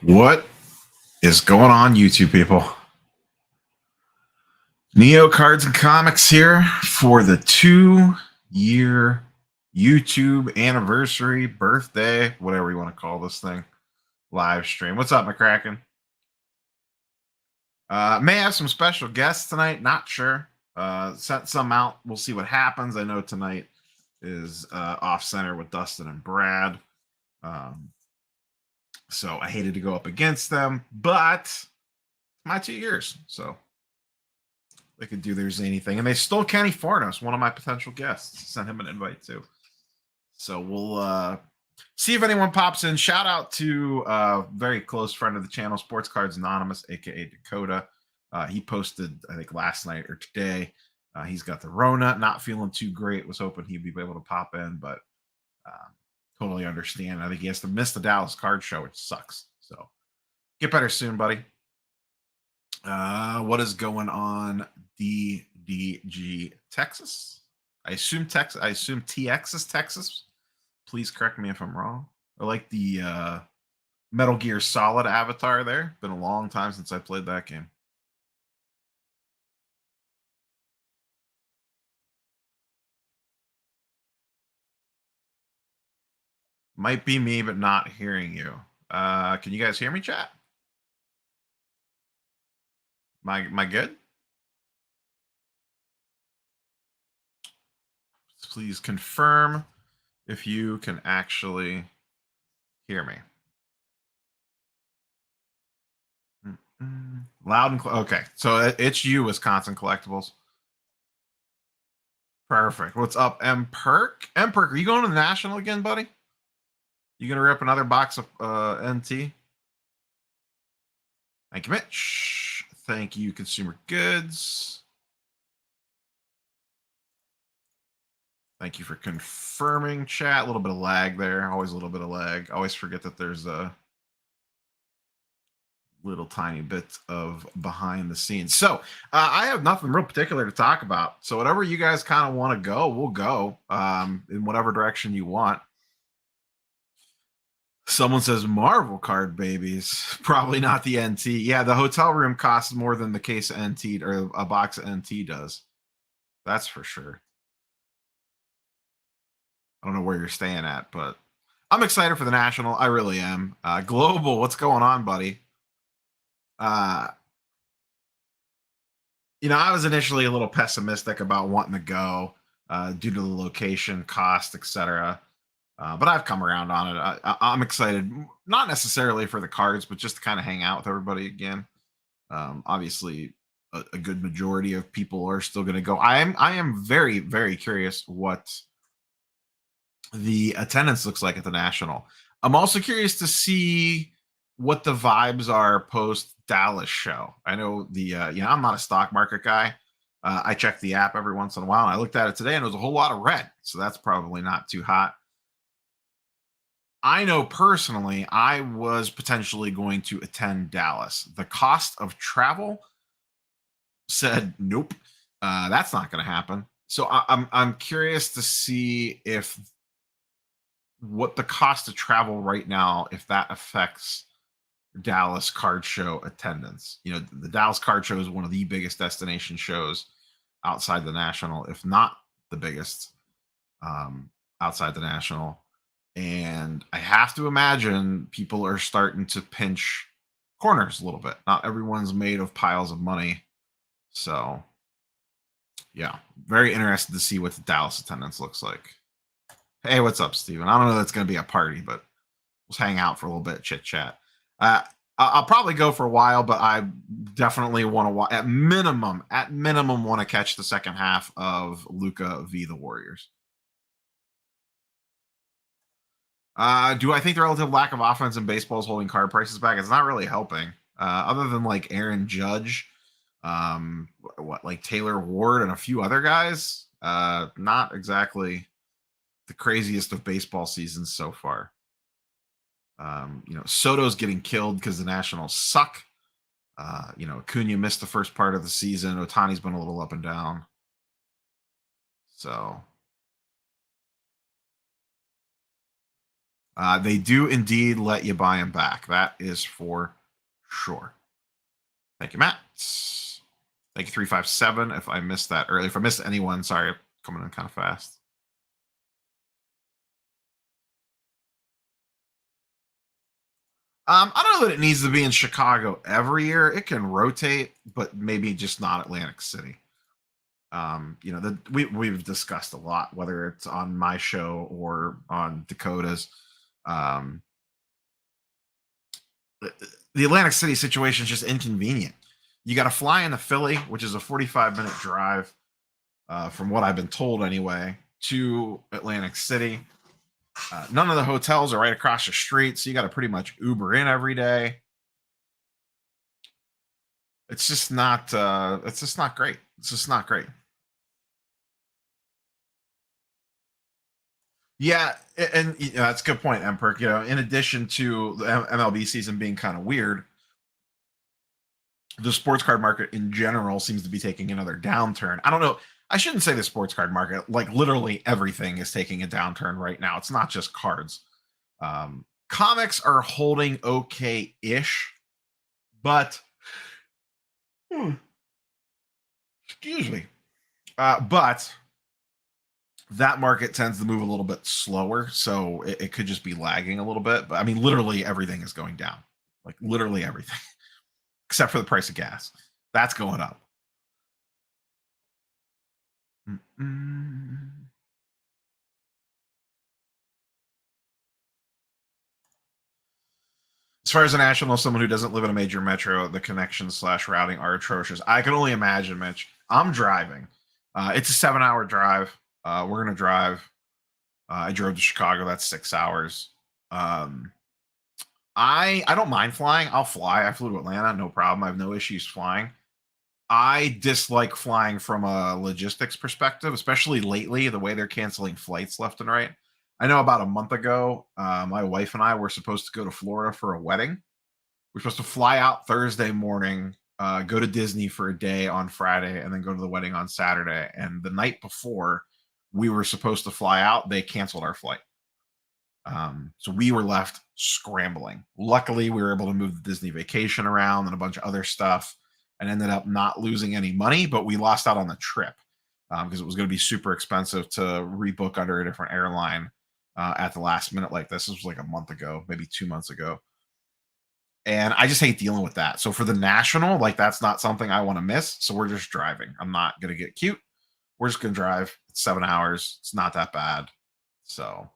What is going on, YouTube people? Neo Cards and Comics here for the 2-year YouTube anniversary, birthday, whatever you want to call this thing, live stream. What's up, McCracken? May have some special guests tonight, not sure. Sent some out. We'll see what happens. I know tonight is off center with Dustin and Brad. So I hated to go up against them, but my 2 years, so they could do there's anything. And they stole Kenny Fornos, one of my potential guests. Sent him an invite too. So we'll see if anyone pops in. Shout out to a very close friend of the channel, Sports Cards Anonymous, aka Dakota. He posted, I think, last night or today. He's got the Rona, not feeling too great. Was hoping he'd be able to pop in, but totally understand. I think he has to miss the Dallas card show, which sucks. So get better soon, buddy. What is going on, DDG Texas? I assume Texas. I assume TX is Texas. Please correct me if I'm wrong. I like the Metal Gear Solid avatar there. Been a long time since I played that game. Might be me, but not hearing you. Can you guys hear me, chat? Am I good? Please confirm if you can actually hear me. Loud and clear. Okay, so it's you, Wisconsin Collectibles. Perfect. What's up, M Perk? M Perk, are you going to the National again, buddy? You gonna rip another box of NT? Thank you, Mitch. Thank you, Consumer Goods. Thank you for confirming, chat. A little bit of lag there. Always a little bit of lag. Always forget that there's a little tiny bit of behind the scenes. So I have nothing real particular to talk about. So whatever you guys kind of want to go, we'll go in whatever direction you want. Someone says Marvel card babies. Probably not the NT. Yeah, the hotel room costs more than the case of NT or a box of NT does. That's for sure. I don't know where you're staying at, but I'm excited for the National. I really am. Global, what's going on, buddy? I was initially a little pessimistic about wanting to go due to the location, cost, etc. But I've come around on it. I'm excited, not necessarily for the cards, but just to kind of hang out with everybody again. Obviously, a good majority of people are still going to go. I am very, very curious what the attendance looks like at the National. I'm also curious to see what the vibes are post Dallas show. I know I'm not a stock market guy. I check the app every once in a while, and I looked at it today, and it was a whole lot of red. So that's probably not too hot. I know personally, I was potentially going to attend Dallas. The cost of travel said nope, that's not going to happen. So I'm curious to see if what the cost of travel right now, if that affects Dallas card show attendance. The Dallas card show is one of the biggest destination shows outside the National, if not the biggest outside the National. And I have to imagine people are starting to pinch corners a little bit. Not everyone's made of piles of money. So, yeah, very interested to see what the Dallas attendance looks like. Hey, what's up, Steven? I don't know that's going to be a party, but let's hang out for a little bit, chit chat. I'll probably go for a while, but I definitely want to, at minimum, want to catch the second half of Luka v. the Warriors. Do I think the relative lack of offense in baseball is holding card prices back? It's not really helping. Other than like Aaron Judge, like Taylor Ward and a few other guys. Not exactly the craziest of baseball seasons so far. Soto's getting killed because the Nationals suck. Acuna missed the first part of the season. Ohtani's been a little up and down. So They do indeed let you buy them back. That is for sure. Thank you, Matt. Thank you, 357. If I missed that earlier, if I missed anyone, sorry, coming in kind of fast. I don't know that it needs to be in Chicago every year. It can rotate, but maybe just not Atlantic City. You know, we've discussed a lot, whether it's on my show or on Dakota's. The Atlantic City situation is just inconvenient. You got to fly into Philly, which is a 45-minute drive, from what I've been told anyway, to Atlantic City. None of the hotels are right across the street, so you got to pretty much Uber in every day. It's just not. It's just not great. It's just not great. Yeah, and you know, that's a good point, Emperor. You know, in addition to the MLB season being kind of weird, the sports card market in general seems to be taking another downturn. I don't know. I shouldn't say the sports card market. Like literally everything is taking a downturn right now. It's not just cards. Comics are holding okay-ish, but excuse me. But that market tends to move a little bit slower, so it could just be lagging a little bit. But I mean, literally everything is going down. Like literally everything, except for the price of gas. That's going up. As far as a national, someone who doesn't live in a major metro, the connections / routing are atrocious. I can only imagine, Mitch. I'm driving. It's a 7-hour drive. We're gonna drive. I drove to Chicago. That's 6 hours. I don't mind flying. I'll fly. I flew to Atlanta, no problem. I have no issues flying. I dislike flying from a logistics perspective, especially lately, the way they're canceling flights left and right. I know about a month ago, my wife and I were supposed to go to Florida for a wedding. We're supposed to fly out Thursday morning, go to Disney for a day on Friday, and then go to the wedding on Saturday. And the night before we were supposed to fly out, they canceled our flight. So we were left scrambling. Luckily, we were able to move the Disney vacation around and a bunch of other stuff and ended up not losing any money, but we lost out on the trip because it was going to be super expensive to rebook under a different airline at the last minute like this. This was like a month ago, maybe 2 months ago. And I just hate dealing with that. So for the national, like that's not something I want to miss. So we're just driving. I'm not going to get cute. We're just going to drive. It's 7 hours. It's not that bad. So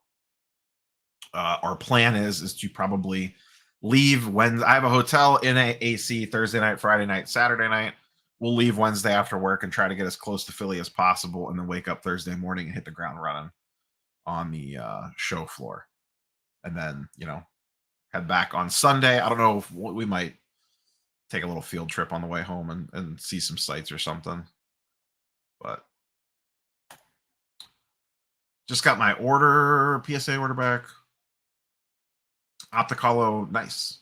our plan is to probably leave when I have a hotel in a AC Thursday night, Friday night, Saturday night. We'll leave Wednesday after work and try to get as close to Philly as possible, and then wake up Thursday morning and hit the ground running on the show floor, and then head back on Sunday. I don't know if we might take a little field trip on the way home and see some sights or something, but just got my PSA order back. Opticolo, nice.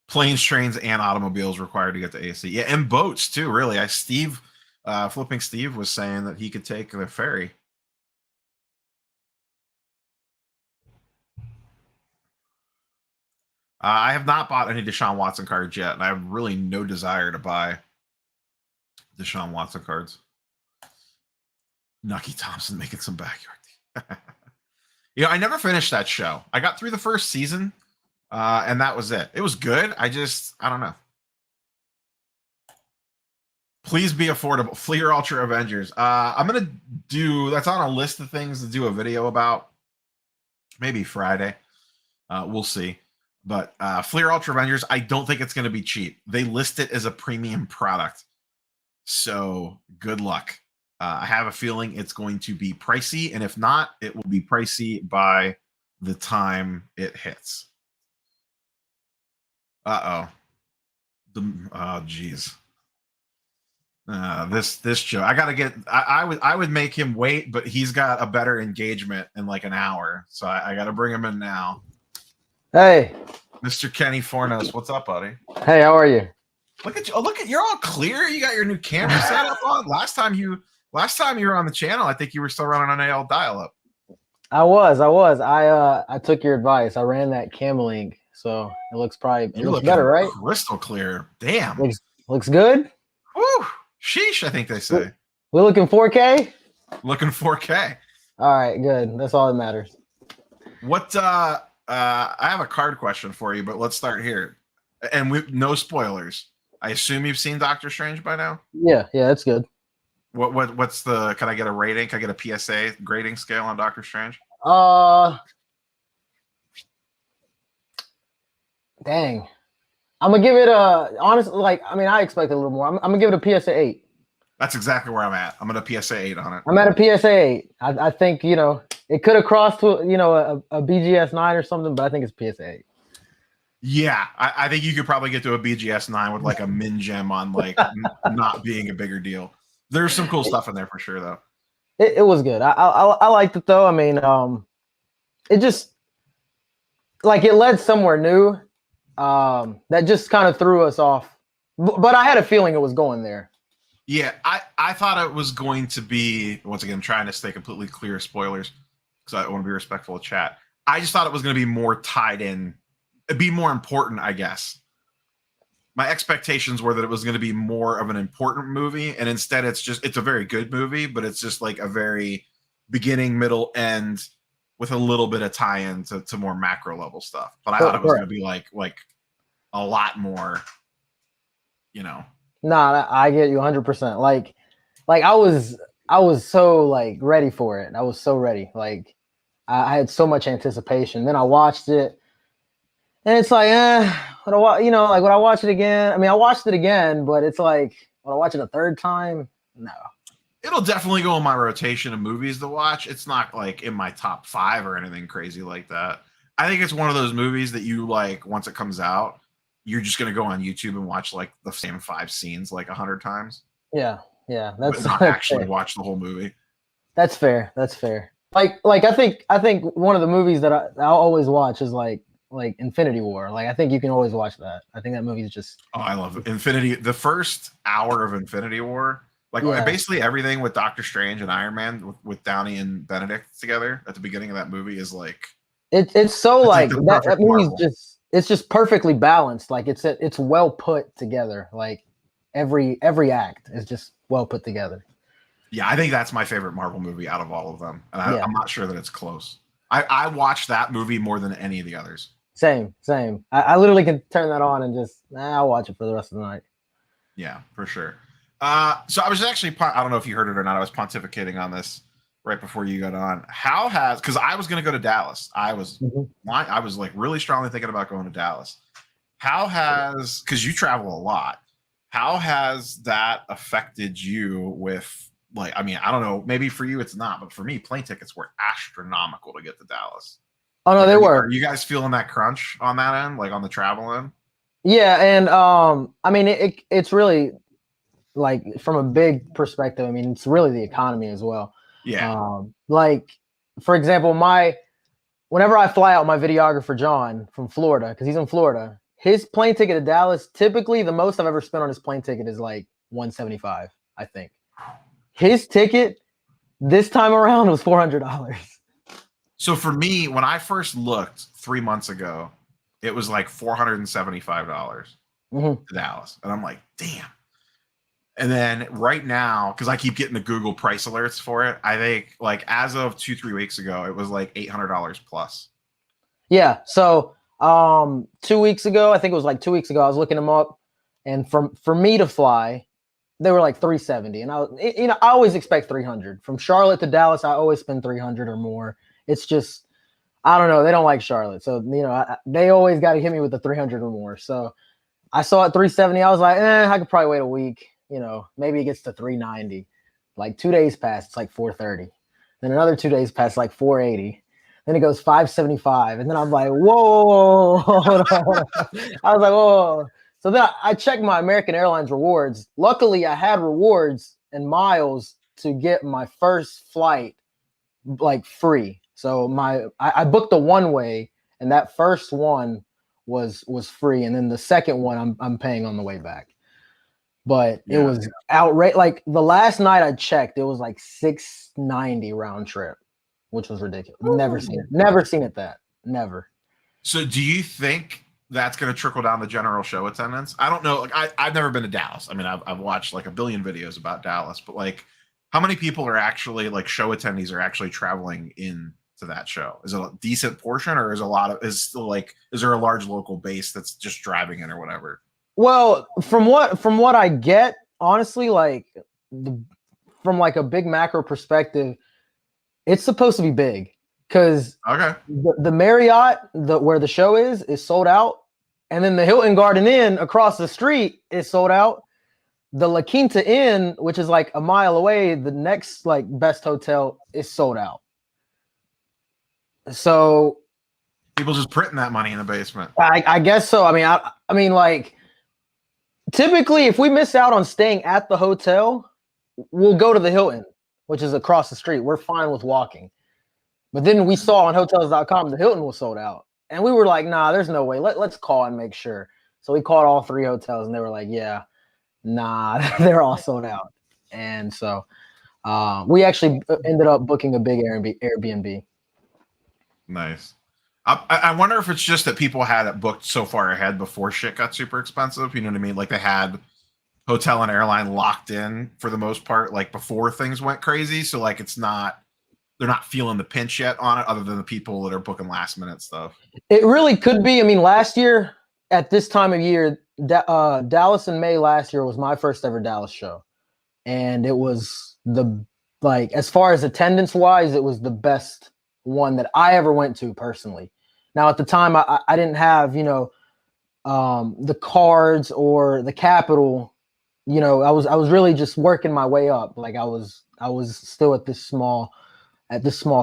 Planes, trains, and automobiles required to get to AC. Yeah, and boats too, really. Flipping Steve was saying that he could take the ferry. I have not bought any Deshaun Watson cards yet, and I have really no desire to buy Deshaun Watson cards. Nucky Thompson making some backyard. I never finished that show. I got through the first season, and that was it. It was good. I don't know. Please be affordable. Fleer Ultra Avengers. I'm going to do, that's on a list of things to do a video about. Maybe Friday. We'll see. But Fleer Ultra Avengers, I don't think it's going to be cheap. They list it as a premium product. So good luck. I have a feeling it's going to be pricey, and if not, it will be pricey by the time it hits. Oh, geez. This Joe, I gotta get. I would make him wait, but he's got a better engagement in like an hour, so I got to bring him in now. Hey, Mr. Kenny Fornos, what's up, buddy? Hey, how are you? Look at you! Oh, look at, you're all clear. You got your new camera set up on. Last time you Last time you were on the channel, I think you were still running an AL dial-up. I was. I took your advice. I ran that Camelink, so it looks better, right? Crystal clear. Damn. Looks good. Woo. Sheesh, I think they say. We're looking 4K? Looking 4K. All right, good. That's all that matters. What I have a card question for you, but let's start here. And no spoilers. I assume you've seen Doctor Strange by now? Yeah, that's good. What's the, can I get a rating? Can I get a PSA grading scale on Doctor Strange? Dang. I'm gonna give it honestly, like, I mean, I expect a little more. I'm gonna give it a PSA 8. That's exactly where I'm at. I'm at a PSA 8 on it. I'm at a PSA 8. I think, it could have crossed to, a BGS 9 or something, but I think it's PSA 8. Yeah, I think you could probably get to a BGS 9 with like a min gem on like not being a bigger deal. There's some cool stuff in there for sure, though. It was good. I liked it though. I mean, it just like it led somewhere new. That just kind of threw us off. But I had a feeling it was going there. Yeah, I thought it was going to be, once again, trying to stay completely clear of spoilers because I want to be respectful of chat. I just thought it was going to be more tied in. It'd be more important, I guess. My expectations were that it was going to be more of an important movie, and instead it's a very good movie, but it's just like a very beginning, middle, end with a little bit of tie-in to more macro level stuff. But I thought it was going to be like a lot more, Nah, I get you 100%. Like I was so like ready for it. I was so ready. Like I had so much anticipation. Then I watched it, and it's like, would I watch it again? I mean, I watched it again, but it's like, would I watch it a third time? No. It'll definitely go in my rotation of movies to watch. It's not like in my top 5 or anything crazy like that. I think it's one of those movies that you like once it comes out, you're just gonna go on YouTube and watch like the same 5 scenes like 100 times. Yeah, that's not actually watch the whole movie. That's fair. Like I think one of the movies that I'll always watch is like Infinity War. Like I think you can always watch that. I think that movie is just. Oh, I love it. The first hour of Infinity War, like basically everything with Doctor Strange and Iron Man with Downey and Benedict together at the beginning of that movie is like. It's so like that movie's it's just perfectly balanced. Like it's well put together. Like every act is just well put together. Yeah, I think that's my favorite Marvel movie out of all of them. And I'm not sure that it's close. I watched that movie more than any of the others. Same. I literally can turn that on and just I'll watch it for the rest of the night. Yeah, for sure. So I was actually, I don't know if you heard it or not, I was pontificating on this right before you got on. Because I was going to go to Dallas. I was like really strongly thinking about going to Dallas. Because you travel a lot, how has that affected you with, like, I mean, I don't know, maybe for you it's not, but for me, plane tickets were astronomical to get to Dallas. Oh, no, like, they were. Are you guys feeling that crunch on that end, like on the travel end? Yeah, and I mean, it's really, like, from a big perspective, I mean, it's really the economy as well. Yeah. Like, for example, whenever I fly out my videographer, John, from Florida, because he's in Florida, his plane ticket to Dallas, typically the most I've ever spent on his plane ticket is like $175, I think. His ticket this time around was $400. So for me, when I first looked 3 months ago, it was like $475 to Dallas. And I'm like, damn. And then right now, because I keep getting the Google price alerts for it, I think like as of 2-3 weeks ago, it was like $800 plus. Yeah. So 2 weeks ago, I think it was like 2 weeks ago, I was looking them up, and for me to fly, they were like $370. And I always expect $300 from Charlotte to Dallas. I always spend $300 or more. It's just, I don't know. They don't like Charlotte. So, they always got to hit me with the $300 or more. So I saw it $370. I was like, I could probably wait a week. Maybe it gets to $390. Like 2 days pass, it's like $430. Then another 2 days pass, like $480. Then it goes $575. And then I'm like, whoa. Hold on. I was like, whoa. So then I checked my American Airlines rewards. Luckily, I had rewards and miles to get my first flight like free. So I booked the one way, and that first one was free, and then the second one I'm paying on the way back. but it was outright. Like the last night I checked, it was like 690 round trip, which was ridiculous. Never seen it that. Never. So do you think that's going to trickle down the general show attendance? I don't know. Like I've never been to Dallas. I mean, I've watched like a billion videos about Dallas, but like how many people are actually like show attendees are actually traveling in to that show? Is it a decent portion, or is is there a large local base that's just driving in or whatever? Well, from what I get, honestly, like from like a big macro perspective, it's supposed to be big because the Marriott, where the show is sold out, and then the Hilton Garden Inn across the street is sold out. The La Quinta Inn, which is like a mile away, the next like best hotel is sold out. So people just printing that money in the basement. I guess so. I mean, like typically, if we miss out on staying at the hotel, we'll go to the Hilton, which is across the street. We're fine with walking. But then we saw on hotels.com the Hilton was sold out. And we were like, nah, there's no way. Let's call and make sure. So we called all 3 hotels, and they were like, yeah, nah, they're all sold out. And so we actually ended up booking a big Airbnb. Nice. I wonder if it's just that people had it booked so far ahead before shit got super expensive. You know what I mean? Like they had hotel and airline locked in for the most part, like before things went crazy. So like they're not feeling the pinch yet on it, other than the people that are booking last minute stuff. It really could be. I mean, last year at this time of year, Dallas in May last year was my first ever Dallas show, and it was as far as attendance wise, it was the best one that I ever went to personally. Now at the time, I didn't have the cards or the capital. I was really just working my way up. Like I was still at this small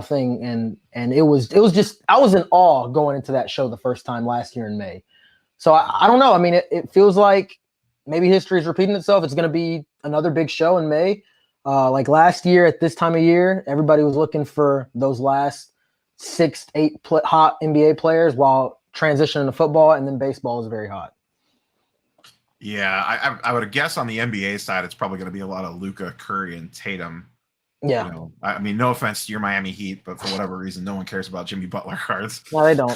thing, and it was just, I was in awe going into that show the first time last year in May. So I don't know. I mean, it feels like maybe history is repeating itself. It's going to be another big show in May. Like last year at this time of year, everybody was looking for those last 6 to 8 hot NBA players while transitioning to football, and then baseball was very hot. Yeah, I would guess on the NBA side, it's probably going to be a lot of Luka, Curry, and Tatum. Yeah. I mean, no offense to your Miami Heat, but for whatever reason, no one cares about Jimmy Butler cards. No, they don't.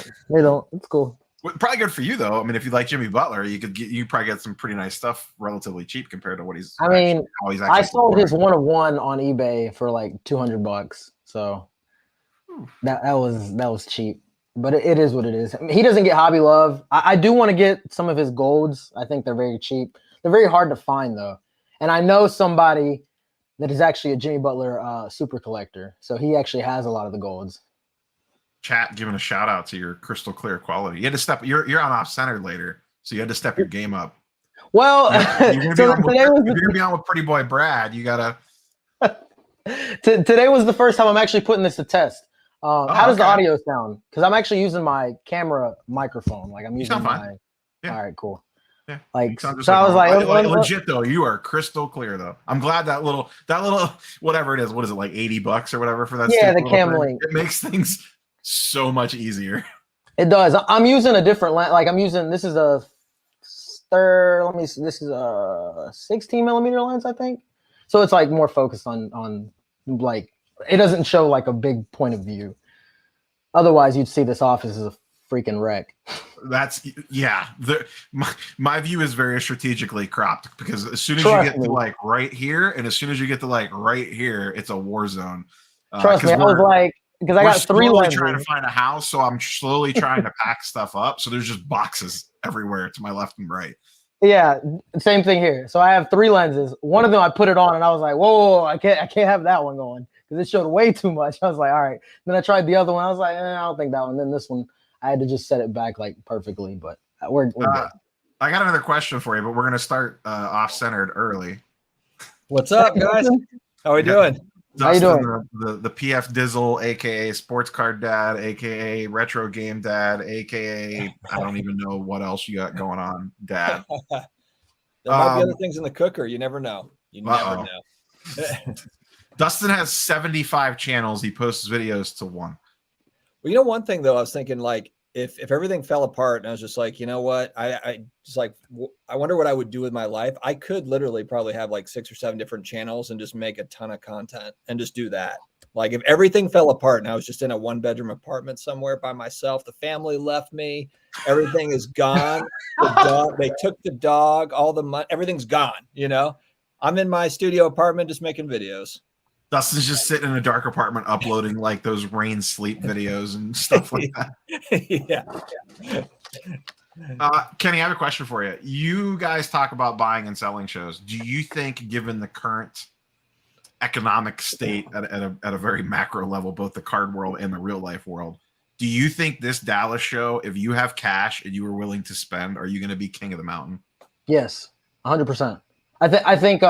It's cool. Probably good for you though. I mean, if you like Jimmy Butler, you probably get some pretty nice stuff relatively cheap compared to what he's. I sold his 1-of-1 on eBay for like $200, so that was cheap. But it is what it is. I mean, he doesn't get Hobby Love. I do want to get some of his golds. I think they're very cheap. They're very hard to find though, and I know somebody that is actually a Jimmy Butler super collector, so he actually has a lot of the golds. Chat giving a shout out to your crystal clear quality. You had to step. You're on off centered later, so you had to step your game up. Well, you're gonna be on with Pretty Boy Brad. You gotta. Today was the first time I'm actually putting this to test. How does the audio sound? Because I'm actually using my camera microphone. Like I'm using my. Yeah. All right, cool. Yeah. Like so, I was like, legit though. You are crystal clear though. I'm glad that little whatever it is. What is it, like $80 or whatever for that? Yeah, the cam link. It makes things so much easier. It does. I'm using a different lens. Like this is a 16 millimeter lens, I think. So it's like more focused on like, it doesn't show like a big point of view. Otherwise you'd see this office as a freaking wreck. My view is very strategically cropped, because as soon as you get to like right here, and as soon as you get to like right here, it's a war zone. Trust me, I was like, because I got 3 lenses. Trying to find a house, so I'm slowly trying to pack stuff up. So there's just boxes everywhere to my left and right. Yeah, same thing here. So I have 3 lenses. One of them I put it on, and I was like, whoa, I can't have that one going, because it showed way too much. I was like, all right. Then I tried the other one. I was like, I don't think that one. Then this one, I had to just set it back like perfectly. But we're good. I got another question for you, but we're gonna start off centered early. What's up, guys? How are we doing? Dustin, how you doing? The PF Dizzle, aka Sports Card Dad, aka Retro Game Dad, aka I don't even know what else you got going on, Dad. There might be other things in the cooker. You never know. You never know. Dustin has 75 channels. He posts videos to one. Well, you know, one thing though, I was thinking, like, if everything fell apart and I was just like, you know what, I just like, I wonder what I would do with my life. I could literally probably have like 6 or 7 different channels and just make a ton of content and just do that. Like if everything fell apart and I was just in a 1-bedroom apartment somewhere by myself, the family left me, everything is gone. The dog, they took the dog, all the money, everything's gone. You know, I'm in my studio apartment just making videos. Dustin's just sitting in a dark apartment uploading like those rain sleep videos and stuff like that. Yeah. Kenny, I have a question for you. You guys talk about buying and selling shows. Do you think, given the current economic state at a very macro level, both the card world and the real life world, do you think this Dallas show, if you have cash and you were willing to spend, are you going to be king of the mountain? Yes, 100%. I think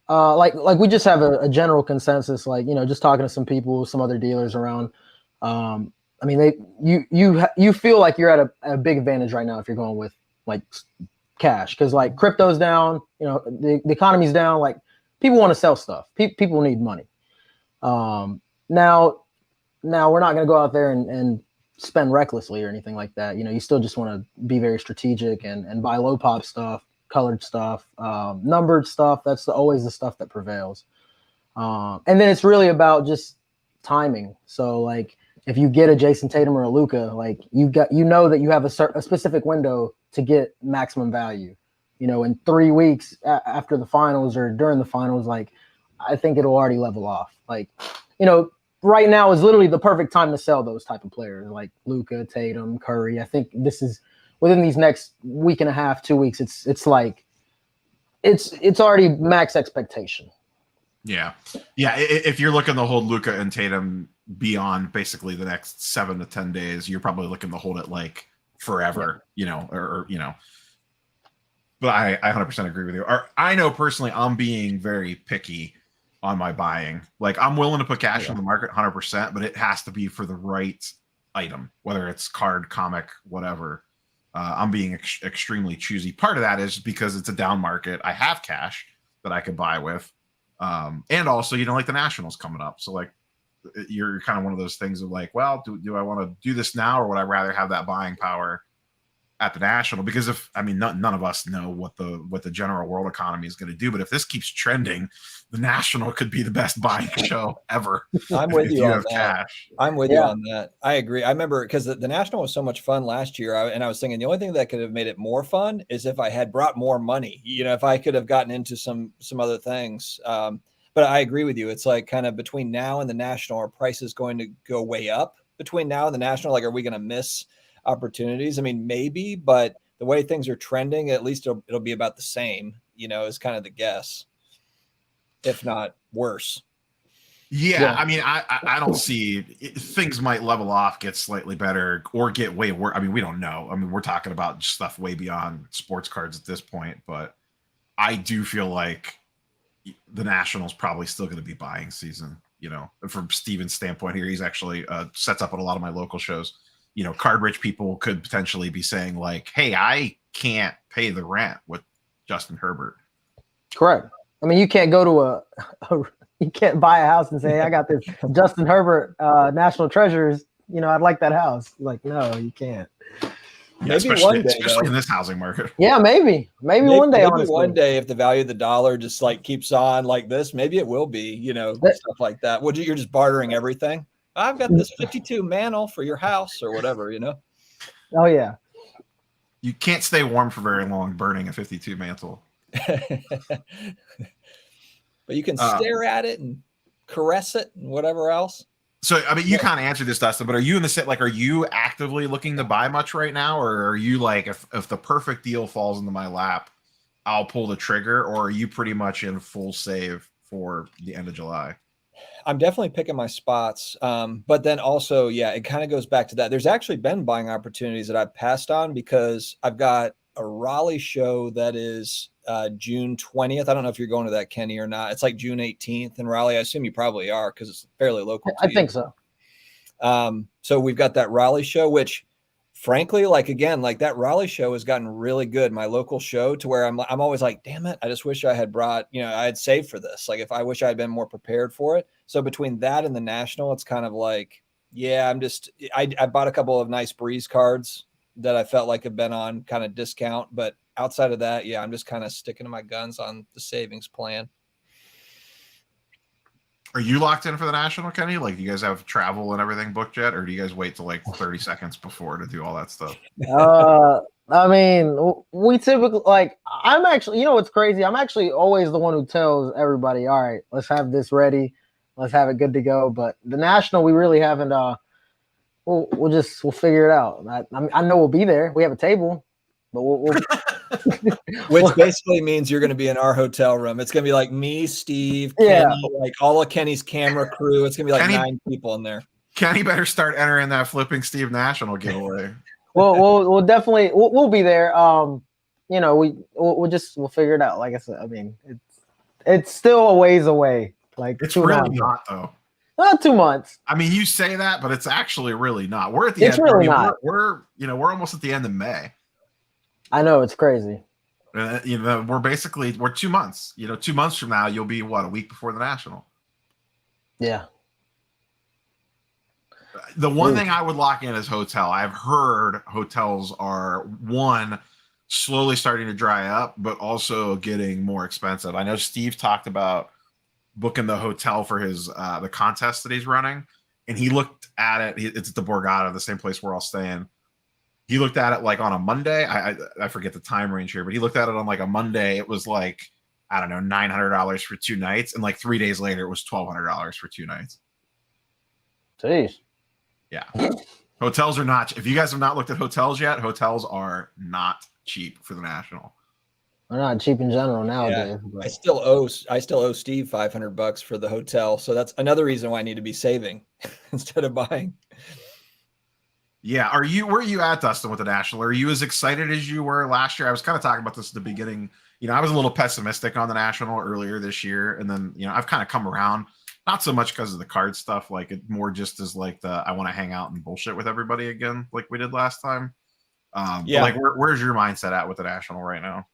like we just have a general consensus, like, you know, just talking to some people, some other dealers around. I mean, you feel like you're at a big advantage right now if you're going with like cash, because like crypto's down, you know, the economy's down. Like people want to sell stuff. People need money. Now we're not going to go out there and spend recklessly or anything like that. You know, you still just want to be very strategic and buy low pop stuff, colored stuff, numbered stuff. That's always the stuff that prevails. And then it's really about just timing. So like if you get a Jason Tatum or a Luka, like you know that you have a specific window to get maximum value. You know, in 3 weeks after the finals or during the finals, like I think it'll already level off. Like, you know, right now is literally the perfect time to sell those type of players like Luka, Tatum, Curry. I think this is within these next week and a half, 2 weeks. It's like it's already max expectation. Yeah. If you're looking to hold Luka and Tatum beyond basically the next 7 to 10 days, you're probably looking to hold it like forever, you know, or you know. But I 100% agree with you. I know personally, I'm being very picky on my buying. Like I'm willing to put cash in the market 100%, but it has to be for the right item, whether it's card, comic, whatever. I'm being extremely choosy. Part of that is because it's a down market. I have cash that I could buy with. And also, you know, like the Nationals coming up. So like you're kind of one of those things of like, well, do I want to do this now, or would I rather have that buying power at the National? Because none of us know what the general world economy is going to do, but if this keeps trending, the National could be the best buying show ever. I'm with you on that. Cash. I'm with you on that. I agree. I remember because the National was so much fun last year, and I was thinking the only thing that could have made it more fun is if I had brought more money. You know, if I could have gotten into some other things. But I agree with you. It's like kind of between now and the National, are prices going to go way up between now and the National? Like, are we going to miss opportunities? I mean, maybe, but the way things are trending, at least it'll be about the same, you know, is kind of the guess, if not worse. Yeah. I mean, I don't see things might level off, get slightly better, or get way worse. I mean, we don't know. I mean, we're talking about stuff way beyond sports cards at this point, but I do feel like the National's probably still going to be buying season, you know. From Steven's standpoint here, he's actually sets up at a lot of my local shows. You know, card rich people could potentially be saying like, hey, I can't pay the rent with Justin Herbert. Correct. I mean, you can't go to you can't buy a house and say, hey, I got this Justin Herbert National Treasures. You know, I'd like that house. Like, no, you can't. Yeah, maybe one day, especially in this housing market. Yeah, maybe one day. Maybe one day, if the value of the dollar just like keeps on like this, maybe it will be. You know, stuff like that. You're just bartering everything. I've got this 52 mantle for your house or whatever. You know. Oh yeah. You can't stay warm for very long burning a 52 mantle. But you can stare at it and caress it and whatever else. So, I mean, you kind of answered this, Dustin, but are you in the set? Like, are you actively looking to buy much right now? Or are you like, if the perfect deal falls into my lap, I'll pull the trigger? Or are you pretty much in full save for the end of July? I'm definitely picking my spots. But then also, yeah, it kind of goes back to that. There's actually been buying opportunities that I've passed on because I've got a Raleigh show that is June 20th. I don't know if you're going to that, Kenny, or not. It's like June 18th in Raleigh. I assume you probably are because it's fairly local. I think so. So we've got that Raleigh show, which frankly, like, again, like that Raleigh show has gotten really good. My local show, to where I'm always like, damn it, I just wish I had brought, you know, I had saved for this. Like, if I wish I had been more prepared for it. So between that and the National, it's kind of like, Yeah, I bought a couple of nice Breeze cards that I felt like have been on kind of discount, but outside of that, yeah, I'm just kind of sticking to my guns on the savings plan. Are you locked in for the National, Kenny? Like, do you guys have travel and everything booked yet, or do you guys wait till like 30 seconds before to do all that stuff? I mean, we typically like. I'm actually, you know, what's crazy? I'm actually always the one who tells everybody, "All right, let's have this ready, let's have it good to go." But the National, we really haven't. We'll figure it out. I know we'll be there. We have a table, but we'll Which basically means you're going to be in our hotel room. It's going to be like me, Steve, Yeah. Kenny, like all of Kenny's camera crew. It's going to be like Kenny- 9 people in there. Kenny better start entering that flipping Steve National giveaway. we'll definitely we'll be there. You know, we'll figure it out. Like I said, I mean, it's still a ways away. Like It's 2 really months. not, though. 2 months. I mean, you say that, but it's actually really not. We're at the It's end. really I mean, not. We're almost at the end of May. I know, it's crazy. You know, we're 2 months. You know, 2 months from now, you'll be what, a week before the National. Yeah. The one thing I would lock in is hotel. I've heard hotels are slowly starting to dry up, but also getting more expensive. I know Steve talked about booking the hotel for his the contest that he's running, and he looked at it. It's at the Borgata, the same place we're all staying. He looked at it like on a Monday. I forget the time range here, but he looked at it on like a Monday. It was like, I don't know, $900 for 2 nights, and like 3 days later, it was $1,200 for 2 nights. Jeez. Yeah. Hotels are not, if you guys have not looked at hotels yet, hotels are not cheap for the National. They're not cheap in general nowadays. Yeah. I still owe Steve $500 for the hotel. So that's another reason why I need to be saving instead of buying. Yeah. Where are you at, Dustin, with the National? Are you as excited as you were last year? I was kind of talking about this at the beginning. You know, I was a little pessimistic on the National earlier this year. And then, you know, I've kind of come around. Not so much because of the card stuff, like it more just as like I want to hang out and bullshit with everybody again, like we did last time. Yeah. But like, where's your mindset at with the National right now?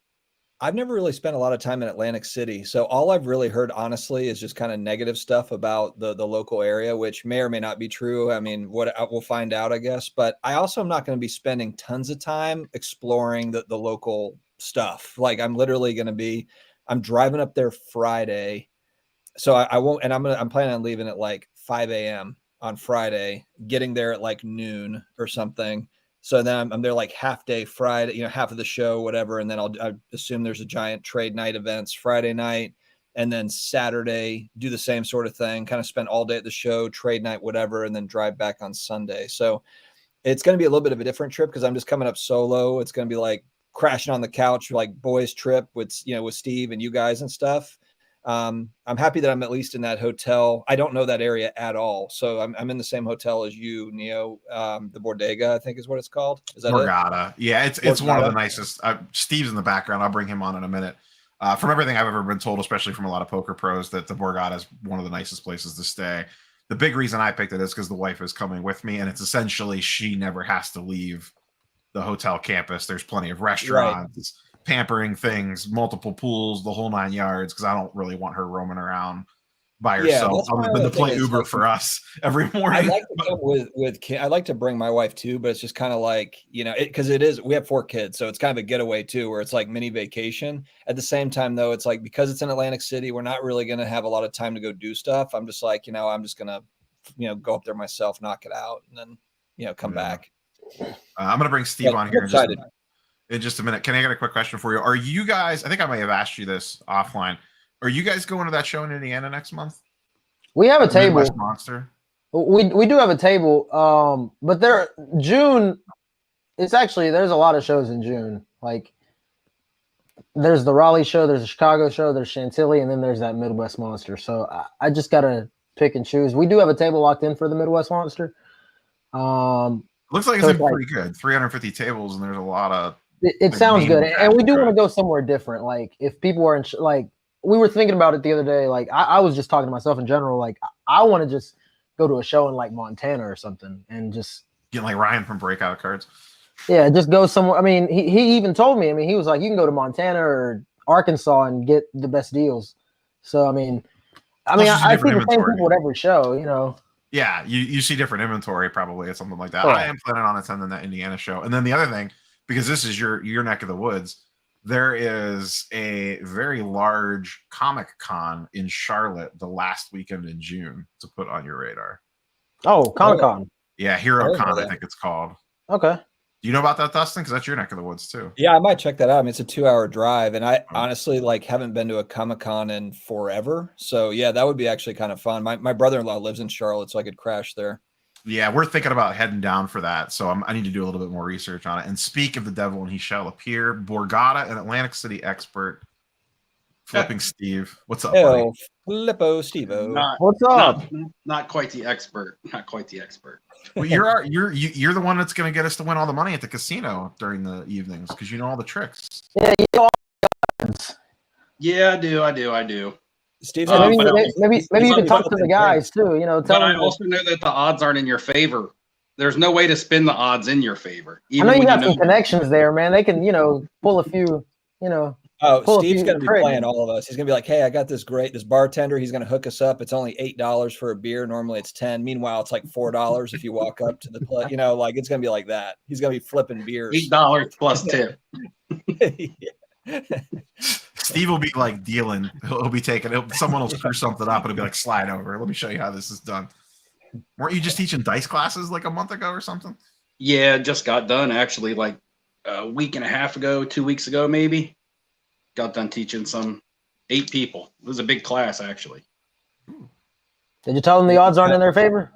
I've never really spent a lot of time in Atlantic City. So all I've really heard, honestly, is just kind of negative stuff about the local area, which may or may not be true. I mean, we'll find out, I guess. But I also am not going to be spending tons of time exploring the local stuff. Like I'm literally going to be, I'm driving up there Friday. So I won't, and I'm planning on leaving at like 5 a.m. on Friday, getting there at like noon or something. So then I'm there like half day Friday, you know, half of the show, whatever. And then I assume there's a giant trade night events Friday night. And then Saturday, do the same sort of thing, kind of spend all day at the show, trade night, whatever, and then drive back on Sunday. So it's going to be a little bit of a different trip because I'm just coming up solo. It's going to be like crashing on the couch, like boys trip with Steve and you guys and stuff. I'm happy that I'm at least in that hotel. I don't know that area at all. So I'm in the same hotel as you, Neo, the Bodega, I think is what it's called. Is that Borgata. it? Yeah, it's one of the nicest. Steve's in the background. I'll bring him on in a minute. From everything I've ever been told, especially from a lot of poker pros, that the Borgata is one of the nicest places to stay. The big reason I picked it is because the wife is coming with me, and it's essentially she never has to leave the hotel campus. There's plenty of restaurants, pampering things, multiple pools, the whole 9 yards, because I don't really want her roaming around by herself other than to play Uber for us every morning. I like to go with I like to bring my wife too, but it's just kind of like, you know, because we have 4 kids, so it's kind of a getaway too, where it's like mini vacation. At the same time, though, it's like because it's in Atlantic City, we're not really going to have a lot of time to go do stuff. I'm just like, you know, I'm just gonna, you know, go up there myself, knock it out, and then, you know, come back. I'm gonna bring Steve on here in just a minute. Can I get a quick question for you? Are you guys, I think I may have asked you this offline, are you guys going to that show in Indiana next month? We have a table. Midwest Monster. We do have a table. But June, it's actually, there's a lot of shows in June. Like there's the Raleigh show, there's the Chicago show, there's Chantilly, and then there's that Midwest Monster. So I just gotta pick and choose. We do have a table locked in for the Midwest Monster. Looks like it's pretty good. 350 tables, and there's a lot of. It sounds good, and we do want to go somewhere different. Like if people are like, we were thinking about it the other day. Like I was just talking to myself in general. Like I want to just go to a show in like Montana or something, and just get like Ryan from Breakout Cards. Yeah, just go somewhere. I mean, he even told me. I mean, he was like, you can go to Montana or Arkansas and get the best deals. So I mean, I see the same people at every show, you know. Yeah, you see different inventory probably or something like that. Correct. I am planning on attending that Indiana show. And then the other thing, because this is your neck of the woods, there is a very large Comic Con in Charlotte the last weekend in June to put on your radar. Oh, Comic Con. Yeah, Hero I Con, know I think it's called. Okay. Do you know about that, Dustin? Because that's your neck of the woods too. Yeah, I might check that out. I mean, it's a 2-hour drive, and I Oh. honestly haven't been to a Comic-Con in forever. So yeah, that would be actually kind of fun. My brother-in-law lives in Charlotte, so I could crash there. Yeah, we're thinking about heading down for that. So I need to do a little bit more research on it. And speak of the devil, and he shall appear. Borgata, an Atlantic City expert. Flipping Steve. What's up, buddy? Oh, Flippo Stevo. What's up? Not quite the expert. Not quite the expert. Well, you're the one that's going to get us to win all the money at the casino during the evenings because you know all the tricks. Yeah, you know all the odds. Yeah, I do. Steve's So maybe, but maybe you can talk to the guys too. You know, tell But I them. also know that the odds aren't in your favor. There's no way to spin the odds in your favor. I know you got some connections there, man. They can, pull a few, Oh, pull a Steve's few going to be tricks. playing all of us. He's going to be like, hey, I got this bartender. He's going to hook us up. It's only $8 for a beer. Normally it's 10. Meanwhile, it's like $4 if you walk up to the play. It's going to be like that. He's going to be flipping beers. $8 plus tip. Steve will be like dealing. He'll be taking. Someone will screw something up, and it'll be like, slide over. Let me show you how this is done. Weren't you just teaching dice classes like a month ago or something? Yeah, just got done actually like a week and a half ago, 2 weeks ago maybe. Got done teaching 8 people. It was a big class actually. Did you tell them the odds aren't in their favor?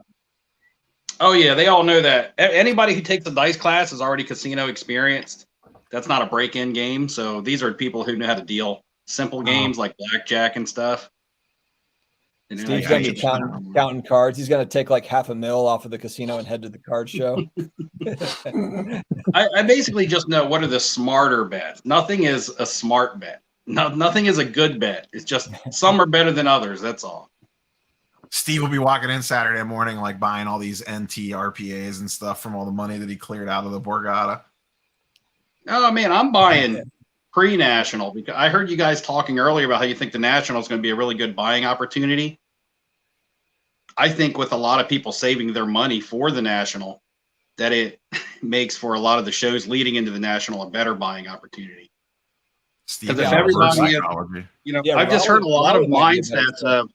Oh yeah, they all know that. Anybody who takes a dice class is already casino experienced. That's not a break-in game. So these are people who know how to deal simple games like blackjack and stuff. Steve's going to be counting cards. He's going to take like $500,000 off of the casino and head to the card show. I basically just know what are the smarter bets. Nothing is a smart bet. Nothing is a good bet. It's just some are better than others. That's all. Steve will be walking in Saturday morning, like buying all these NT RPAs and stuff from all the money that he cleared out of the Borgata. Oh man, I'm buying pre-national because I heard you guys talking earlier about how you think the national is going to be a really good buying opportunity. I think with a lot of people saving their money for the national, that it makes for a lot of the shows leading into the national a better buying opportunity. Steve, Because if everybody, I've just heard a lot of mindsets of,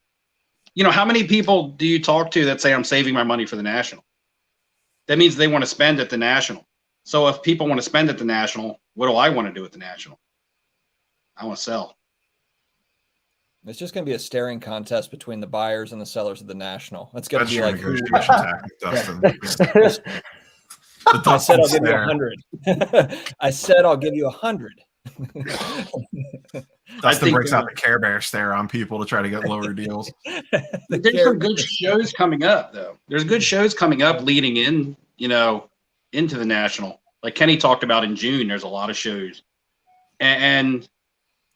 how many people do you talk to that say I'm saving my money for the national? That means they want to spend at the national. So if people want to spend at the national, what do I want to do at the national? I want to sell. It's just going to be a staring contest between the buyers and the sellers of the national. It's going to be your like negotiation tactic, Dustin. I said I'll give you 100. I said I'll give you 100. Dustin breaks out the Care Bear stare on people to try to get lower deals. There's some good shows coming up, though. There's good shows coming up leading in, into the national. Like Kenny talked about in June, there's a lot of shows. And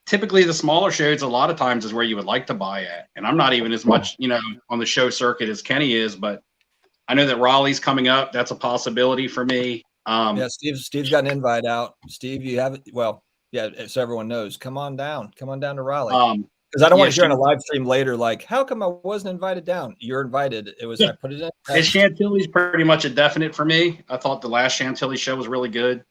typically the smaller shows a lot of times is where you would like to buy at. And I'm not even as much, on the show circuit as Kenny is, but I know that Raleigh's coming up. That's a possibility for me. Yeah, Steve's got an invite out. Steve, you have it. Well, yeah, so everyone knows. Come on down to Raleigh. Because I don't want to hear on a live stream later, like, how come I wasn't invited down? You're invited. I put it in. And Chantilly's pretty much a definite for me. I thought the last Chantilly show was really good.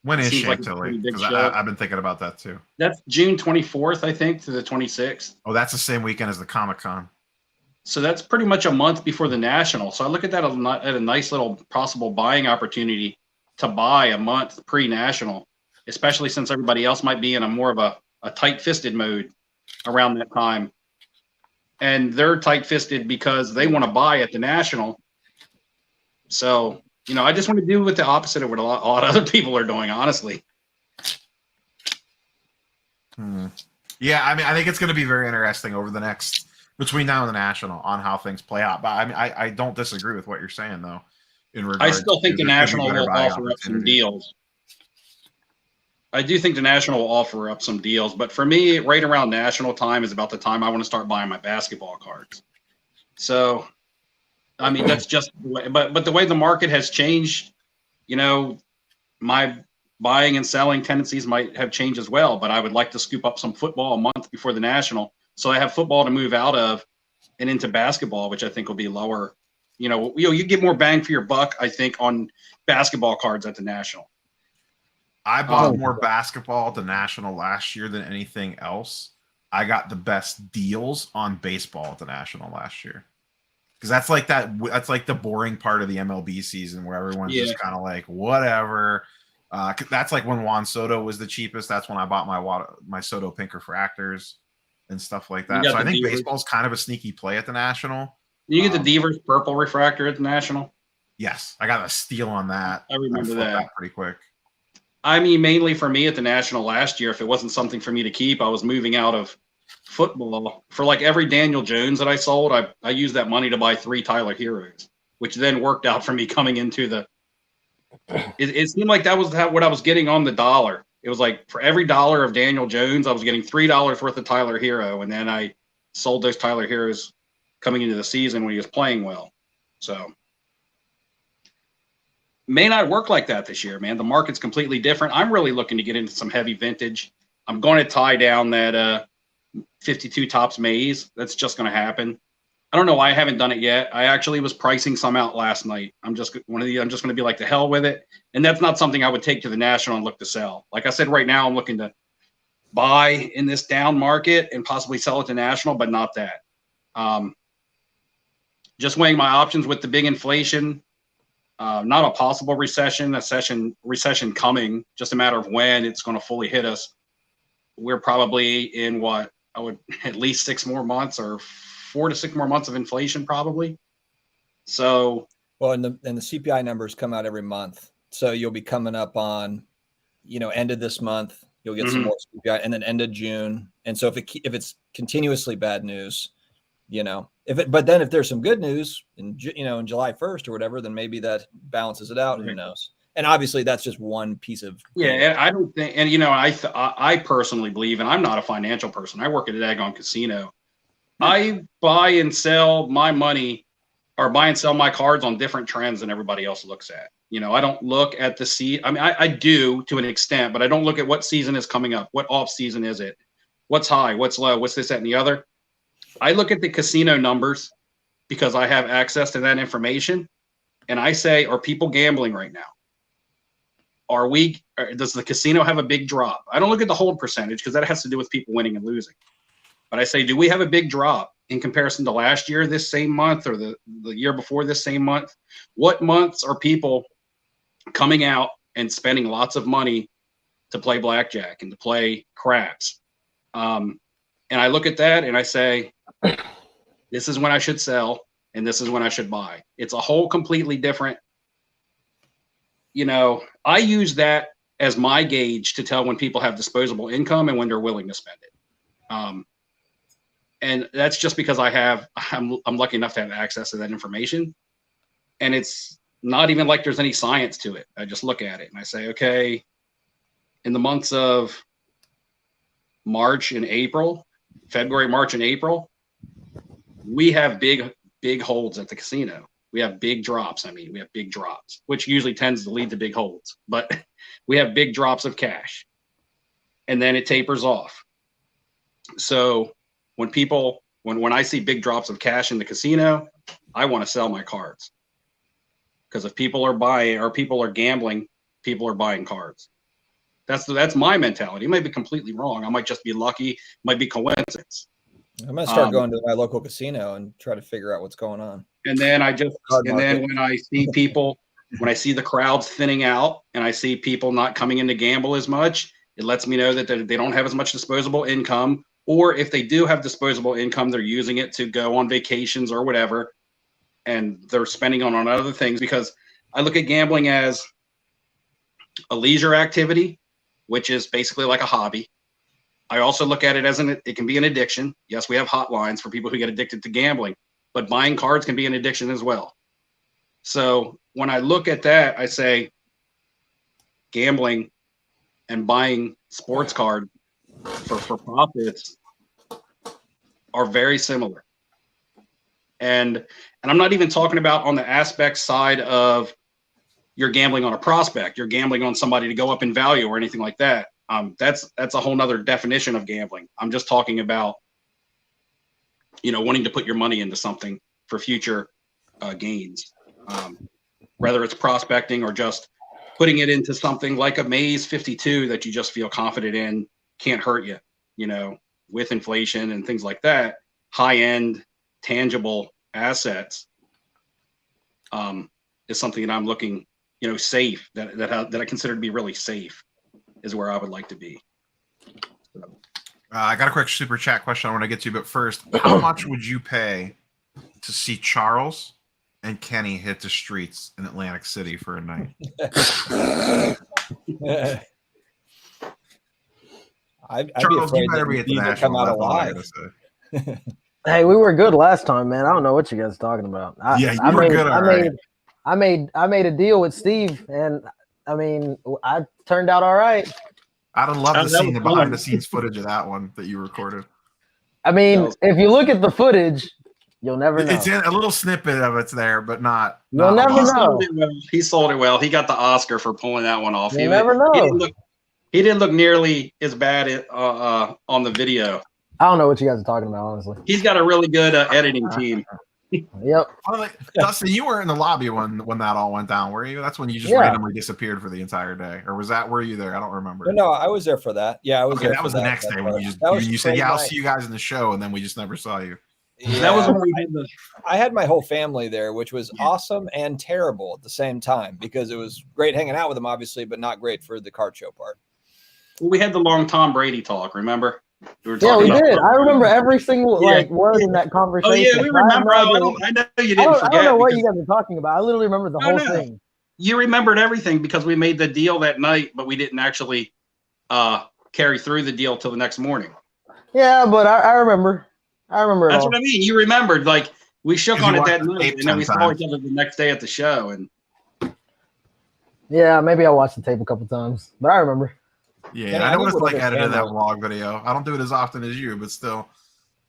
When is Seems like Chantilly? a pretty big Because show. I've been thinking about that too. That's June 24th, I think, to the 26th. Oh, that's the same weekend as the Comic Con. So that's pretty much a month before the national. So I look at that at a nice little possible buying opportunity to buy a month pre-national, especially since everybody else might be in a more of a tight-fisted mode around that time. And they're tight-fisted because they want to buy at the national. So, I just want to do with the opposite of what a lot of other people are doing, honestly. Yeah, I mean, I think it's going to be very interesting over the next between now and the national on how things play out. But I mean, I don't disagree with what you're saying though. I still think the national will offer up some deals. I do think the national will offer up some deals, but for me, right around national time is about the time I want to start buying my basketball cards. So, I mean, that's just the way, but the way the market has changed, my buying and selling tendencies might have changed as well. But I would like to scoop up some football a month before the national, so I have football to move out of and into basketball, which I think will be lower You get more bang for your buck, I think, on basketball cards at the National. I bought more basketball at the National last year than anything else. I got the best deals on baseball at the National last year. Because that's like the boring part of the MLB season where everyone's just kind of like, whatever. That's like when Juan Soto was the cheapest. That's when I bought my Soto pink refractors and stuff like that. So I think baseball's kind of a sneaky play at the National. You get the Devers purple refractor at the National? Yes, I got a steal on that. I remember that pretty quick. I mean, mainly for me at the National last year, if it wasn't something for me to keep, I was moving out of football. For like every Daniel Jones that I sold, I used that money to buy 3 Tyler Heroes, which then worked out for me coming into the it seemed like that was what I was getting on the dollar. It was like for every dollar of Daniel Jones, I was getting $3 worth of Tyler Hero, and then I sold those Tyler Heroes coming into the season when he was playing well. So may not work like that this year, man. The market's completely different. I'm really looking to get into some heavy vintage. I'm going to tie down that 52 Topps Maze. That's just going to happen. I don't know why I haven't done it yet. I actually was pricing some out last night. I'm just going to be like, the hell with it. And that's not something I would take to the National and look to sell. Like I said, right now I'm looking to buy in this down market and possibly sell it to National, but not that. Just weighing my options with the big inflation. Not a possible recession, recession coming, just a matter of when it's going to fully hit us. We're probably in at least 6 more months or 4 to 6 more months of inflation probably. So, well, and the CPI numbers come out every month. So you'll be coming up on, end of this month, you'll get some more CPI, and then end of June. And so if it's continuously bad news, but then if there's some good news in July 1st or whatever, then maybe that balances it out. Who knows? And obviously that's just one piece of. Yeah. And I don't think, and I personally believe, and I'm not a financial person. I work at a daggone casino. I buy and sell my money or buy and sell my cards on different trends than everybody else looks at. I don't look at the I mean, I do to an extent, but I don't look at what season is coming up. What off season is it? What's high? What's low? What's this, that, and the other? I look at the casino numbers because I have access to that information. And I say, are people gambling right now? Does the casino have a big drop? I don't look at the hold percentage because that has to do with people winning and losing. But I say, do we have a big drop in comparison to last year, this same month, or the year before this same month? What months are people coming out and spending lots of money to play blackjack and to play craps? And I look at that and I say, this is when I should sell and this is when I should buy. It's a whole completely different, I use that as my gauge to tell when people have disposable income and when they're willing to spend it. And that's just because I'm lucky enough to have access to that information. And it's not even like there's any science to it. I just look at it and I say, okay, in the months of March and April, February, March, and April, we have big holds at the casino. We have big drops. We have big drops, which usually tends to lead to big holds, but we have big drops of cash and then it tapers off. So when I see big drops of cash in the casino, I want to sell my cards. Because if people are buying or people are gambling, people are buying cards. That's my mentality. It might be completely wrong. I might just be lucky. It might be coincidence. I'm gonna start going to my local casino and try to figure out what's going on. And then when I see people, when I see the crowds thinning out and I see people not coming in to gamble as much, it lets me know that they don't have as much disposable income. Or if they do have disposable income, they're using it to go on vacations or whatever. And they're spending on other things, because I look at gambling as a leisure activity, which is basically like a hobby. I also look at it as it can be an addiction. Yes, we have hotlines for people who get addicted to gambling, but buying cards can be an addiction as well. So when I look at that, I say gambling and buying sports cards for profits are very similar. And I'm not even talking about on the aspect side of you're gambling on a prospect, you're gambling on somebody to go up in value or anything like that. That's a whole nother definition of gambling. I'm just talking about, wanting to put your money into something for future gains, whether it's prospecting or just putting it into something like a Maze 52 that you just feel confident in, can't hurt you, with inflation and things like that. High end, tangible assets is something that I'm looking, safe, that I consider to be really safe, is where I would like to be. I got a quick super chat question I want to get to, but first, how much would you pay to see Charles and Kenny hit the streets in Atlantic City for a night? I'd Charles, be you afraid better that be at the you National. come out That's all I alive. gotta say. Hey, we were good last time, man. I don't know what you guys are talking about. You were good. All right. I made a deal with Steve, and I turned out all right. I'd have loved to That see was the fun. behind the scenes footage of that one that you recorded. If you look at the footage, you'll never know. It's in a little snippet of it's there, but not. You'll not a never lot. know. He sold it well. He got the Oscar for pulling that one off. You'll never know. He didn't look nearly as bad on the video. I don't know what you guys are talking about, honestly. He's got a really good editing team. Yep. Dustin, you were in the lobby when that all went down, were you? That's when you just Yeah. randomly disappeared for the entire day, or were you there? I don't remember. No, I was there for that. Yeah, I was Okay, there. that was the next day when you said, "Yeah, I'll see you guys in the show," and then we just never saw you. Yeah, That was when we did the. I had my whole family there, which was awesome and terrible at the same time, because it was great hanging out with them, obviously, but not great for the card show part. We had the long Tom Brady talk. Remember? We Yeah, we did. I remember every single word in that Oh conversation. yeah, we remember. I know you didn't forget. I don't know what you guys are talking about. I literally remember the whole thing. You remembered everything because we made the deal that night, but we didn't actually carry through the deal till the next morning. Yeah, but I remember. I remember it That's all. what I mean. You remembered, like we shook on it that watched the night, tape and then we 10 saw times. each other the next day at the show. And Yeah, maybe I watched the tape a couple times, but I remember. Yeah, Kenny, I know what it's like whatever editing that camera- vlog video. I don't do it as often as you, but still,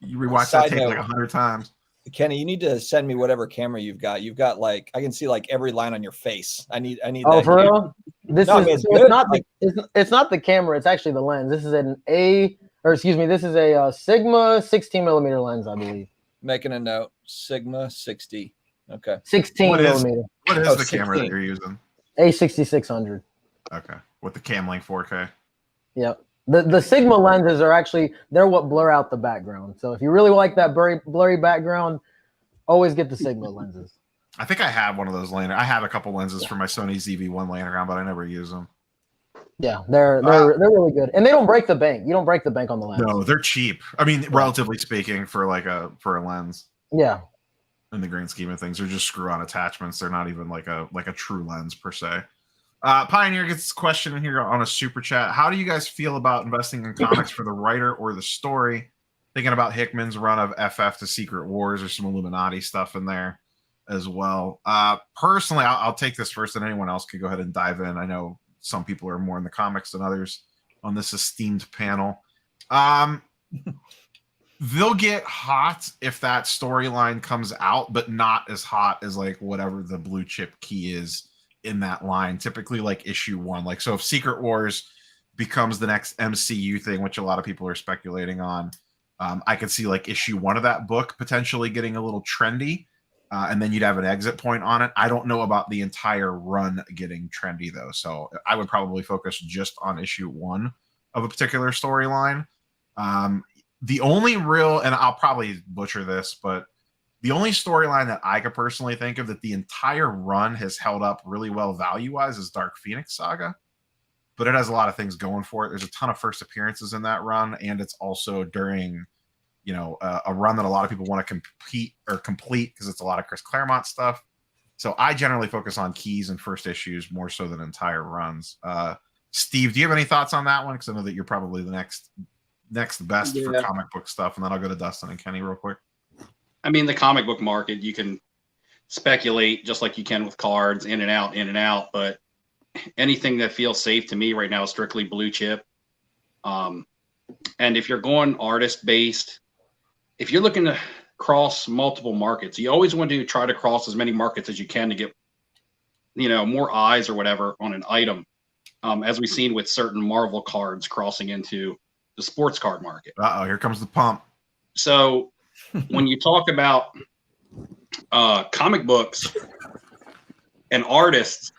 you rewatch Side that tape note. like 100 times. Kenny, you need to send me whatever camera you've got. You've got I can see every line on your face. I need Oh, that. for real? This No, I is mean, it's so good. it's not it's not the camera. It's actually the lens. This is this is a Sigma 16 millimeter lens, I believe. Making a note. Sigma 60. Okay. 16 What is- millimeter. What is Oh, the camera that 16. you're using? A6600. Okay, with the Camlink 4K. Yep. The Sigma lenses are they're what blur out the background. So if you really like that blurry background, always get the Sigma lenses. I think I have one of those laying. I have a couple lenses for my Sony ZV-1 laying around, but I never use them. Yeah, they're really good, and they don't break the bank. You don't break the bank on the lens. No, they're cheap. I mean, relatively speaking, for a lens. Yeah. In the grand scheme of things, they're just screw-on attachments. They're not even like a true lens per se. Pioneer gets this question in here on a super chat. How do you guys feel about investing in comics for the writer or the story? Thinking about Hickman's run of FF to Secret Wars, or some Illuminati stuff in there as well. Personally, I'll take this first, and anyone else could go ahead and dive in. I know some people are more in the comics than others on this esteemed panel. They'll get hot if that storyline comes out, but not as hot as whatever the blue chip key is in that line. Typically issue 1. So if Secret Wars becomes the next MCU thing, which a lot of people are speculating on, I could see issue 1 of that book potentially getting a little trendy, and then you'd have an exit point on it. I don't know about the entire run getting trendy though, so I would probably focus just on issue 1 of a particular storyline. The only real, and I'll probably butcher this, but the only storyline that I could personally think of that the entire run has held up really well value-wise is Dark Phoenix Saga. But it has a lot of things going for it. There's a ton of first appearances in that run, and it's also during, a run that a lot of people want to complete because it's a lot of Chris Claremont stuff. So I generally focus on keys and first issues more so than entire runs. Steve, do you have any thoughts on that one? Because I know that you're probably the next best for comic book stuff, and then I'll go to Dustin and Kenny real quick. I mean, the comic book market, you can speculate just like you can with cards, in and out. But anything that feels safe to me right now is strictly blue chip. And if you're going artist based, if you're looking to cross multiple markets, you always want to try to cross as many markets as you can to get, more eyes or whatever on an item. As we've seen with certain Marvel cards crossing into the sports card market. Here comes the pump. So when you talk about comic books and artists,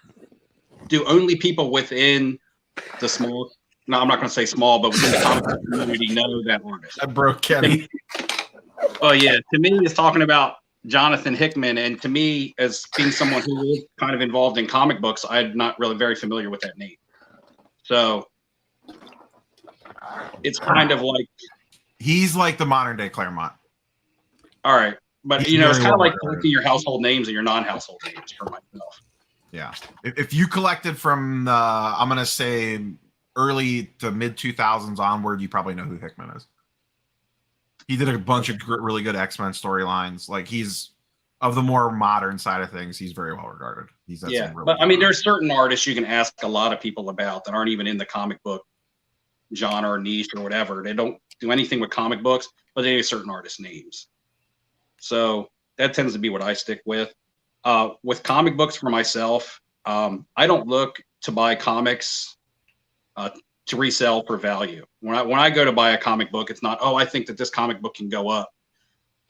do only people within the small, no, I'm not going to say small, but within the comic book community know that artist? I broke Kenny. Oh yeah, to me, it's talking about Jonathan Hickman, and to me, as being someone who is kind of involved in comic books, I'm not really very familiar with that name. So it's kind of like, he's like the modern day Claremont. all right, but He's it's very kind of well like collecting your household names and your non-household names for myself. Yeah. If you collected from the, I'm going to say early to mid 2000s onward, you probably know who Hickman is. He did a bunch of really good X-Men storylines. Like, he's of the more modern side of things. He's very well regarded. He's done some really but I good mean, work. there's certain artists you can ask a lot of people about that aren't even in the comic book genre or niche or whatever. They don't do anything with comic books, but they know certain artist names. So that tends to be what I stick with. With comic books for myself, I don't look to buy comics to resell for value. When I go to buy a comic book, it's not, oh, I think that this comic book can go up.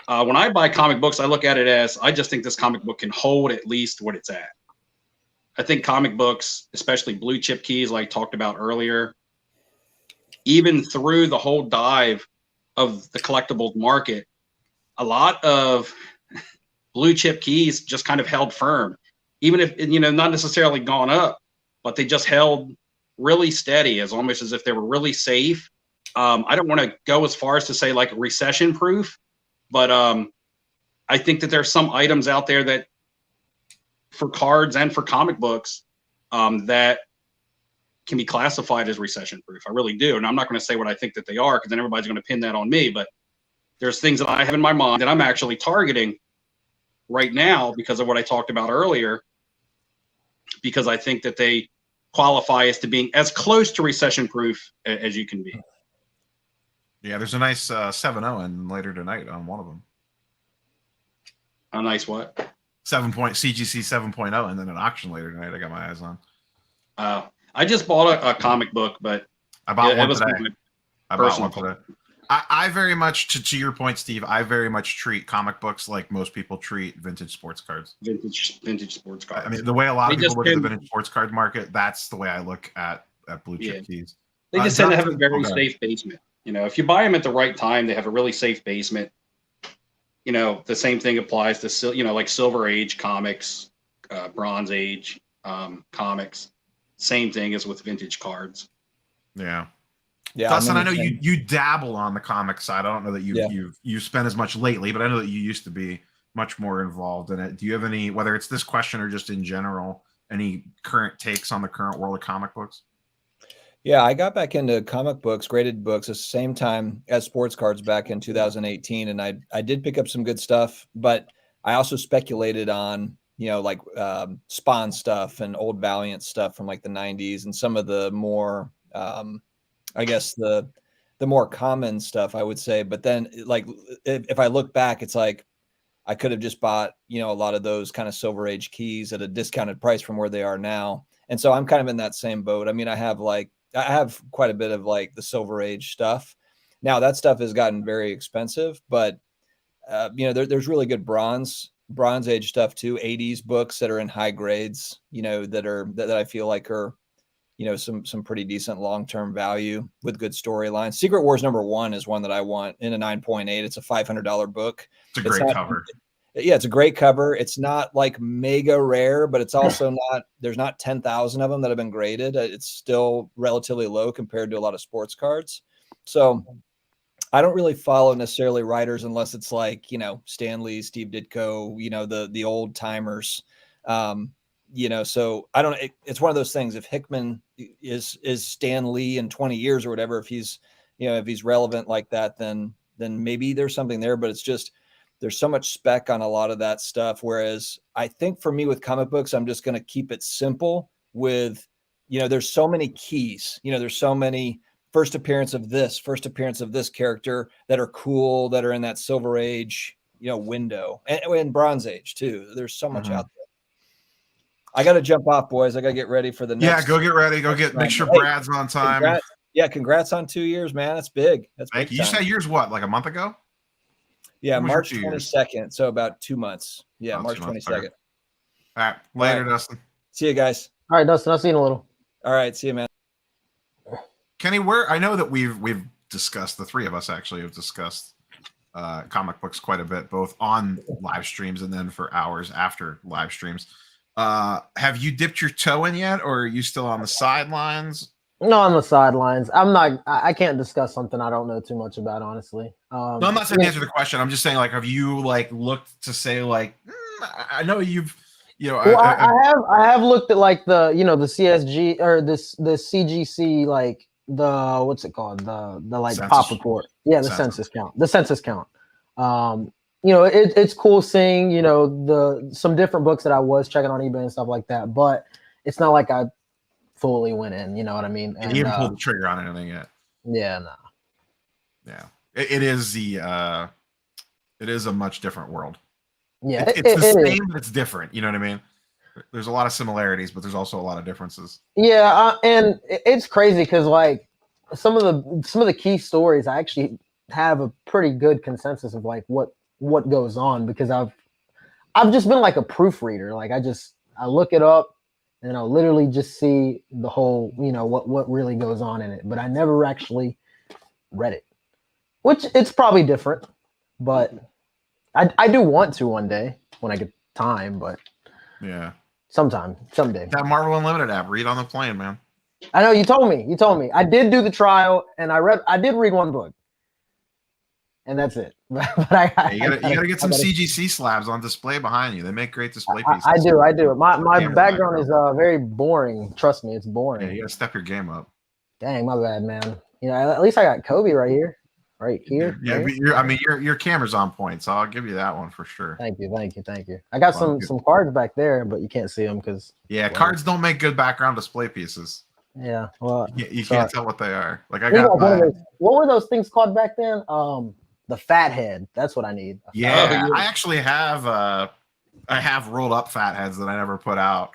When I buy comic books, I look at it as, I just think this comic book can hold at least what it's at. I think comic books, especially blue chip keys, like I talked about earlier, even through the whole dive of the collectibles market, a lot of blue chip keys just kind of held firm, even if, not necessarily gone up, but they just held really steady, as almost as if they were really safe. I don't want to go as far as to say like recession proof, but I think that there's some items out there that, for cards and for comic books, that can be classified as recession proof. I really do. And I'm not going to say what I think that they are, because then everybody's going to pin that on me. But there's things that I have in my mind that I'm actually targeting right now because of what I talked about earlier, because I think that they qualify as to being as close to recession proof as you can be. Yeah, there's a nice 7.0 in later tonight on one of them. A nice what? CGC 7.0, and then an auction later tonight I got my eyes on. I just bought a comic book, but I bought one was today. my I bought personal one today. I very much, to your point, Steve, I very much treat comic books like most people treat vintage sports cards. Vintage sports cards. I mean, the way a lot of They people just look at the tend- vintage sports card market, that's the way I look at blue chip keys. They just tend to have a Jonathan, very safe basement. If you buy them at the right time, they have a really safe basement. The same thing applies to, like Silver Age comics, Bronze Age comics. Same thing as with vintage cards. Yeah. Yeah, Dustin, I know you dabble on the comic side. I don't know that Yeah. you've spent as much lately, but I know that you used to be much more involved in it. Do you have any, whether it's this question or just in general, any current takes on the current world of comic books? Yeah, I got back into comic books, graded books, at the same time as sports cards back in 2018, and I did pick up some good stuff, but I also speculated on like Spawn stuff and old Valiant stuff from like the 90s and some of the more I guess the more common stuff, I would say. But then, like, if I look back, it's like I could have just bought a lot of those kind of Silver Age keys at a discounted price from where they are now. And so I'm kind of in that same boat. I mean, I have quite a bit of like the Silver Age stuff. Now that stuff has gotten very expensive, but there's really good Bronze Age stuff too. 80s books that are in high grades, that I feel like are, some pretty decent long-term value with good storylines. Secret Wars #1 is one that I want in a 9.8. It's a $500 book. It's a great cover. Yeah, it's a great cover. It's not like mega rare, but it's also there's not 10,000 of them that have been graded. It's still relatively low compared to a lot of sports cards. So I don't really follow necessarily writers unless it's like, Stan Lee, Steve Ditko, the old timers. So I don't, it's one of those things. If Hickman is Stan Lee in 20 years or whatever, if he's relevant like that, then maybe there's something there, but it's just, there's so much spec on a lot of that stuff. Whereas I think for me with comic books, I'm just going to keep it simple with, there's so many keys, there's so many first appearance of this character that are cool, that are in that Silver Age, window, and Bronze Age too. There's so much out there. I got to jump off, boys. I got to get ready for the next. Yeah, go get ready. Make sure Brad's on time. Congrats on 2 years, man. That's big. That's Thank big you. You time. said yours what, like a month ago? Yeah, When was your March 2 years? 22nd. So about 2 months. Yeah, Oh, March 2 months. 22nd. Okay. All right. Later, right. Dustin. See you guys. All right, Dustin, I'll see you in a little. All right. See you, man. Kenny, where I know that we've discussed, the three of us actually have discussed comic books quite a bit, both on live streams and then for hours after live streams. Have you dipped your toe in yet, or are you still on the sidelines? No, on the sidelines. I'm not. I can't discuss something I don't know too much about, honestly. No, I'm not saying to answer the question. I'm just saying, like, have you like looked to say, like, I know you've, well, I have looked at like the the CSG or the CGC, like the what's it called, the like Census. pop report. Yeah, the census count. The census count. It's cool seeing some different books that I was checking on eBay and stuff like that, but it's not like I fully went in. You know what I mean? And you haven't pulled the trigger on anything yet. Yeah, no. Yeah, it is a much different world. Yeah, it's the same, but it's different. You know what I mean? There's a lot of similarities, but there's also a lot of differences. Yeah, and it's crazy because like some of the key stories, I actually have a pretty good consensus of like what goes on, because I've just been like a proofreader. Like I look it up and I'll literally just see the whole, what really goes on in it. But I never actually read it, which it's probably different, but I do want to one day when I get time, but yeah, someday. That Marvel Unlimited app, read on the plane, man. I know you told me. I did do the trial and I did read one book. And that's it. But you gotta get some CGC slabs on display behind you. They make great display pieces. I do. My background is very boring. Trust me, it's boring. Yeah, you gotta step your game up. Dang, my bad, man. At least I got Kobe right here. Yeah, but your camera's on point, so I'll give you that one for sure. Thank you. I got some cards back there, but you can't see them because cards don't make good background display pieces. Yeah, well, you can't tell what they are. Like what were those things called back then? The fat head. That's what I need. I actually have I have rolled up fat heads that I never put out.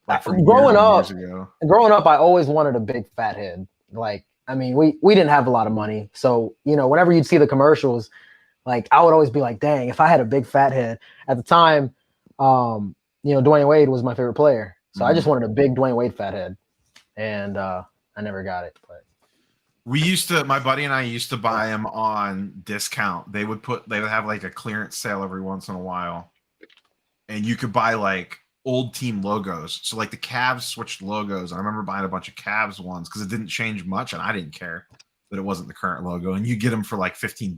Like from growing years ago. Growing up, I always wanted a big fat head. Like, I mean, we didn't have a lot of money, so whenever you'd see the commercials, like I would always be like, dang, if I had a big fat head. At the time, Dwayne Wade was my favorite player, so I just wanted a big Dwayne Wade fat head, and I never got it. But my buddy and I used to buy them on discount. They would have like a clearance sale every once in a while, and you could buy like old team logos. So like the Cavs switched logos. I remember buying a bunch of Cavs ones because it didn't change much, and I didn't care that it wasn't the current logo. And you get them for like $15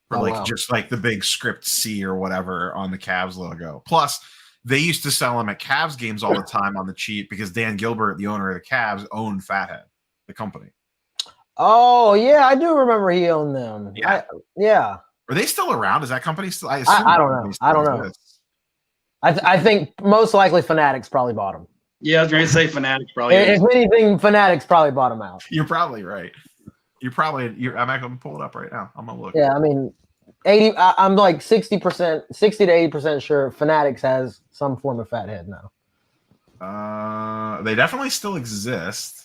for just like the big script C or whatever on the Cavs logo. Plus, they used to sell them at Cavs games all the time on the cheap because Dan Gilbert, the owner of the Cavs, owned Fathead, the company. Oh yeah, I do remember he owned them. Yeah. Are they still around? Is that company still? I don't know. I think most likely Fanatics probably bought them. Yeah, I was going to say Fanatics probably. If anything, Fanatics probably bought them out. You're probably right. I'm actually going to pull it up right now. I'm going to look. Yeah, I mean, 80. I'm like 60%, 60 to 80% sure Fanatics has some form of fat head now. They definitely still exist.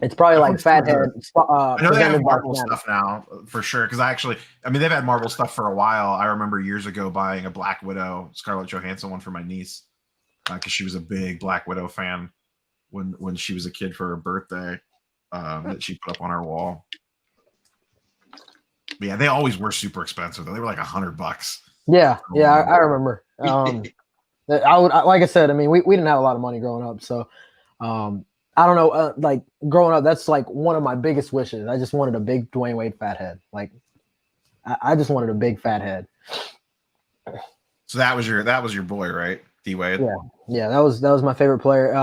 It's probably like Fathead. I know they have Marvel stuff now for sure. Because they've had Marvel stuff for a while. I remember years ago buying a Black Widow, Scarlett Johansson one for my niece, because she was a big Black Widow fan when she was a kid for her birthday, that she put up on our wall. But yeah, they always were super expensive. They were like $100. Yeah, I remember. Like I said, I mean, we didn't have a lot of money growing up, so. I don't know, like growing up, that's like one of my biggest wishes. I just wanted a big Dwayne Wade fat head. Like, I just wanted a big fat head. So that was your boy, right? D Wade. Yeah, that was my favorite player.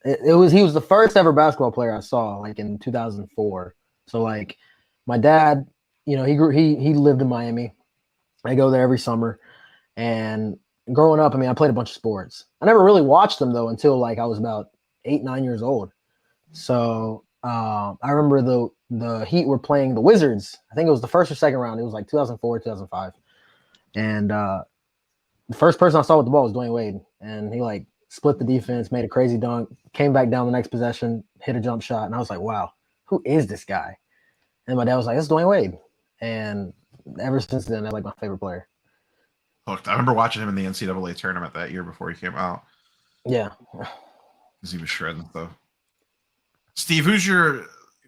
He was the first ever basketball player I saw, like in 2004. So like, my dad, he lived in Miami. I go there every summer, and growing up, I played a bunch of sports. I never really watched them though until like I was about 8-9 years old. So I remember the Heat were playing the Wizards. I think it was the first or second round. It was like 2004, 2005. And the first person I saw with the ball was Dwayne Wade. And he like split the defense, made a crazy dunk, came back down the next possession, hit a jump shot. And I was like, wow, who is this guy? And my dad was like, that's Dwayne Wade. And ever since then, they're like my favorite player. Hooked. I remember watching him in the NCAA tournament that year before he came out. Yeah. Because he was shredding stuff. Steve, who's your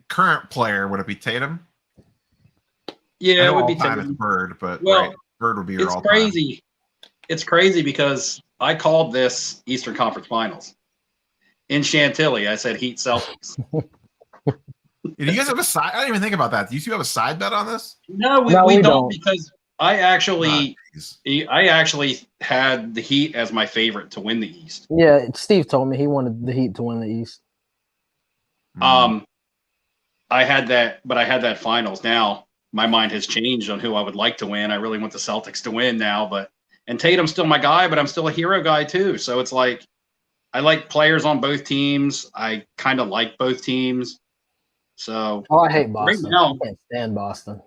current player? Would it be Tatum? Yeah, it would be all-time Tatum. it's Bird, but Well, right, Bird would be your It's all-time. crazy. It's crazy because I called this Eastern Conference Finals in Chantilly. I said Heat Celtics. Do you guys have a side? I didn't even think about that. Do you two have a side bet on this? No, we we don't, don't. because I actually Jeez. had the Heat as my favorite to win the East. Yeah, Steve told me he wanted the Heat to win the East. I had that finals. Now my mind has changed on who I would like to win. I really want the Celtics to win now, and Tatum's still my guy, but I'm still a hero guy too. So it's like I like players on both teams. I kind of like both teams. So I hate Boston. now, I can't stand Boston.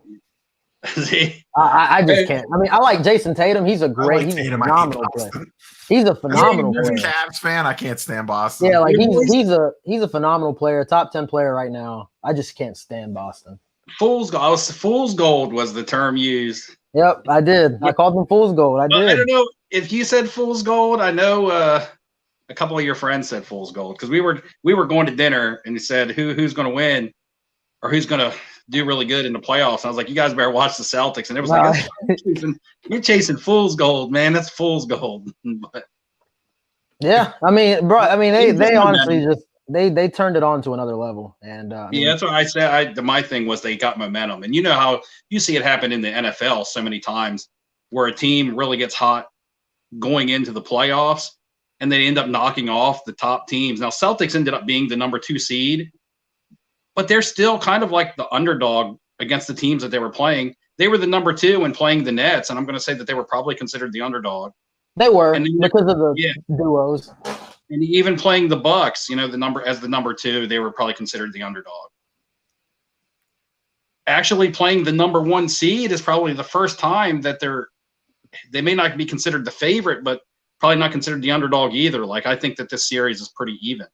see, I just can't. I mean, I like Jason Tatum. He's a phenomenal player. He's a phenomenal As a player. Cavs fan, I can't stand Boston. Yeah, like he's a phenomenal player, top 10 player right now. I just can't stand Boston. fool's gold was the term used. Yep, I did. I called them fool's gold. I did. I don't know if you said fool's gold. I know a couple of your friends said fool's gold because we were going to dinner and he said who's going to win or who's going to do really good in the playoffs. And I was like, you guys better watch the Celtics. And it was like, you're chasing fool's gold, man. That's fool's gold. But yeah, I mean, bro. I mean, they honestly just they turned it on to another level. And yeah, that's what I said. My thing was they got momentum, and you know how you see it happen in the NFL so many times, where a team really gets hot going into the playoffs, and they end up knocking off the top teams. Now, Celtics ended up being the number 2 seed, but they're still kind of like the underdog against the teams that they were playing. They were the number 2 and playing the Nets, and I'm going to say that they were probably considered the underdog. They were And because of the duos. And even playing the Bucks, you know, the number 2, they were probably considered the underdog. Actually playing the number 1 seed is probably the first time that they may not be considered the favorite, but probably not considered the underdog either. Like, I think that this series is pretty even.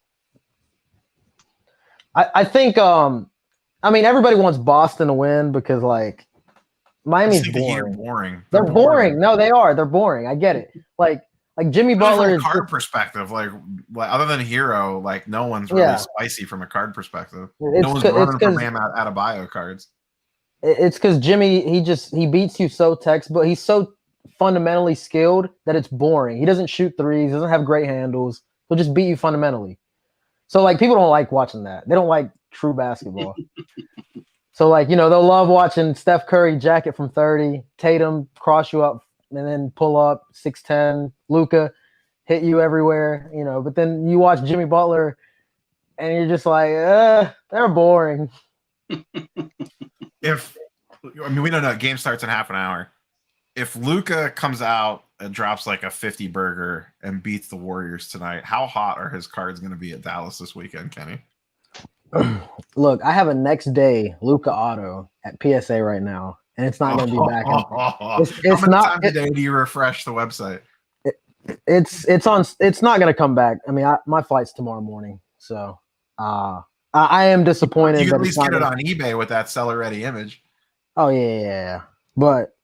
I think I mean, everybody wants Boston to win because like Miami's boring. They're boring. No, they are. They're boring. I get it. Like Jimmy Butler is card perspective, like other than Hero, like no one's really spicy from a card perspective. No one's running from Bam out of bio cards. It's because Jimmy, he beats you so textbook. He's so fundamentally skilled that it's boring. He doesn't shoot threes. Doesn't have great handles. He'll just beat you fundamentally. So like people don't like watching that. They don't like true basketball. So like, you know, they'll love watching Steph Curry jacket from 30, Tatum cross you up and then pull up 6'10", Luka hit you everywhere, you know, but then you watch Jimmy Butler and you're just like, they're boring. We don't know. Game starts in half an hour. If Luka comes out and drops like a 50 burger and beats the Warriors tonight, how hot are his cards going to be at Dallas this weekend, Kenny? Look, I have a next day Luka auto at PSA right now, and it's not going to be back. It's not. Today do you refresh the website? It's not going to come back. I mean, my flight's tomorrow morning, so I am disappointed. You can at least get it on eBay with that seller ready image. Oh yeah. But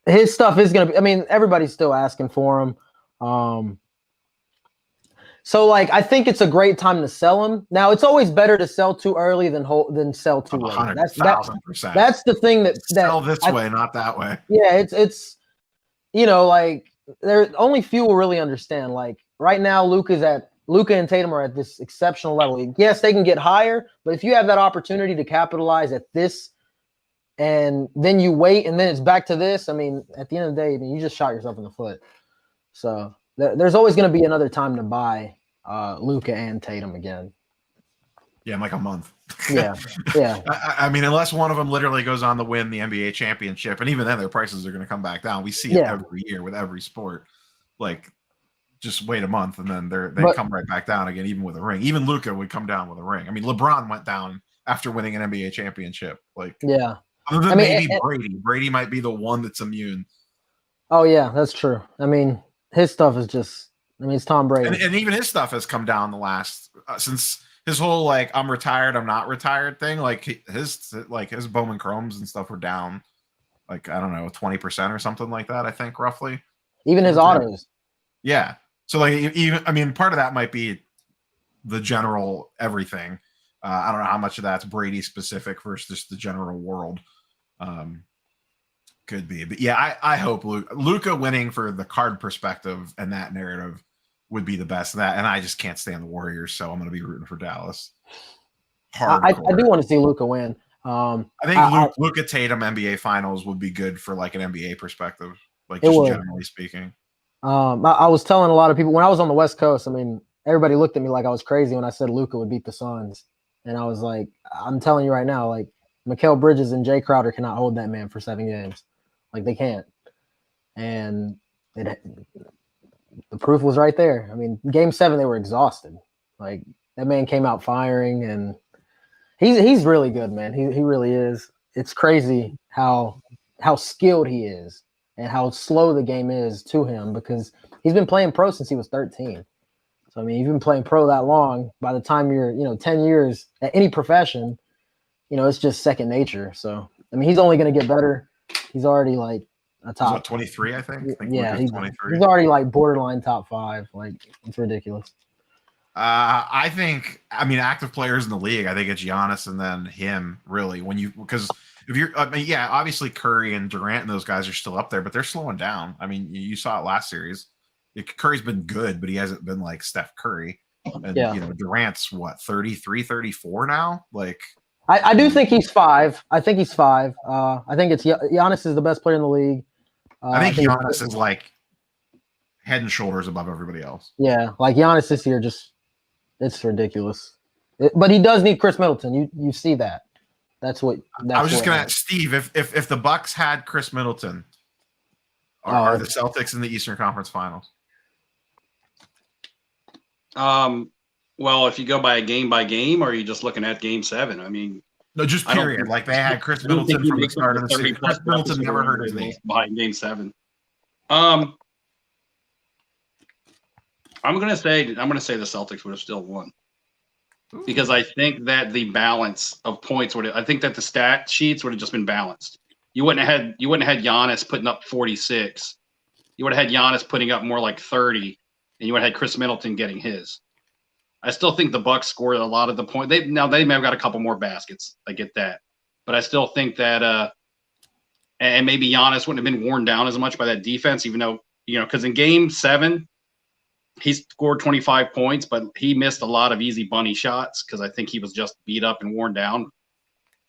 his stuff is going to be. I mean, everybody's still asking for him. So, like, I think it's a great time to sell him. Now, it's always better to sell too early than sell too late. 100,000%. That's the thing that sell this way, not that way. Yeah, it's you know, like there only few will really understand. Like right now, Luka and Tatum are at this exceptional level. Yes, they can get higher, but if you have that opportunity to capitalize at this, and then you wait, and then it's back to this. I mean, at the end of the day, I mean, you just shot yourself in the foot. So. There's always going to be another time to buy Luka and Tatum again. Yeah, in like a month. Yeah. I mean, unless one of them literally goes on to win the NBA championship, and even then their prices are going to come back down. We see it every year with every sport. Like, just wait a month, and then they come right back down again, even with a ring. Even Luka would come down with a ring. I mean, LeBron went down after winning an NBA championship. Like, yeah. Other than maybe Brady. Brady might be the one that's immune. Oh, yeah, that's true. I mean, his stuff is just, I mean, it's Tom Brady. And even his stuff has come down the last, since his whole, like, I'm retired, I'm not retired thing, like his Bowman Chromes and stuff were down like I don't know, 20% or something like that. I think roughly. Even his autos. Yeah. So like even I mean, part of that might be the general everything. I don't know how much of that's Brady specific versus just the general world. Could be, but yeah, I hope Luka winning for the card perspective and that narrative would be the best of that. And I just can't stand the Warriors, so I'm going to be rooting for Dallas. I do want to see Luka win. I think Luka Tatum NBA Finals would be good for like an NBA perspective, like just generally speaking. I was telling a lot of people when I was on the West Coast. I mean, everybody looked at me like I was crazy when I said Luka would beat the Suns, and I was like, I'm telling you right now, like Mikal Bridges and Jay Crowder cannot hold that man for 7 games. Like they can't. And the proof was right there. I mean, game 7, they were exhausted. Like that man came out firing, and he's really good, man. He really is. It's crazy how skilled he is and how slow the game is to him because he's been playing pro since he was 13. So I mean, you've been playing pro that long. By the time you're 10 years at any profession, it's just second nature. So I mean, he's only going to get better. He's already like a top 23, I think. Yeah, he's already like borderline top 5. Like it's ridiculous. I think, active players in the league, I think it's Giannis and then him really because if you're, obviously Curry and Durant and those guys are still up there, but they're slowing down. I mean, you saw it last series. Curry's been good, but he hasn't been like Steph Curry. And, Durant's what, 33, 34 now? Like, I do think he's 5. I think he's 5. I think it's Giannis is the best player in the league. I think Giannis is like head and shoulders above everybody else. Yeah, like Giannis this year it's ridiculous. But he does need Chris Middleton. You see that. That's what I was just gonna Steve, if the Bucks had Chris Middleton, are the Celtics in the Eastern Conference Finals? Well, if you go by game, or are you just looking at game 7? I mean, no, just period. Like they had Chris Middleton from the start of the season. Chris Middleton never hurt his knee behind game 7. I'm gonna say the Celtics would have still won. Because I think that the balance of points I think that the stat sheets would have just been balanced. You wouldn't have had Giannis putting up 46. You would have had Giannis putting up more like 30, and you would have had Chris Middleton getting his. I still think the Bucks scored a lot of the points. They may have got a couple more baskets. I get that, but I still think that and maybe Giannis wouldn't have been worn down as much by that defense, even though because in game 7 he scored 25 points, but he missed a lot of easy bunny shots because I think he was just beat up and worn down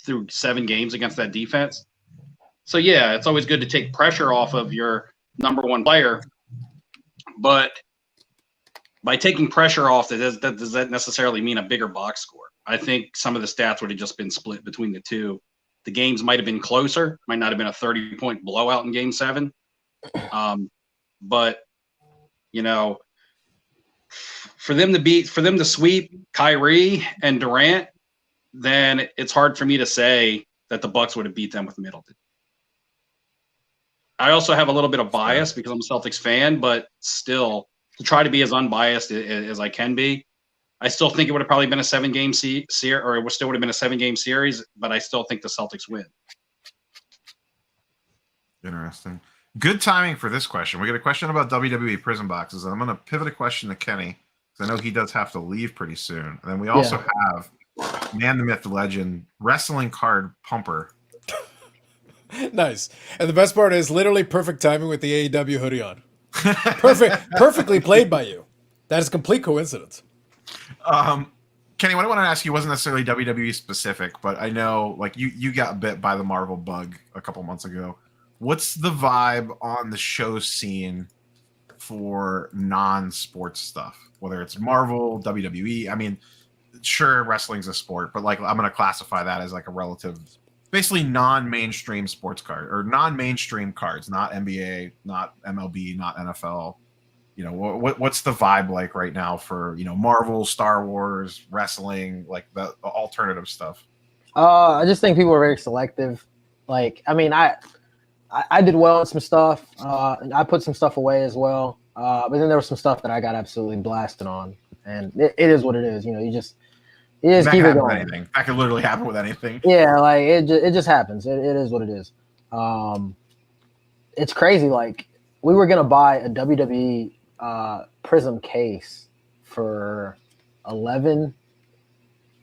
through 7 games against that defense. So yeah, it's always good to take pressure off of your number 1 player, but by taking pressure off, does that necessarily mean a bigger box score? I think some of the stats would have just been split between the two. The games might have been closer, might not have been a 30-point blowout in game 7. But, for them to sweep Kyrie and Durant, then it's hard for me to say that the Bucks would have beat them with Middleton. I also have a little bit of bias because I'm a Celtics fan, but still, to try to be as unbiased as I can be, I still think it would have probably been a 7-game series, or it still would have been a 7-game series, but I still think the Celtics win. Interesting. Good timing for this question. We get a question about WWE Prism boxes, and I'm going to pivot a question to Kenny because I know he does have to leave pretty soon. And then we also have Man, the Myth, the Legend, Wrestling Card Pumper. Nice. And the best part is literally perfect timing with the AEW hoodie on. Perfectly played by you. That is complete coincidence. Kenny, what I want to ask you wasn't necessarily WWE specific, but I know like you got bit by the Marvel bug a couple months ago. What's the vibe on the show scene for non-sports stuff? Whether it's Marvel, WWE, I mean, sure, wrestling's a sport, but like I'm going to classify that as like a relative, basically non-mainstream sports card or non-mainstream cards, not NBA, not MLB, not NFL. What's the vibe like right now for Marvel, Star Wars, wrestling, like the alternative stuff? I just think people are very selective. Like, I mean, I did well in some stuff. I put some stuff away as well. But then there was some stuff that I got absolutely blasted on, and it is what it is. You just keep it going. That could literally happen with anything. Yeah, like it just happens. It is what it is. It's crazy. Like we were gonna buy a WWE Prism case for 11.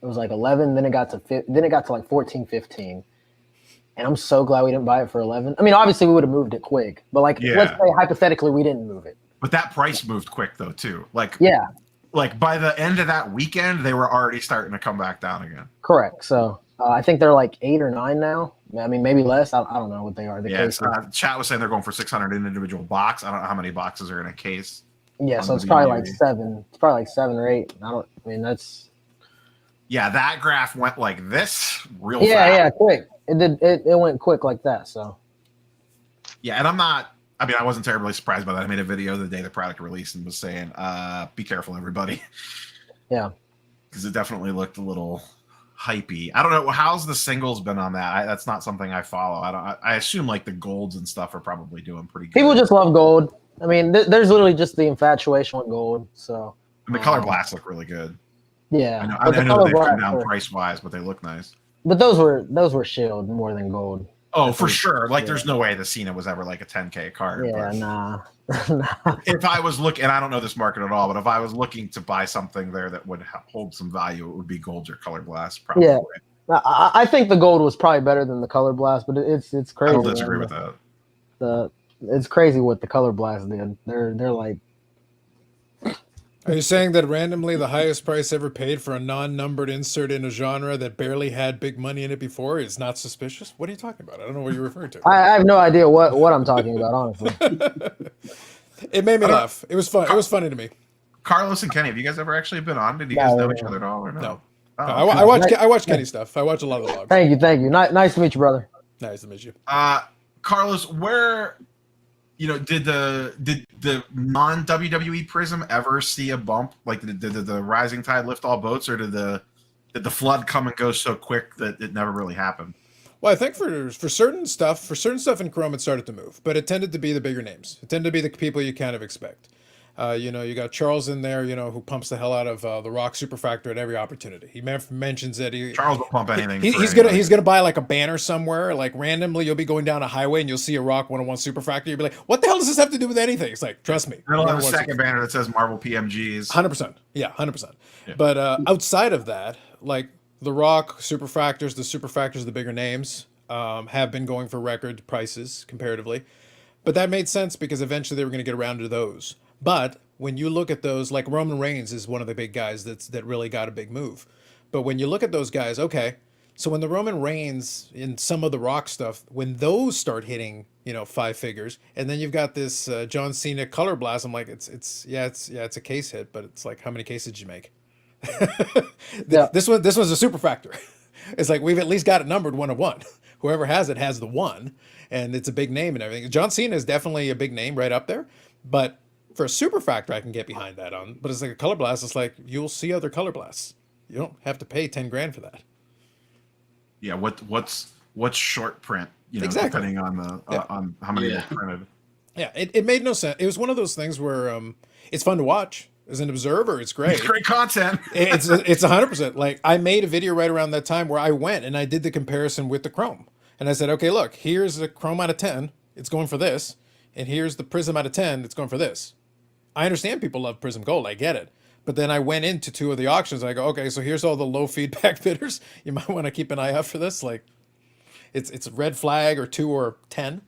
It was like 11. Then it got to like 14, 15. And I'm so glad we didn't buy it for 11. I mean, obviously we would have moved it quick, but like let's say hypothetically we didn't move it. But that price moved quick though too. Like Yeah, like by the end of that weekend, they were already starting to come back down again. correct. So I think they're like 8 or 9 now. I mean, maybe less. I don't know what they are. The Yes, cases. chat was saying they're going for 600 in individual box. I don't know how many boxes are in a case. Yeah, on so it's the probably WWE. like 7. It's probably like 7 or 8. I mean, that's Yeah, that graph went like this real yeah, fast. yeah, quick. It did. It went quick like that. So Yeah, and I wasn't terribly surprised by that. I made a video the day the product released and was saying, be careful, everybody. yeah. Because it definitely looked a little hypey. I don't know. How's the singles been on that? That's not something I follow. I assume like the golds and stuff are probably doing pretty good. People just love gold. I mean, there's literally just the infatuation with gold. So And the color blasts look really good. yeah, I know, but the I know color they've come black down were- price wise, but they look nice. But those were shield more than gold. Oh, for sure. Like, there's no way the Cena was ever like a 10K card. Yeah, but nah. Nah. if I was looking, and I don't know this market at all, but if I was looking to buy something there that would hold some value, it would be gold or color blast. Probably. Yeah. I think the gold was probably better than the color blast, but it's I crazy. don't disagree with that. It's crazy what the color blast did. They're like, Are you saying that randomly the highest price ever paid for a non-numbered insert in a genre that barely had big money in it before is not suspicious? What are you talking about? I don't know what you're referring to. I have no idea what I'm talking about, honestly. It made me laugh. It was fun. It was funny to me. Carlos and Kenny, have you guys ever actually been on? Did you No, guys know no, each other at all or no? No. Oh, I watch Kenny stuff. I watch a lot of the vlogs. Thank you. Nice to meet you, brother. Nice to meet you. Carlos, where did the non WWE Prism ever see a bump? Like did the rising tide lift all boats, or did the flood come and go so quick that it never really happened? Well, I think for certain stuff in Chrome it started to move, but it tended to be the bigger names. It tended to be the people you kind of expect. You got Charles in there, who pumps the hell out of the Rock Superfactor at every opportunity. He mentions that Charles will pump anything. He's gonna buy like a banner somewhere. Like randomly, you'll be going down a highway and you'll see a Rock 101 Superfactor. You'll be like, "What the hell does this have to do with anything?" It's like, trust me. It'll have a second banner that says Marvel PMGs. 100%. Yeah, 100%. Yeah. But outside of that, like the Rock Superfactors, the bigger names have been going for record prices comparatively. But that made sense because eventually they were going to get around to those. But when you look at those, like Roman Reigns is one of the big guys that really got a big move. But when you look at those guys, okay, so when the Roman Reigns in some of the Rock stuff, when those start hitting, 5 figures, and then you've got this John Cena color blast, I'm like, it's a case hit, but it's like, how many cases did you make? Yeah. This one's a super factor. It's like we've at least got it numbered 1 of 1. Whoever has it has the 1, and it's a big name and everything. John Cena is definitely a big name right up there, but for a super factor, I can get behind that on. But it's like a color blast. It's like you'll see other color blasts. You don't have to pay $10,000 for that. Yeah, what's short print? Exactly. Depending on on how many they printed. Yeah, it made no sense. It was one of those things where it's fun to watch as an observer. It's great. It's great content. It's 100%. Like I made a video right around that time where I went and I did the comparison with the Chrome, and I said, okay, look, here's the Chrome out of 10. It's going for this, and here's the Prism out of 10. It's going for this. I understand people love Prism Gold. I get it. But then I went into 2 of the auctions. And I go, okay, so here's all the low feedback bidders. You might want to keep an eye out for this. Like, it's a red flag or 2 or 10.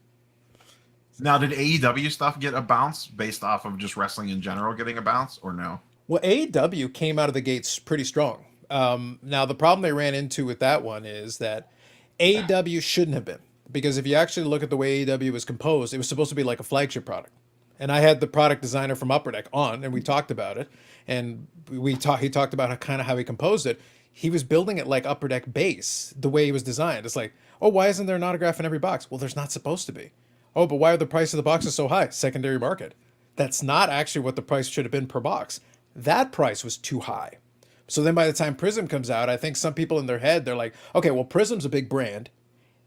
Now, did AEW stuff get a bounce based off of just wrestling in general getting a bounce, or no? Well, AEW came out of the gates pretty strong. Now, the problem they ran into with that one is that AEW shouldn't have been. Because if you actually look at the way AEW was composed, it was supposed to be like a flagship product. And I had the product designer from Upper Deck on, and we talked about it. And he talked about how he composed it. He was building it like Upper Deck base, the way it was designed. It's like, oh, why isn't there an autograph in every box? Well, there's not supposed to be. Oh, but why are the price of the boxes so high? Secondary market. That's not actually what the price should have been per box. That price was too high. So then by the time Prism comes out, I think some people in their head, they're like, okay, well, Prism's a big brand.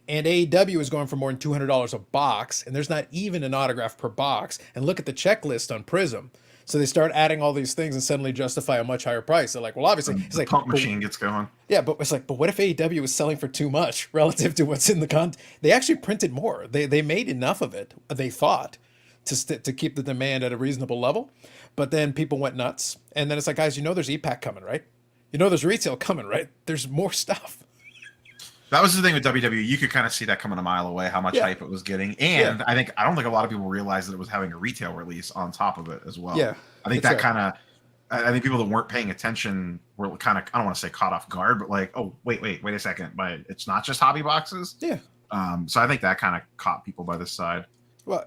And AEW is going for more than $200 a box, and there's not even an autograph per box. And look at the checklist on Prism. So they start adding all these things and suddenly justify a much higher price. They're like, well, obviously, And it's the like pump machine gets going. yeah, but it's like, but what if AEW was selling for too much relative to what's in the con? They actually printed more. They made enough of it. They thought to keep the demand at a reasonable level, but then people went nuts. And then it's like, guys, there's EPAC coming, right? There's retail coming, right? There's more stuff. That was the thing with WWE. You could kind of see that coming a mile away, how much hype it was getting. And I don't think a lot of people realized that it was having a retail release on top of it as well. Yeah. I think I think people that weren't paying attention were kind of, I don't want to say caught off guard, but like, oh, wait a second. But it's not just hobby boxes. Yeah. So I think that kind of caught people by this side. Well,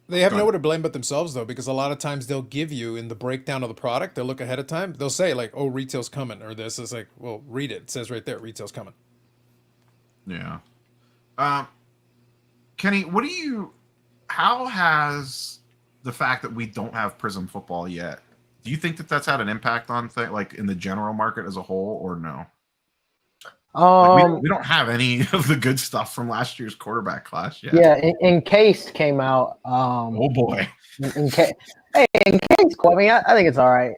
they have nowhere to blame but themselves, though, because a lot of times they'll give you in the breakdown of the product, they'll look ahead of time. They'll say, like, oh, retail's coming, or this is like, well, read it. It says right there, retail's coming. Yeah. Kenny, how has the fact that we don't have Prism football yet, do you think that that's had an impact on like in the general market as a whole, or no? We don't have any of the good stuff from last year's quarterback class yet. Yeah, Encased came out. Oh boy. Encased. I mean, I think it's all right.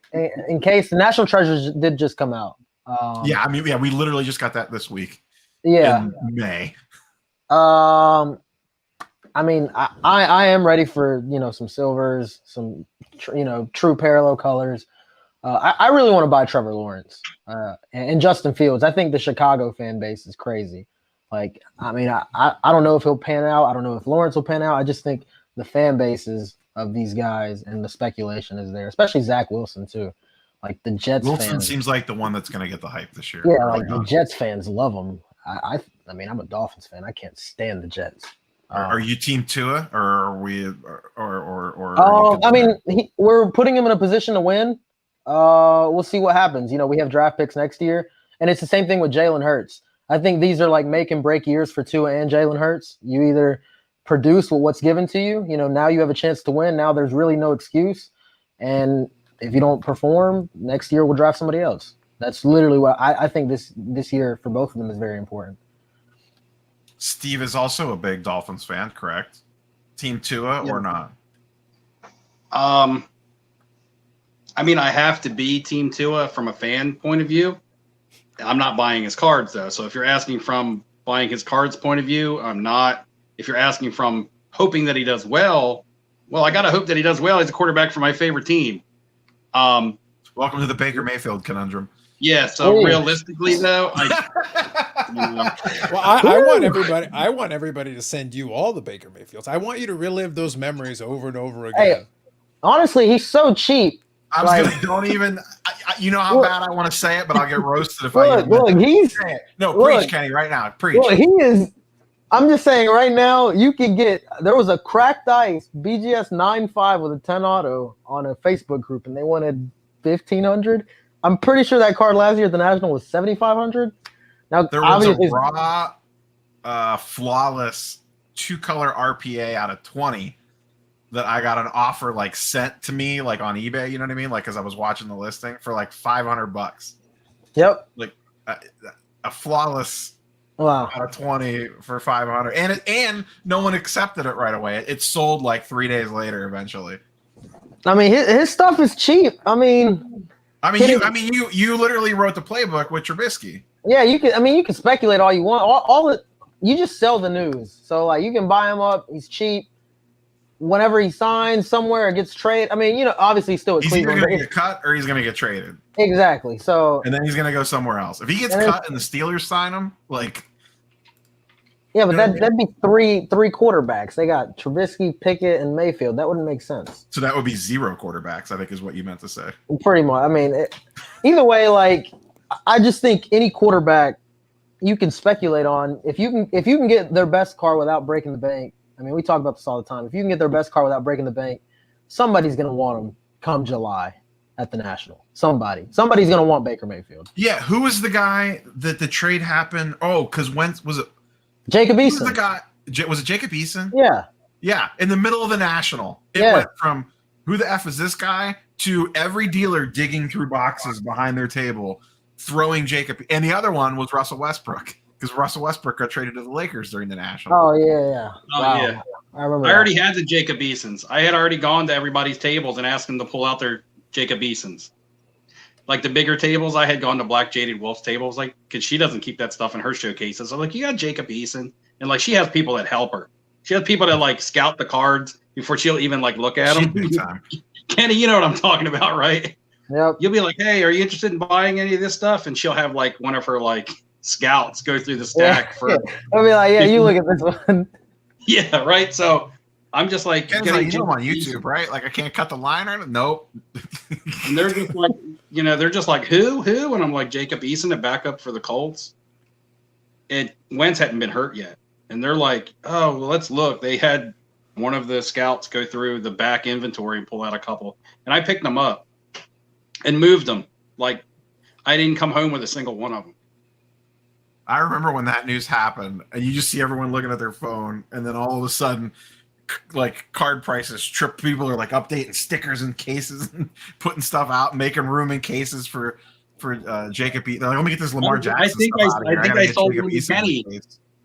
Encased, the National Treasures did just come out. We literally just got that this week. Yeah. In May. I mean, I am ready for, some silvers, some, true parallel colors. I really want to buy Trevor Lawrence and Justin Fields. I think the Chicago fan base is crazy. Like, I mean, I don't know if he'll pan out. I don't know if Lawrence will pan out. I just think the fan bases of these guys and the speculation is there, especially Zach Wilson too. Like the Jets fans seems like the one that's going to get the hype this year. Yeah, like the Jets fans love him. I mean, I'm a Dolphins fan. I can't stand the Jets. Are you Team Tua, or are we, or? I mean, we're putting him in a position to win. We'll see what happens. We have draft picks next year, and it's the same thing with Jalen Hurts. I think these are like make and break years for Tua and Jalen Hurts. You either produce with what's given to you. Now you have a chance to win. Now there's really no excuse, and if you don't perform, next year we'll draft somebody else. That's literally what I think this year for both of them is very important. Steve is also a big Dolphins fan, correct? Team Tua or not? I mean, I have to be Team Tua from a fan point of view. I'm not buying his cards, though. So if you're asking from buying his cards point of view, I'm not. If you're asking from hoping that he does well, I got to hope that he does well. He's a quarterback for my favorite team. Welcome to the Baker Mayfield conundrum. Yeah, so realistically, though, well, I want everybody to send you all the Baker Mayfields. I want you to relive those memories over and over again. Hey, honestly, he's so cheap. Don't even. You know how bad I want to say it, but I'll get roasted if preach, Kenny, right now. Preach. Look, he is. I'm just saying right now, you can get. There was a cracked ice BGS 9.5 with a 10 auto on a Facebook group, and they wanted 1,500. I'm pretty sure that card last year at the National was 7,500. Now there was a raw, flawless 2-color RPA out of 20 that I got an offer like sent to me like on eBay. You know what I mean? Like because I was watching the listing for like $500. Yep. Like a flawless. Wow. Out of 20 for 500, and no one accepted it right away. It sold like 3 days later. Eventually. I mean, his stuff is cheap. You literally wrote the playbook with Trubisky. Yeah, you can. You can speculate all you want. You just sell the news. So like, you can buy him up. He's cheap. Whenever he signs somewhere or gets traded, obviously still at Cleveland. He's either going to get cut or he's going to get traded. Exactly. So and then he's going to go somewhere else. If he gets cut and the Steelers sign him, like. Yeah, but that'd be three quarterbacks. They got Trubisky, Pickett, and Mayfield. That wouldn't make sense. So that would be 0 quarterbacks, I think, is what you meant to say. Pretty much. Either way, like I just think any quarterback you can speculate on. If you can get their best card without breaking the bank. We talk about this all the time. If you can get their best card without breaking the bank, somebody's going to want them come July at the National. Somebody's going to want Baker Mayfield. Yeah, who was the guy that the trade happened? Oh, because when was it? Jacob Eason. Who was the guy? Was it Jacob Eason? Yeah. Yeah, in the middle of the National. It went from who the F is this guy to every dealer digging through boxes behind their table, throwing Jacob. And the other one was Russell Westbrook. because Russell Westbrook got traded to the Lakers during the National. Oh yeah. Oh Wow. yeah. I remember. I already had the Jacob Easons. I had already gone to everybody's tables and asked them to pull out their Jacob Easons. Like the bigger tables, I had gone to Black Jaded Wolf's tables, like, because she doesn't keep that stuff in her showcases. So, like, you got Jacob Eason, and like she has people that help her. She has people that like scout the cards before she'll even like look at them. Big time. Kenny, you know what I'm talking about, right? Yep. You'll be like, "Hey, are you interested in buying any of this stuff?" And she'll have like one of her like scouts go through the stack for. I'll be like, yeah, you look at this one. Yeah, right. So I'm just like, Ken's like, you know, I'm on YouTube, right? Like, I can't cut the line or nope. And they're just like, they're just like, who? And I'm like, Jacob Eason, a backup for the Colts. And Wentz hadn't been hurt yet. And they're like, oh, well, let's look. They had one of the scouts go through the back inventory and pull out a couple. And I picked them up and moved them. Like, I didn't come home with a single one of them. I remember when that news happened, and you just see everyone looking at their phone, and then all of a sudden, like, card prices trip. People are like updating stickers in cases and putting stuff out, making room in cases for Jacob Eason. They're like, let me get this Lamar Jackson. I think I sold one to Kenny.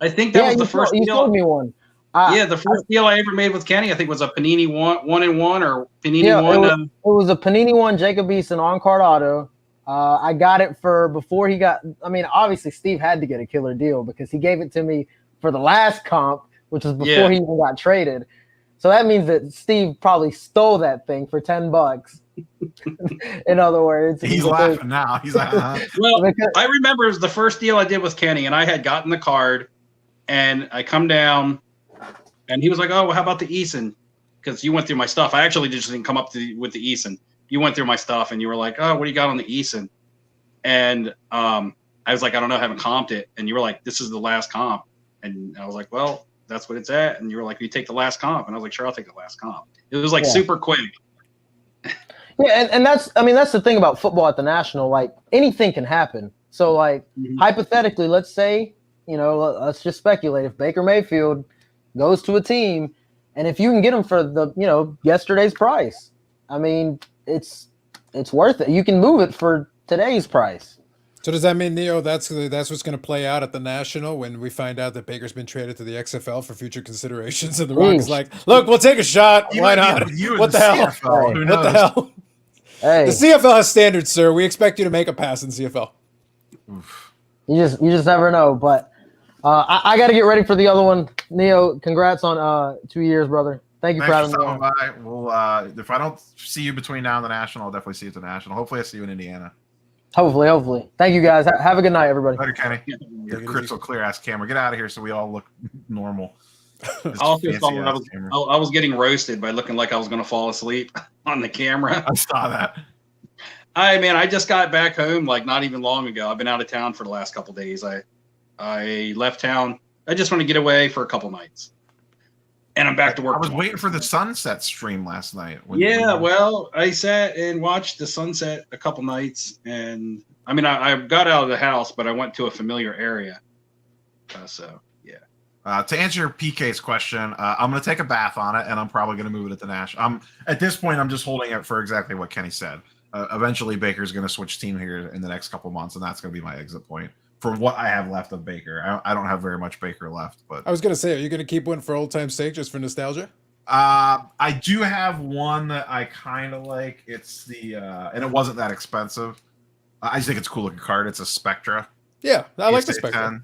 I think that was the first deal. You sold me one. Yeah, the first deal I ever made with Kenny, I think, was a Panini one and one or Panini one. It was a Panini one, Jacob Eason on card auto. I got it for before he got. I mean, obviously Steve had to get a killer deal because he gave it to me for the last comp, which was before he even got traded. So that means that Steve probably stole that thing for $10. In other words, he's laughing now. He's like, Well, I remember it was the first deal I did with Kenny, and I had gotten the card, and I come down, and he was like, "Oh, well, how about the Eason? Because you went through my stuff. I actually just didn't come up with the Eason. You went through my stuff, and you were like, oh, what do you got on the Eason?" And I was like, I don't know, I haven't comped it. And you were like, this is the last comp. And I was like, well, that's what it's at. And you were like, you take the last comp. And I was like, sure, I'll take the last comp. It was like super quick. Yeah, and that's the thing about football at the National. Like, anything can happen. So, like, hypothetically, let's say, let's just speculate. If Baker Mayfield goes to a team, and if you can get him for the, yesterday's price, I mean, it's worth it. You can move it for today's price. So does that mean, Neo, that's what's going to play out at the National when we find out that Baker's been traded to the XFL for future considerations? And the Rock is like, look, we'll take a shot. Why not? What the hell? What the hell? Hey, the CFL has standards, sir. We expect you to make a pass in CFL. You just never know. But I got to get ready for the other one. Neo, congrats on 2 years, brother. Thank you for having me on. Well, if I don't see you between now and the National, I'll definitely see you at the National. Hopefully I see you in Indiana. Hopefully. Thank you, guys. Have a good night, everybody. Later, Kenny. Your crystal clear ass camera. Get out of here so we all look normal. I was getting roasted by looking like I was going to fall asleep on the camera. I saw that. I just got back home like not even long ago. I've been out of town for the last couple of days. I left town. I just want to get away for a couple nights. And I'm back to work. I was waiting for the sunset stream last night. Well, I sat and watched the sunset a couple nights. And I got out of the house, but I went to a familiar area. So, yeah. To answer your PK's question, I'm going to take a bath on it, and I'm probably going to move it at the National. At this point, I'm just holding it for exactly what Kenny said. Eventually, Baker's going to switch team here in the next couple months, and that's going to be my exit point for what I have left of Baker. I don't have very much Baker left. But I was going to say, are you going to keep one for old time's sake, just for nostalgia? I do have one that I kind of like. It's the and it wasn't that expensive. I just think it's a cool looking card. It's a Spectra. Yeah, I like the PSA Spectra. 10.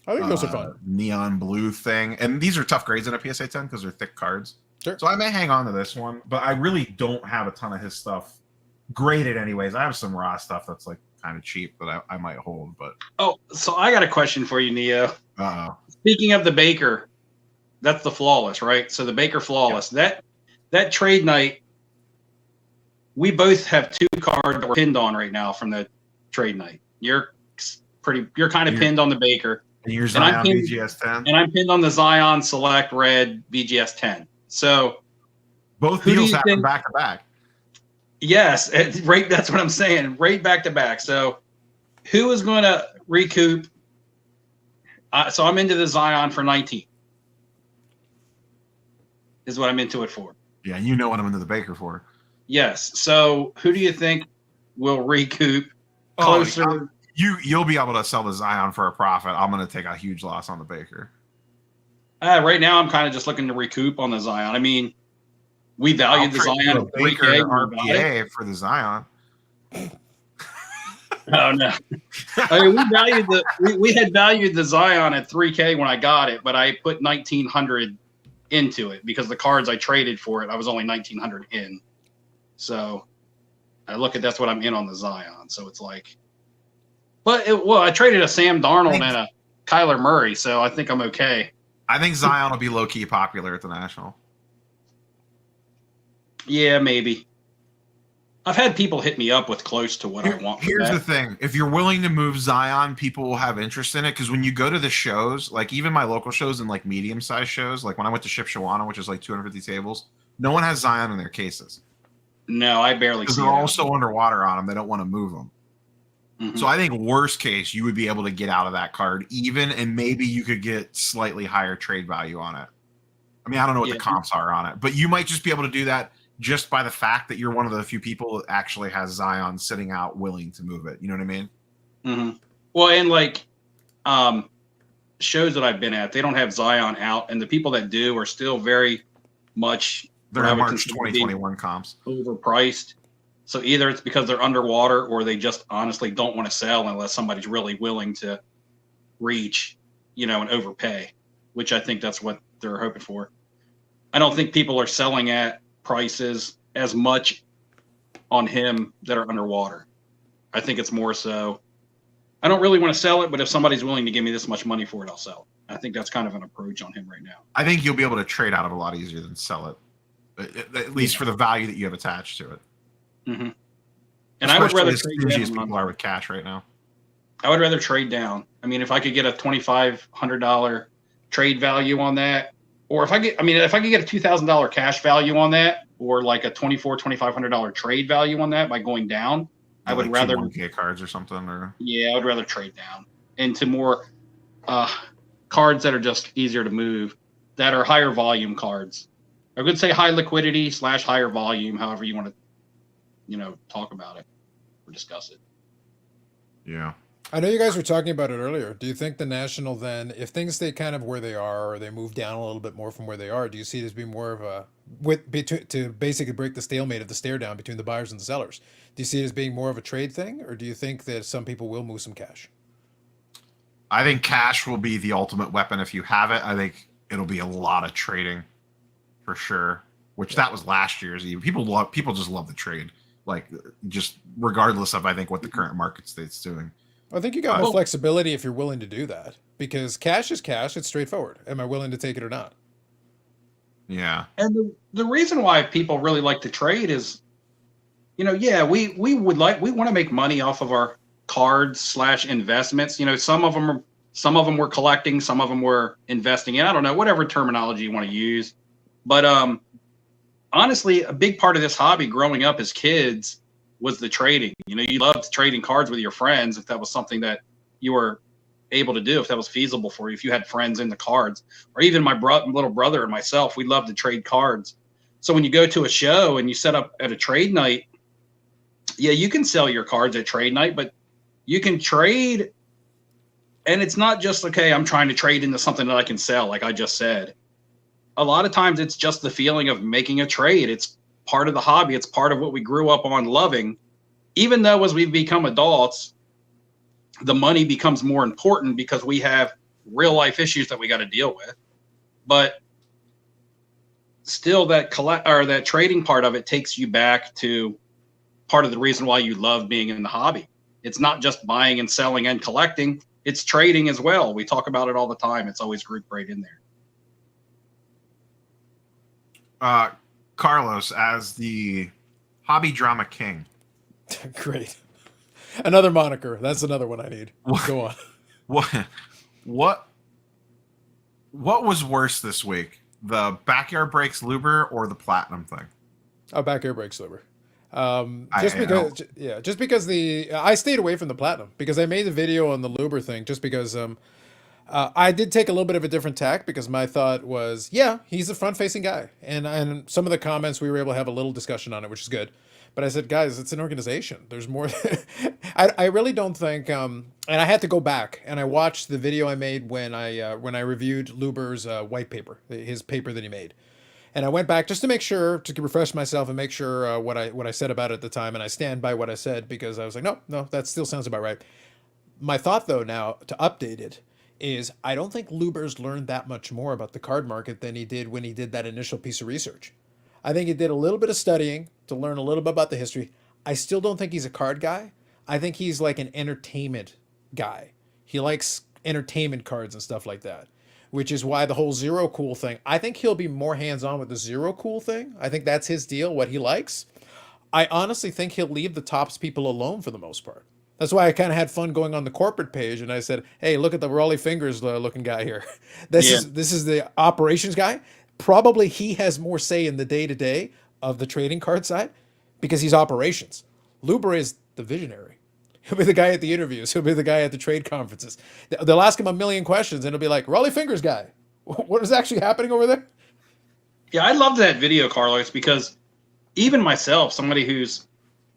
I think those are fun. Neon blue thing. And these are tough grades in a PSA 10 because they're thick cards. Sure. So I may hang on to this one, but I really don't have a ton of his stuff graded anyways. I have some raw stuff that's like kind of cheap that I might hold. But so I got a question for you, Neo. Speaking of the Baker, that's the flawless, right? So the Baker flawless. Yeah. That trade night, we both have 2 cards that we're pinned on right now from the trade night. You're kind of pinned on the Baker. And you're Zion BGS 10. And I'm pinned on the Zion Select Red BGS 10. So both deals happen back to back. Yes, right. That's what I'm saying. Right back to back. So who is going to recoup? So I'm into the Zion for 19. Is what I'm into it for. Yeah, you know what I'm into the Baker for. Yes. So who do you think will recoup closer? You'll be able to sell the Zion for a profit. I'm going to take a huge loss on the Baker. Right now, I'm kind of just looking to recoup on the Zion. I mean, we valued the Zion at Baker 3K. when we bought it. RPA for the Zion. Oh no! I mean, we had valued the Zion at 3K when I got it, but I put 1,900 into it because the cards I traded for it, I was only 1,900 in. So I look at that's what I'm in on the Zion. So it's like, but I traded a Sam Darnold and a Kyler Murray, so I think I'm okay. I think Zion will be low key popular at the National. Yeah, maybe. I've had people hit me up with close to what I want. Here's the thing. If you're willing to move Zion, people will have interest in it. Because when you go to the shows, like even my local shows and like medium-sized shows, like when I went to Shipshawana, which is like 250 tables, no one has Zion in their cases. No, I barely see because they're all so underwater on them. They don't want to move them. Mm-hmm. So I think worst case, you would be able to get out of that card even, and maybe you could get slightly higher trade value on it. I mean, I don't know what the comps are on it, but you might just be able to do that just by the fact that you're one of the few people that actually has Zion sitting out willing to move it. You know what I mean? Mm-hmm. Well, and like shows that I've been at, they don't have Zion out, and the people that do are still very much they're in March 2021 comps overpriced. So either it's because they're underwater or they just honestly don't want to sell unless somebody's really willing to reach, and overpay, which I think that's what they're hoping for. I don't think people are selling at prices as much on him that are underwater. I think it's more so, I don't really want to sell it, but if somebody's willing to give me this much money for it, I'll sell it. I think that's kind of an approach on him right now. I think you'll be able to trade out of it a lot easier than sell it, at least for the value that you have attached to it. Mm-hmm. And I would rather trade down. As people are with cash right now. I would rather trade down. I mean, if I could get a $2,500 trade value on that, or if I could get a $2,000 cash value on that, or like a $2,500 trade value on that by going down, I would rather 1K cards or something. Or I would rather trade down into more cards that are just easier to move, that are higher volume cards. I would say high liquidity / higher volume, however you want to, talk about it or discuss it. Yeah. I know you guys were talking about it earlier. Do you think the National then, if things stay kind of where they are, or they move down a little bit more from where they are, do you see it as being more of a to basically break the stalemate of the stare down between the buyers and the sellers? Do you see it as being more of a trade thing, or do you think that some people will move some cash? I think cash will be the ultimate weapon if you have it. I think it'll be a lot of trading for sure. Which that was last year's. People just love the trade, like just regardless of I think what the current market state's doing. I think you got more flexibility if you're willing to do that, because cash is cash. It's straightforward. Am I willing to take it or not? Yeah. And the reason why people really like to trade is, we want to make money off of our cards / investments. Some of them we're collecting, some of them we're investing in. I don't know, whatever terminology you want to use. But honestly, a big part of this hobby growing up as kids was the trading. You loved trading cards with your friends if that was something that you were able to do, if that was feasible for you, if you had friends in the cards, or even my little brother and myself, we loved to trade cards. So when you go to a show and you set up at a trade night, you can sell your cards at trade night, but you can trade. And it's not just, okay, I'm trying to trade into something that I can sell, like I just said. A lot of times it's just the feeling of making a trade. It's part of the hobby. It's part of what we grew up on loving. Even though as we become adults, the money becomes more important because we have real life issues that we got to deal with. But still, that trading part of it takes you back to part of the reason why you love being in the hobby. It's not just buying and selling and collecting. It's trading as well. We talk about it all the time. It's always grouped right in there. Carlos, as the hobby drama king. Great. Another moniker. That's another one I need. Go on. What was worse this week? The Backyard Breaks Luber or the Platinum thing? Oh, Backyard Breaks Luber. Just because I stayed away from the Platinum because I made the video on the Luber thing just because I did take a little bit of a different tack because my thought was, he's a front-facing guy. And some of the comments, we were able to have a little discussion on it, which is good. But I said, guys, it's an organization. There's more. I really don't think. And I had to go back and I watched the video I made when I reviewed Luber's white paper, his paper that he made, and I went back just to make sure to refresh myself and make sure what I said about it at the time, and I stand by what I said because I was like, no, that still sounds about right. My thought though now to update it is I don't think Luber's learned that much more about the card market than he did when he did that initial piece of research. I think he did a little bit of studying to learn a little bit about the history. I still don't think he's a card guy. I think he's like an entertainment guy. He likes entertainment cards and stuff like that, which is why the whole zero cool thing, I think he'll be more hands-on with the zero cool thing. I think that's his deal, what he likes. I honestly think he'll leave the Topps people alone for the most part. That's why I kind of had fun going on the corporate page and I said, hey, look at the Raleigh Fingers looking guy here. This is the operations guy. Probably he has more say in the day-to-day of the trading card side because he's operations. Luber is the visionary. He'll be the guy at the interviews. He'll be the guy at the trade conferences. They'll ask him a million questions and it'll be like, Raleigh Fingers guy, what is actually happening over there? Yeah, I loved that video, Carlos, because even myself, somebody who's,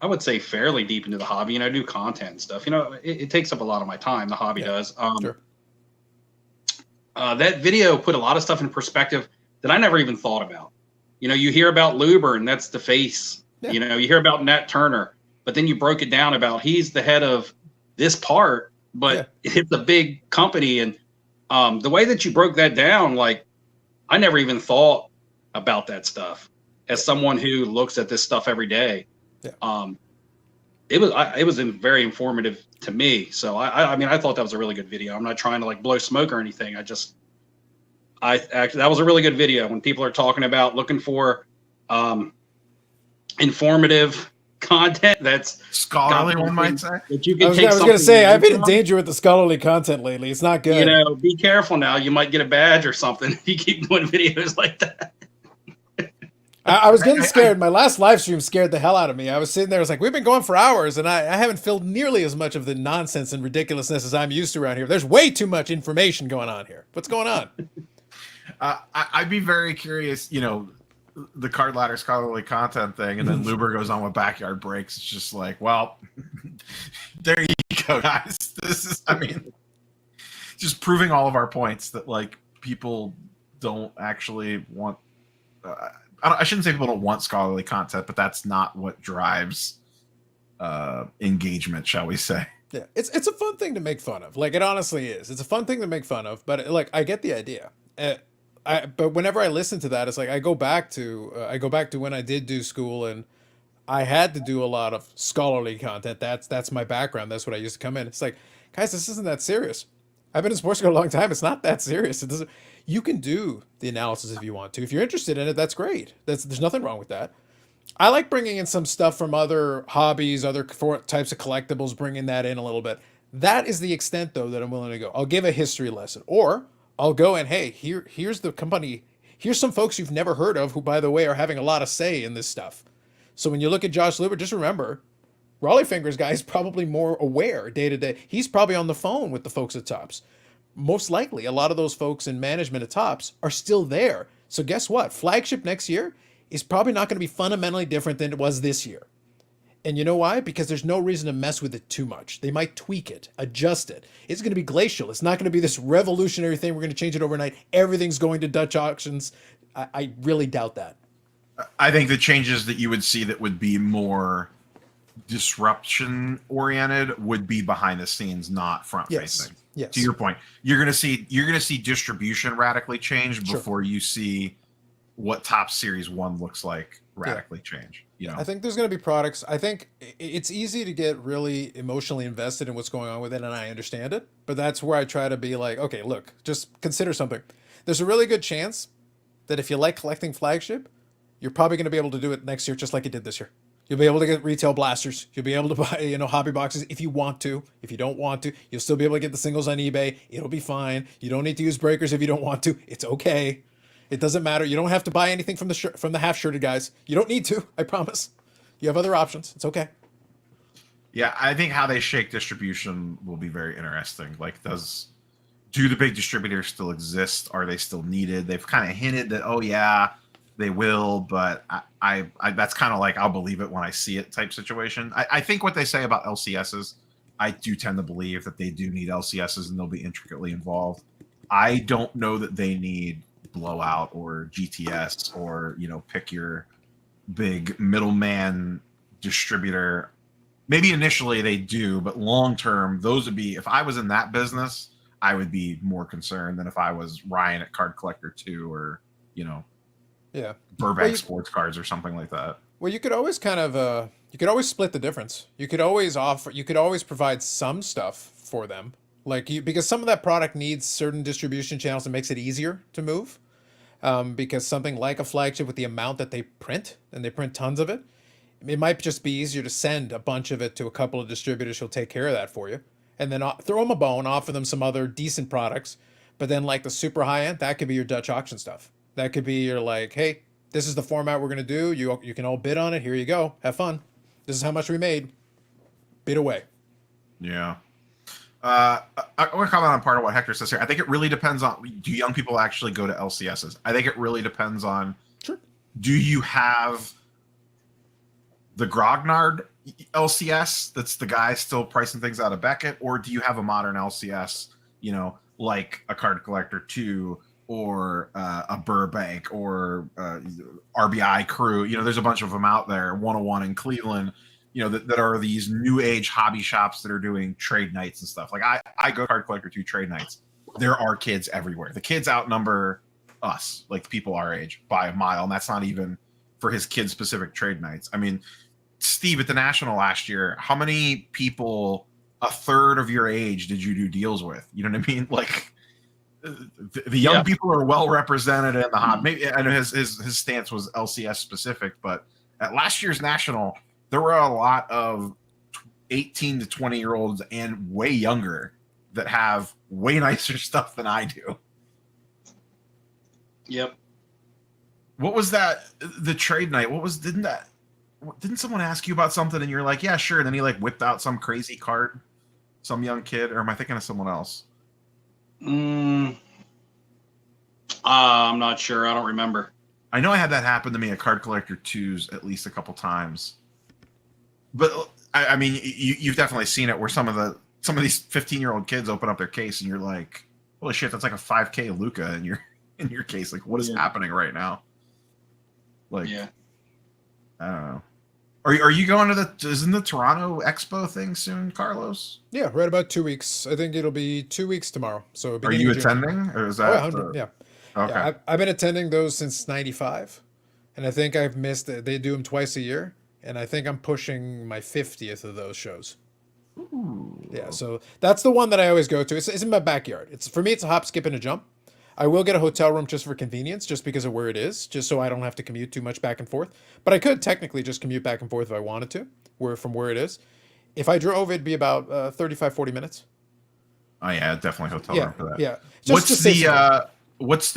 I would say, fairly deep into the hobby, and I do content and stuff, it takes up a lot of my time. The hobby does. Sure. That video put a lot of stuff in perspective that I never even thought about. You hear about Luber, and that's the face. Yeah. You hear about Nat Turner, but then you broke it down about he's the head of this part, but it's a big company. And the way that you broke that down, like, I never even thought about that stuff as someone who looks at this stuff every day. Yeah. It was very informative to me. So I mean, I thought that was a really good video. I'm not trying to like blow smoke or anything. That was a really good video when people are talking about looking for informative content that's scholarly, one might say. That you can I was going to say, I've been in danger with the scholarly content lately. It's not good. Be careful now. You might get a badge or something if you keep doing videos like that. I was getting scared. My last live stream scared the hell out of me. I was sitting there. I was like, we've been going for hours, and I haven't filled nearly as much of the nonsense and ridiculousness as I'm used to around here. There's way too much information going on here. What's going on? I'd be very curious, the card ladder scholarly content thing, and then Luber goes on with backyard breaks. It's just like, well, there you go, guys. This is, just proving all of our points that like people don't actually want. I shouldn't say people don't want scholarly content, but that's not what drives engagement, shall we say? Yeah, it's a fun thing to make fun of. Like, it honestly is. It's a fun thing to make fun of, but like, I get the idea. But whenever I listen to that, it's like I go back to when I did do school and I had to do a lot of scholarly content. That's my background. That's what I used to come in. It's like, guys, this isn't that serious. I've been in sports for a long time. It's not that serious. It doesn't. You can do the analysis if you want to. If you're interested in it, that's great. There's nothing wrong with that. I like bringing in some stuff from other hobbies, other types of collectibles, bringing that in a little bit. That is the extent, though, that I'm willing to go. I'll give a history lesson, or I'll go and, hey, here's the company. Here's some folks you've never heard of who, by the way, are having a lot of say in this stuff. So when you look at Josh Luber, just remember, Raleigh Fingers guy is probably more aware day to day. He's probably on the phone with the folks at Topps. Most likely, a lot of those folks in management at Topps are still there. So guess what? Flagship next year is probably not going to be fundamentally different than it was this year. And you know why? Because there's no reason to mess with it too much. They might tweak it, adjust it. It's going to be glacial. It's not going to be this revolutionary thing. We're going to change it overnight. Everything's going to Dutch auctions. I really doubt that. I think the changes that you would see that would be more disruption oriented would be behind the scenes, not front facing. Yes. To your point, you're going to see distribution radically change before you see what Topps Series 1 looks like radically change. I think there's going to be products. I think it's easy to get really emotionally invested in what's going on with it, and I understand it. But that's where I try to be like, okay, look, just consider something. There's a really good chance that if you like collecting flagship, you're probably going to be able to do it next year just like you did this year. You'll be able to get retail blasters. You'll be able to buy, hobby boxes if you want to. If you don't want to, you'll still be able to get the singles on eBay. It'll be fine. You don't need to use breakers if you don't want to. It's okay. It doesn't matter. You don't have to buy anything from the half-shirted guys. You don't need to, I promise. You have other options. It's okay. Yeah, I think how they shake distribution will be very interesting. Like, do the big distributors still exist? Are they still needed? They've kind of hinted that, oh yeah, they will, but I that's kind of like I'll believe it when I see it type situation. I think what they say about LCSs, I do tend to believe that they do need LCSs and they'll be intricately involved. I don't know that they need blowout or GTS or pick your big middleman distributor. Maybe initially they do, but long term, those would be, if I was in that business, I would be more concerned than if I was Ryan at Card Collector 2 or, Yeah. Burbank Sports Cards or something like that. Well, you could always kind of you could always split the difference. You could always provide some stuff for them. Because some of that product needs certain distribution channels that makes it easier to move. Because something like a flagship with the amount that they print, and they print tons of it, it might just be easier to send a bunch of it to a couple of distributors who'll take care of that for you. And then throw them a bone, offer them some other decent products. But then like the super high end, that could be your Dutch auction stuff. That could be your hey, this is the format we're going to do. You can all bid on it. Here you go. Have fun. This is how much we made. Bid away. Yeah. I want to comment on part of what Hector says here. I think it really depends on, do young people actually go to LCSs? I think it really depends on, sure, do you have the Grognard LCS that's the guy still pricing things out of Beckett, or do you have a modern LCS, like a Card Collector 2 or a Burbank or RBI Crew? There's a bunch of them out there, 101 in Cleveland, that are these new age hobby shops that are doing trade nights and stuff. Like I go to Card Collector 2 trade nights. There are kids everywhere. The kids outnumber us, like people our age, by a mile, and that's not even for his kid specific trade nights. I mean, Steve, at the National last year, how many people a third of your age did you do deals with? You know what I mean? Like the young people are well represented in the hobby. Maybe I know his stance was LCS specific, but at last year's National, there were a lot of 18 to 20-year-olds and way younger that have way nicer stuff than I do. Yep. What was that? The trade night? Didn't someone ask you about something and you're like, yeah, sure. And then he whipped out some crazy card, some young kid, or am I thinking of someone else? I'm not sure. I don't remember. I know I had that happen to me at Card Collector 2s at least a couple times. But I mean, you've definitely seen it where some of these 15-year-old kids open up their case and you're like, holy shit, that's like a 5K Luca in your case. Like, what is happening right now? Like, yeah, I don't know. Are you going to isn't the Toronto Expo thing soon, Carlos? Yeah, right about 2 weeks. I think it'll be 2 weeks tomorrow. So are you attending, or is that? Yeah. Okay. Yeah, I've been attending those since '95, and I think I've missed. They do them twice a year, and I think I'm pushing my 50th of those shows. Ooh. Yeah, so that's the one that I always go to. It's in my backyard. For me, it's a hop, skip, and a jump. I will get a hotel room just for convenience, just because of where it is, just so I don't have to commute too much back and forth. But I could technically just commute back and forth if I wanted to, from where it is. If I drove, it'd be about 35, 40 minutes. Oh yeah, definitely hotel room for that. Yeah. What's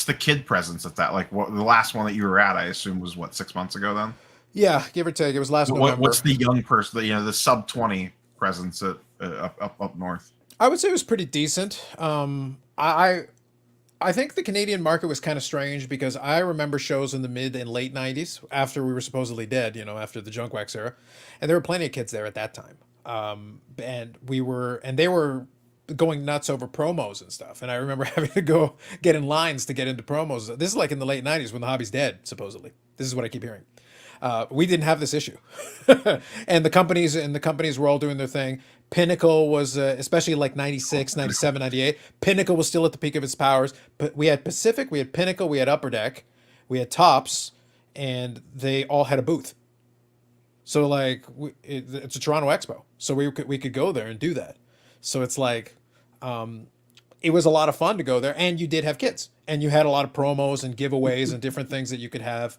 the kid presence at that? Like, what the last one that you were at, I assume, was 6 months ago then? Yeah, give or take. It was last November. What's the young person, the sub 20 presence at up north? I would say it was pretty decent. I think the Canadian market was kind of strange because I remember shows in the mid and late 90s after we were supposedly dead, after the junk wax era. And there were plenty of kids there at that time. And they were going nuts over promos and stuff. And I remember having to go get in lines to get into promos. This is like in the late 90s when the hobby's dead, supposedly. This is what I keep hearing. We didn't have this issue. And the companies were all doing their thing. Pinnacle was, especially like 96, 97, 98. Pinnacle was still at the peak of its powers. But we had Pacific, we had Pinnacle, we had Upper Deck, we had Topps, and they all had a booth. So it's a Toronto Expo. So we could go there and do that. So it's like, it was a lot of fun to go there, and you did have kids, and you had a lot of promos and giveaways and different things that you could have.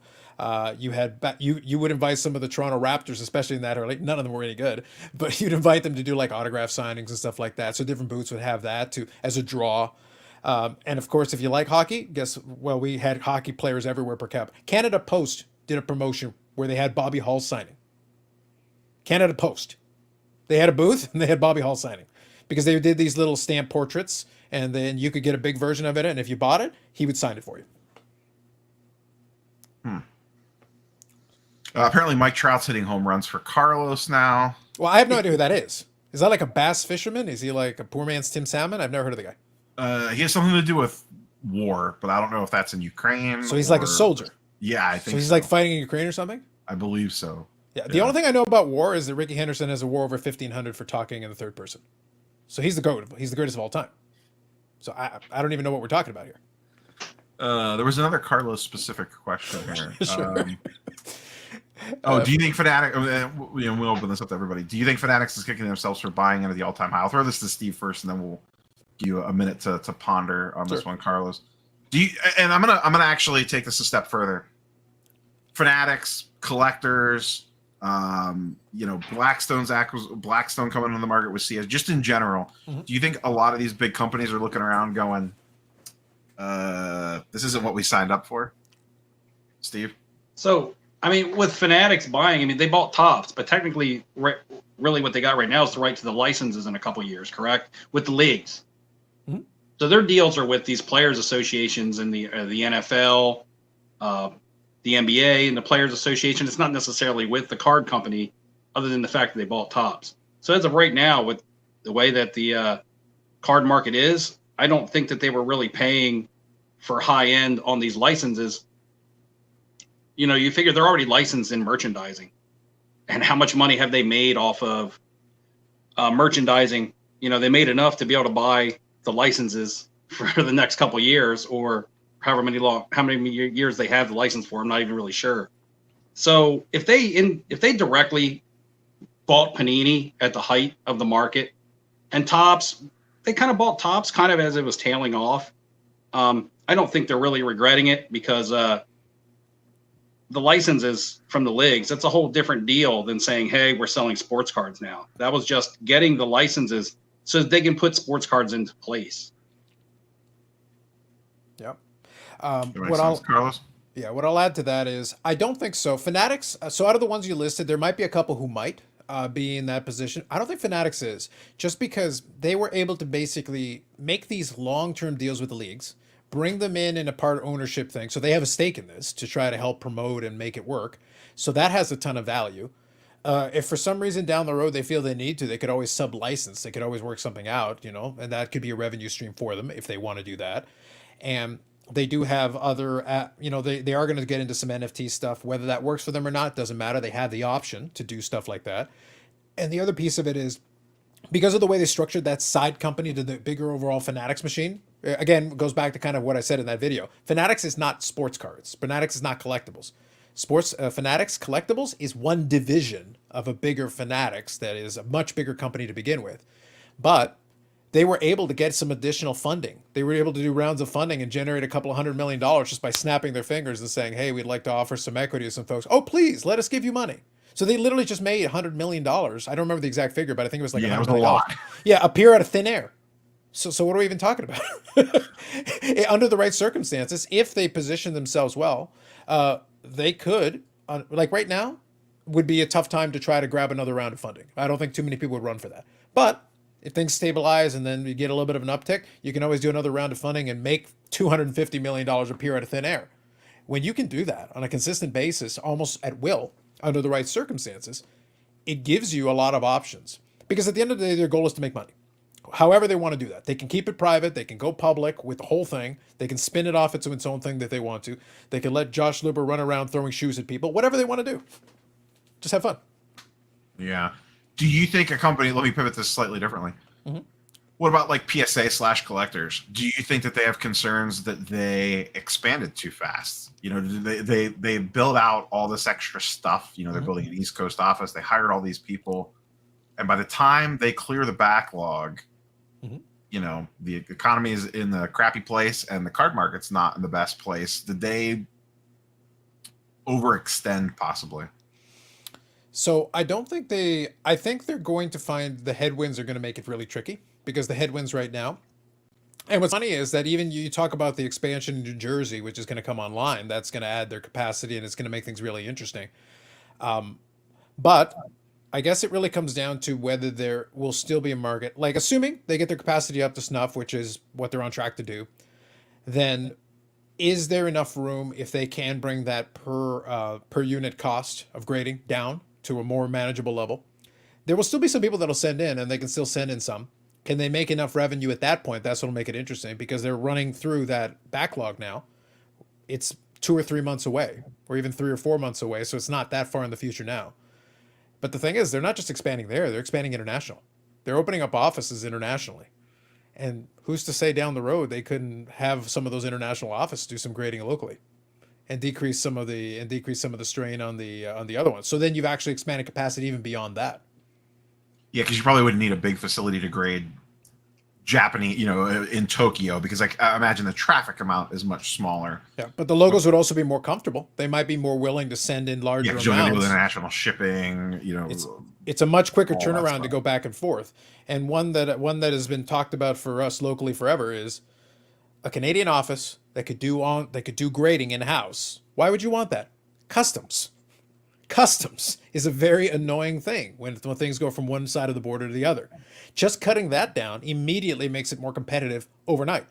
You would invite some of the Toronto Raptors, especially in that early. None of them were any good, but you'd invite them to do like autograph signings and stuff like that. So different booths would have that as a draw. And of course, if you like hockey, we had hockey players everywhere per cap. Canada Post did a promotion where they had Bobby Hall signing. Canada Post, they had a booth and they had Bobby Hall signing because they did these little stamp portraits, and then you could get a big version of it. And if you bought it, he would sign it for you. Apparently, Mike Trout's hitting home runs for Carlos now. Well, I have no idea who that is. Is that like a bass fisherman? Is he like a poor man's Tim Salmon? I've never heard of the guy. He has something to do with war, but I don't know if that's in Ukraine. So he's like a soldier. Yeah, I think so. He's like fighting in Ukraine or something? I believe so. Yeah. The only thing I know about war is that Ricky Henderson has a war over 1,500 for talking in the third person. So he's the GOAT. He's the greatest of all time. So I don't even know what we're talking about here. There was another Carlos specific question here. Sure. Do you think Fanatics? We'll open this up to everybody. Do you think Fanatics is kicking themselves for buying into the all-time high? I'll throw this to Steve first, and then we'll give you a minute to ponder on this one, Carlos. Do you? And I'm gonna actually take this a step further. Fanatics, collectors, Blackstone coming into the market with CS. Just in general, do you think a lot of these big companies are looking around, going, "This isn't what we signed up for"? Steve. So, I mean, with Fanatics buying, I mean, they bought Topps, but technically, really what they got right now is the right to the licenses in a couple years, correct? With the leagues. Mm-hmm. So their deals are with these players' associations in the NFL, the NBA, and the Players Association. It's not necessarily with the card company, other than the fact that they bought Topps. So as of right now, with the way that the card market is, I don't think that they were really paying for high end on these licenses. You figure they're already licensed in merchandising, and how much money have they made off of merchandising? They made enough to be able to buy the licenses for the next couple of years, or how many years they have the license for. I'm not even really sure. So if they directly bought Panini at the height of the market, and Topps, they kind of bought Topps kind of as it was tailing off. I don't think they're really regretting it, because the licenses from the leagues, that's a whole different deal than saying, hey, we're selling sports cards now. That was just getting the licenses so that they can put sports cards into place. Yep. Carlos? Yeah, what I'll add to that is I don't think so. Fanatics, so out of the ones you listed, there might be a couple who might be in that position. I don't think Fanatics is, just because they were able to basically make these long-term deals with the leagues, bring them in a part ownership thing. So they have a stake in this to try to help promote and make it work. So that has a ton of value. If for some reason down the road they feel they need to, they could always sub-license. They could always work something out, and that could be a revenue stream for them if they want to do that. And they do have other, they are going to get into some NFT stuff. Whether that works for them or not doesn't matter. They have the option to do stuff like that. And the other piece of it is, because of the way they structured that side company to the bigger overall Fanatics machine, again, goes back to kind of what I said in that video. Fanatics is not sports cards. Fanatics is not collectibles. Fanatics Collectibles is one division of a bigger Fanatics that is a much bigger company to begin with. But they were able to get some additional funding. They were able to do rounds of funding and generate a couple of $100 million just by snapping their fingers and saying, hey, we'd like to offer some equity to some folks. Oh, please, let us give you money. So they literally just made $100 million. I don't remember the exact figure, but I think it was like $100 million. Lot. Yeah, appear out of thin air. So what are we even talking about? Under the right circumstances, if they position themselves well, they could, like right now, would be a tough time to try to grab another round of funding. I don't think too many people would run for that. But if things stabilize and then you get a little bit of an uptick, you can always do another round of funding and make $250 million appear out of thin air. When you can do that on a consistent basis, almost at will, under the right circumstances, it gives you a lot of options. Because at the end of the day, their goal is to make money. However they want to do that. They can keep it private. They can go public with the whole thing. They can spin it off into its own thing that they want to. They can let Josh Luber run around throwing shoes at people. Whatever they want to do. Just have fun. Yeah. Do you think a company, let me pivot this slightly differently. Mm-hmm. What about like PSA/collectors? Do you think that they have concerns that they expanded too fast? They build out all this extra stuff. They're building an East Coast office. They hired all these people. And by the time they clear the backlog, the economy is in the crappy place and the card market's not in the best place. Did they overextend possibly? So I think they're going to find the headwinds are going to make it really tricky, because the headwinds right now. And what's funny is that even you talk about the expansion in New Jersey, which is going to come online, that's going to add their capacity and it's going to make things really interesting. But I guess it really comes down to whether there will still be a market, like assuming they get their capacity up to snuff, which is what they're on track to do, then is there enough room if they can bring that per unit cost of grading down to a more manageable level? There will still be some people that'll send in, and they can still send in some. Can they make enough revenue at that point? That's what'll make it interesting, because they're running through that backlog now. It's 2 or 3 months away, or even 3 or 4 months away, so it's not that far in the future now. But the thing is, they're not just expanding there, they're expanding international. They're opening up offices internationally. And who's to say down the road they couldn't have some of those international offices do some grading locally and decrease some of the strain on the other ones. So then you've actually expanded capacity even beyond that. Yeah, because you probably wouldn't need a big facility to grade Japanese, in Tokyo, because I imagine the traffic amount is much smaller. Yeah, but the logos would also be more comfortable. They might be more willing to send in larger Yeah, because you're going to amounts. do international shipping. It's a much quicker all that turnaround to stuff. go back and forth. And one that has been talked about for us locally forever is a Canadian office that could do grading in house. Why would you want that? Customs is a very annoying thing when things go from one side of the border to the other. Just cutting that down immediately makes it more competitive overnight,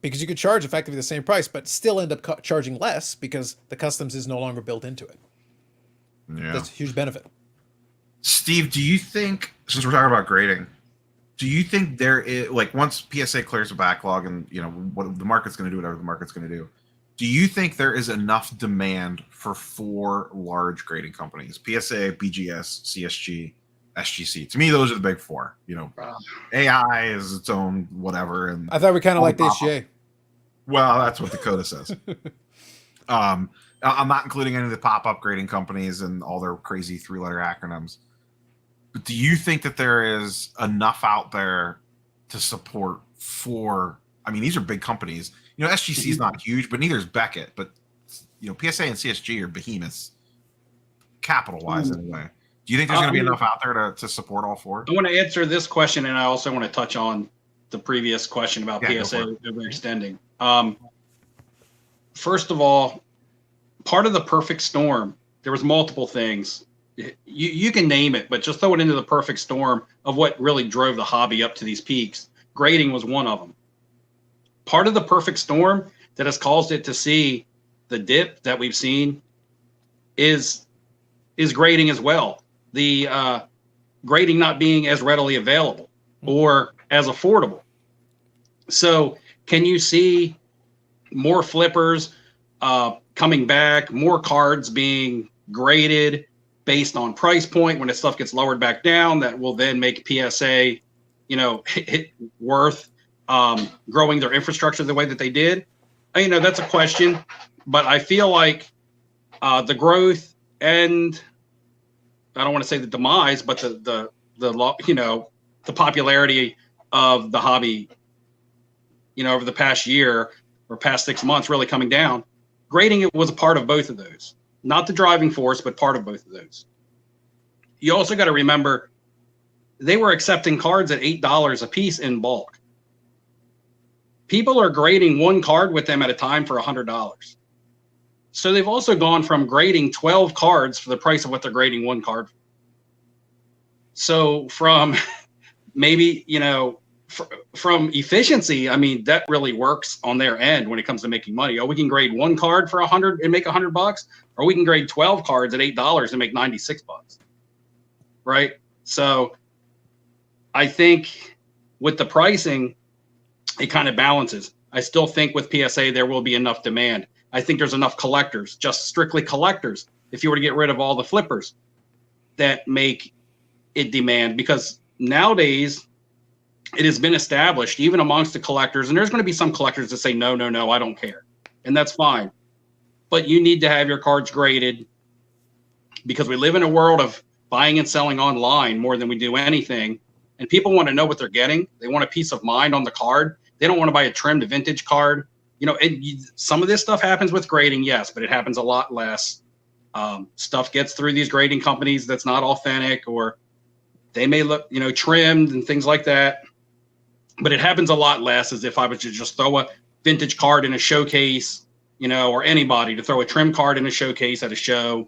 because you could charge effectively the same price, but still end up charging less because the customs is no longer built into it. Yeah. That's a huge benefit. Steve, do you think, since we're talking about grading, do you think there is, once PSA clears the backlog and what the market's going to do, whatever the market's going to do you think there is enough demand for 4 large grading companies? PSA, BGS, CSG, SGC. To me, those are the big 4. AI is its own whatever. And I thought we kind of liked HGA. Well, that's what Dakota says. I'm not including any of the pop-up grading companies and all their crazy 3-letter acronyms. But do you think that there is enough out there to support 4? I mean, these are big companies. SGC is not huge, but neither is Beckett. But PSA and CSG are behemoths, capital-wise anyway. Do you think there's going to be enough out there to support all 4? I want to answer this question, and I also want to touch on the previous question about PSA overextending. First of all, part of the perfect storm, there was multiple things. You can name it, but just throw it into the perfect storm of what really drove the hobby up to these peaks. Grading was one of them. Part of the perfect storm that has caused it to see the dip that we've seen is grading as well. The grading not being as readily available or as affordable. So can you see more flippers coming back, more cards being graded based on price point when the stuff gets lowered back down that will then make PSA, worth growing their infrastructure the way that they did? That's a question, but I feel like the growth and I don't want to say the demise, but the popularity of the hobby, over the past year or past 6 months really coming down. Grading it was a part of both of those, not the driving force, but part of both of those. You also got to remember they were accepting cards at $8 a piece in bulk. People are grading one card with them at a time for $100. So they've also gone from grading 12 cards for the price of what they're grading one card for. So from maybe, from efficiency, I mean, that really works on their end when it comes to making money. Oh, we can grade one card for $100 and make $100, or we can grade 12 cards at $8 and make $96, right? So I think with the pricing, it kind of balances. I still think with PSA, there will be enough demand. I think there's enough collectors, just strictly collectors, if you were to get rid of all the flippers, that make it demand, because nowadays it has been established even amongst the collectors, and there's going to be some collectors that say, no, I don't care. And that's fine. But you need to have your cards graded, because we live in a world of buying and selling online more than we do anything. And people want to know what they're getting. They want a peace of mind on the card. They don't want to buy a trimmed vintage card. Some of this stuff happens with grading, yes, but it happens a lot less. Stuff gets through these grading companies that's not authentic, or they may look, trimmed and things like that. But it happens a lot less as if I was to just throw a vintage card in a showcase, or anybody to throw a trim card in a showcase at a show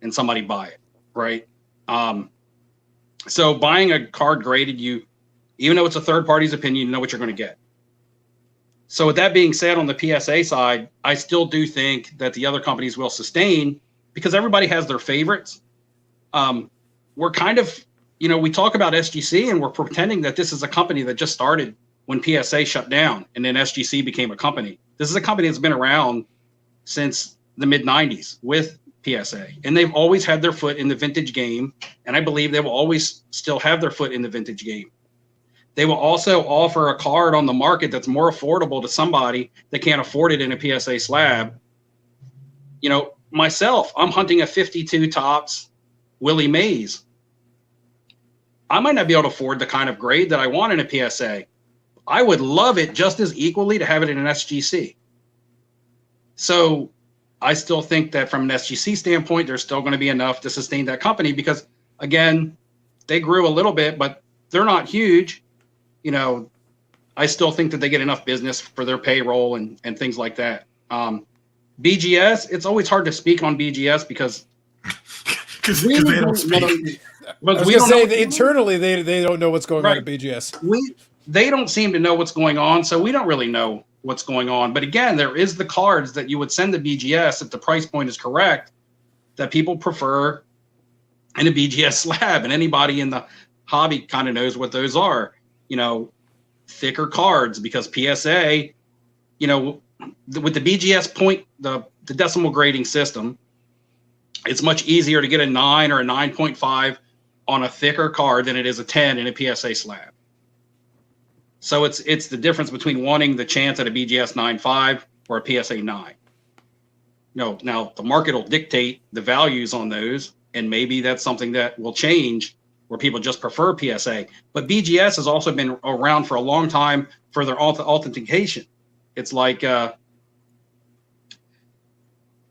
and somebody buy it, right? So buying a card graded, even though it's a third party's opinion, you know what you're going to get. So with that being said, on the PSA side, I still do think that the other companies will sustain because everybody has their favorites. We're kind of, we talk about SGC and we're pretending that this is a company that just started when PSA shut down and then SGC became a company. This is a company that's been around since the mid-90s with PSA, and they've always had their foot in the vintage game, and I believe they will always still have their foot in the vintage game. They will also offer a card on the market that's more affordable to somebody that can't afford it in a PSA slab. Myself, I'm hunting a 52 Topps Willie Mays. I might not be able to afford the kind of grade that I want in a PSA. I would love it just as equally to have it in an SGC. So I still think that from an SGC standpoint, there's still going to be enough to sustain that company because, again, they grew a little bit, but they're not huge. I still think that they get enough business for their payroll and things like that. BGS, it's always hard to speak on BGS because they don't speak. I was going to say, internally, they don't know what's going on at BGS. They don't seem to know what's going on, so we don't really know what's going on. But again, there is the cards that you would send to BGS if the price point is correct that people prefer in a BGS slab, and anybody in the hobby kind of knows what those are. Thicker cards, because PSA, with the BGS point, the decimal grading system, it's much easier to get a 9 or a 9.5 on a thicker card than it is a 10 in a PSA slab. So it's the difference between wanting the chance at a BGS 9.5 or a PSA 9. Now the market will dictate the values on those, and maybe that's something that will change where people just prefer PSA. But BGS has also been around for a long time for their authentication. It's like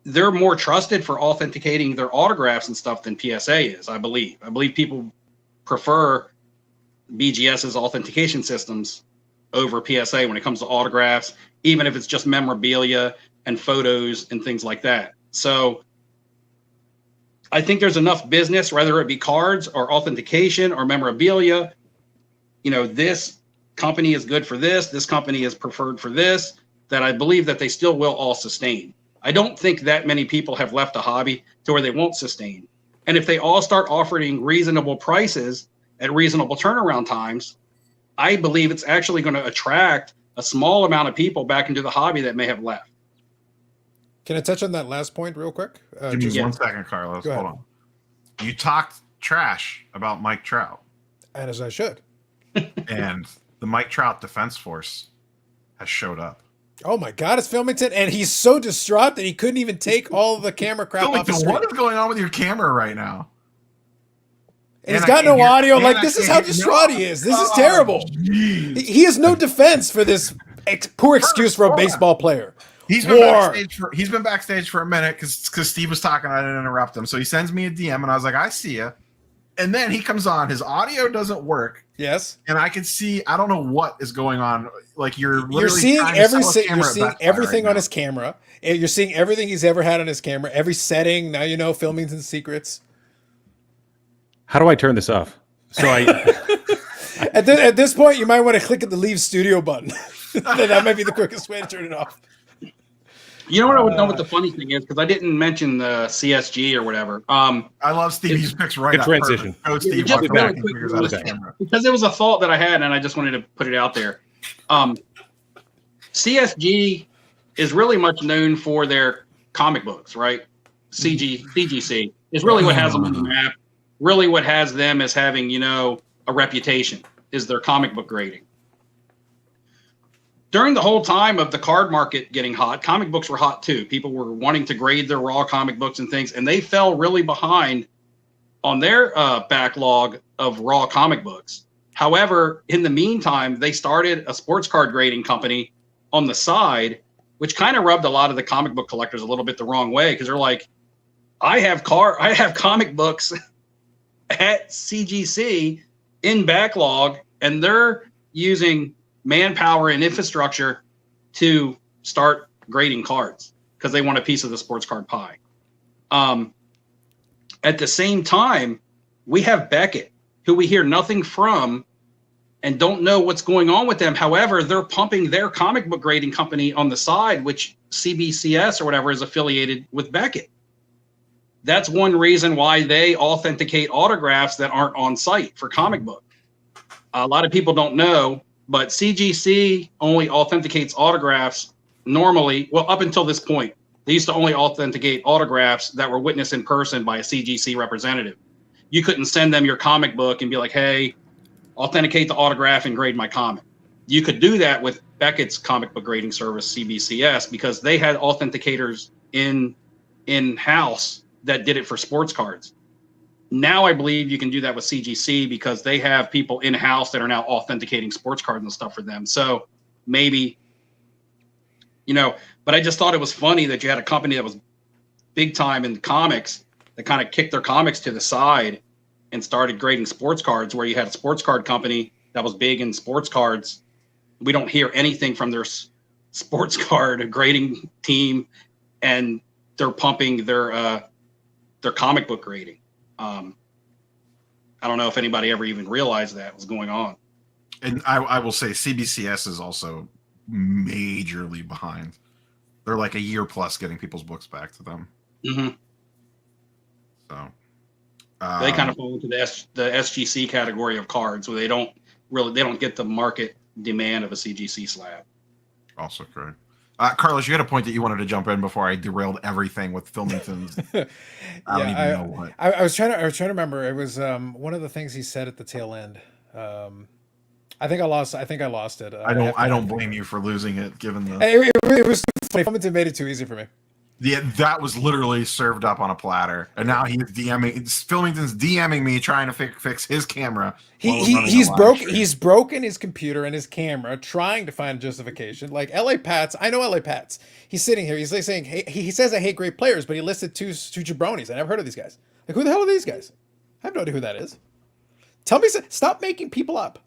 they're more trusted for authenticating their autographs and stuff than PSA is, I believe. I believe people prefer BGS's authentication systems over PSA when it comes to autographs, even if it's just memorabilia and photos and things like that. So I think there's enough business, whether it be cards or authentication or memorabilia. This company is good for this company is preferred for this, that I believe that they still will all sustain. I don't think that many people have left a hobby to where they won't sustain. And if they all start offering reasonable prices at reasonable turnaround times, I believe it's actually going to attract a small amount of people back into the hobby that may have left. Can I touch on that last point real quick? Give me 1 second, Carlos. Hold on. You talked trash about Mike Trout. And as I should. And the Mike Trout Defense Force has showed up. Oh my God, it's Filmington, and he's so distraught that he couldn't even take all the camera crap off his screen. What is going on with your camera right now? And he's got no audio. This is how distraught he is. This is terrible. He has no defense for this poor excuse for a baseball player. He's been backstage for a minute because Steve was talking. I didn't interrupt him. So he sends me a DM, and I was like, I see you. And then he comes on. His audio doesn't work. Yes. And I can see, I don't know what is going on. You're seeing everything on his camera. You're seeing everything he's ever had on his camera. Every setting. Now you know Filmington's secrets. How do I turn this off? So at this point, you might want to click at the leave studio button. That might be the quickest way to turn it off. You know what I would know what the funny thing is, because I didn't mention the CSG or whatever. I love Stevie's picks right good transition. Go, Steve. Because it was a thought that I had, and I just wanted to put it out there. CSG is really much known for their comic books, right? CGC is really what has them on the map. Really what has them as having, a reputation is their comic book grading. During the whole time of the card market getting hot, comic books were hot too. People were wanting to grade their raw comic books and things, and they fell really behind on their backlog of raw comic books. However, in the meantime, they started a sports card grading company on the side, which kind of rubbed a lot of the comic book collectors a little bit the wrong way, because they're like, I have comic books at CGC in backlog, and they're using manpower and infrastructure to start grading cards because they want a piece of the sports card pie. At the same time, we have Beckett, who we hear nothing from and don't know what's going on with them. However, they're pumping their comic book grading company on the side, which CBCS or whatever is affiliated with Beckett. That's one reason why they authenticate autographs that aren't on site for comic book. A lot of people don't know, but CGC only authenticates autographs normally. Well, up until this point, they used to only authenticate autographs that were witnessed in person by a CGC representative. You couldn't send them your comic book and be like, hey, authenticate the autograph and grade my comic. You could do that with Beckett's comic book grading service, CBCS, because they had authenticators in-house that did it for sports cards. Now I believe you can do that with CGC because they have people in-house that are now authenticating sports cards and stuff for them. So maybe, but I just thought it was funny that you had a company that was big time in comics that kind of kicked their comics to the side and started grading sports cards, where you had a sports card company that was big in sports cards. We don't hear anything from their sports card grading team, and they're pumping their comic book grading. I don't know if anybody ever even realized that was going on. And I will say CBCS is also majorly behind. They're like a year plus getting people's books back to them. Mm-hmm. So they kind of fall into the SGC category of cards, where they don't get the market demand of a CGC slab. Also correct. Carlos, you had a point that you wanted to jump in before I derailed everything with Filmington's. I don't even know what. I was trying to remember. It was one of the things he said at the tail end. I think I lost it. I don't blame you for losing it, given the. It was too funny. Filmington made it too easy for me. Yeah, that was literally served up on a platter, and now he's DMing. Filmington's DMing me, trying to fix his camera. He's broken his computer and his camera, trying to find a justification. Like LA Pats, I know LA Pats. He's sitting here. He's like saying, hey, he says I hate great players, but he listed two jabronis. I never heard of these guys. Like, who the hell are these guys? I have no idea who that is. Tell me, stop making people up.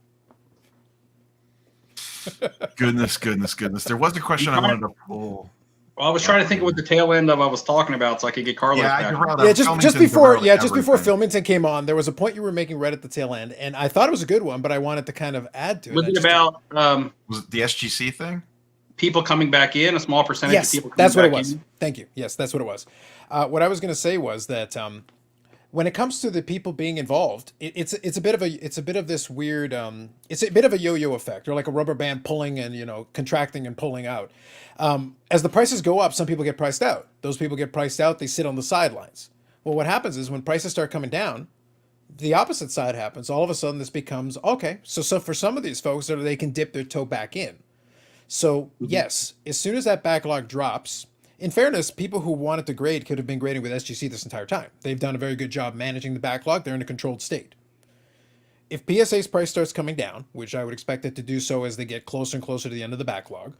Goodness. There was a question I wanted to pull. Well, I was trying to think of what the tail end of I was talking about, so I could get Carlos back. Just before Filmington came on, there was a point you were making right at the tail end, and I thought it was a good one, but I wanted to kind of add to it. Was it about was it the SGC thing? People coming back in, a small percentage of people coming that's what back it was. in? Thank you. Yes, that's what it was. What I was going to say was that when it comes to the people being involved, it's a bit of this weird it's a bit of a yo-yo effect, or like a rubber band pulling and contracting and pulling out. As the prices go up, some people get priced out. Those people get priced out, they sit on the sidelines. Well, what happens is when prices start coming down, the opposite side happens. All of a sudden this becomes okay. So for some of these folks, they can dip their toe back in. So yes, as soon as that backlog drops, in fairness, people who wanted to grade could have been grading with SGC this entire time. They've done a very good job managing the backlog. They're in a controlled state. If PSA's price starts coming down, which I would expect it to do so as they get closer and closer to the end of the backlog,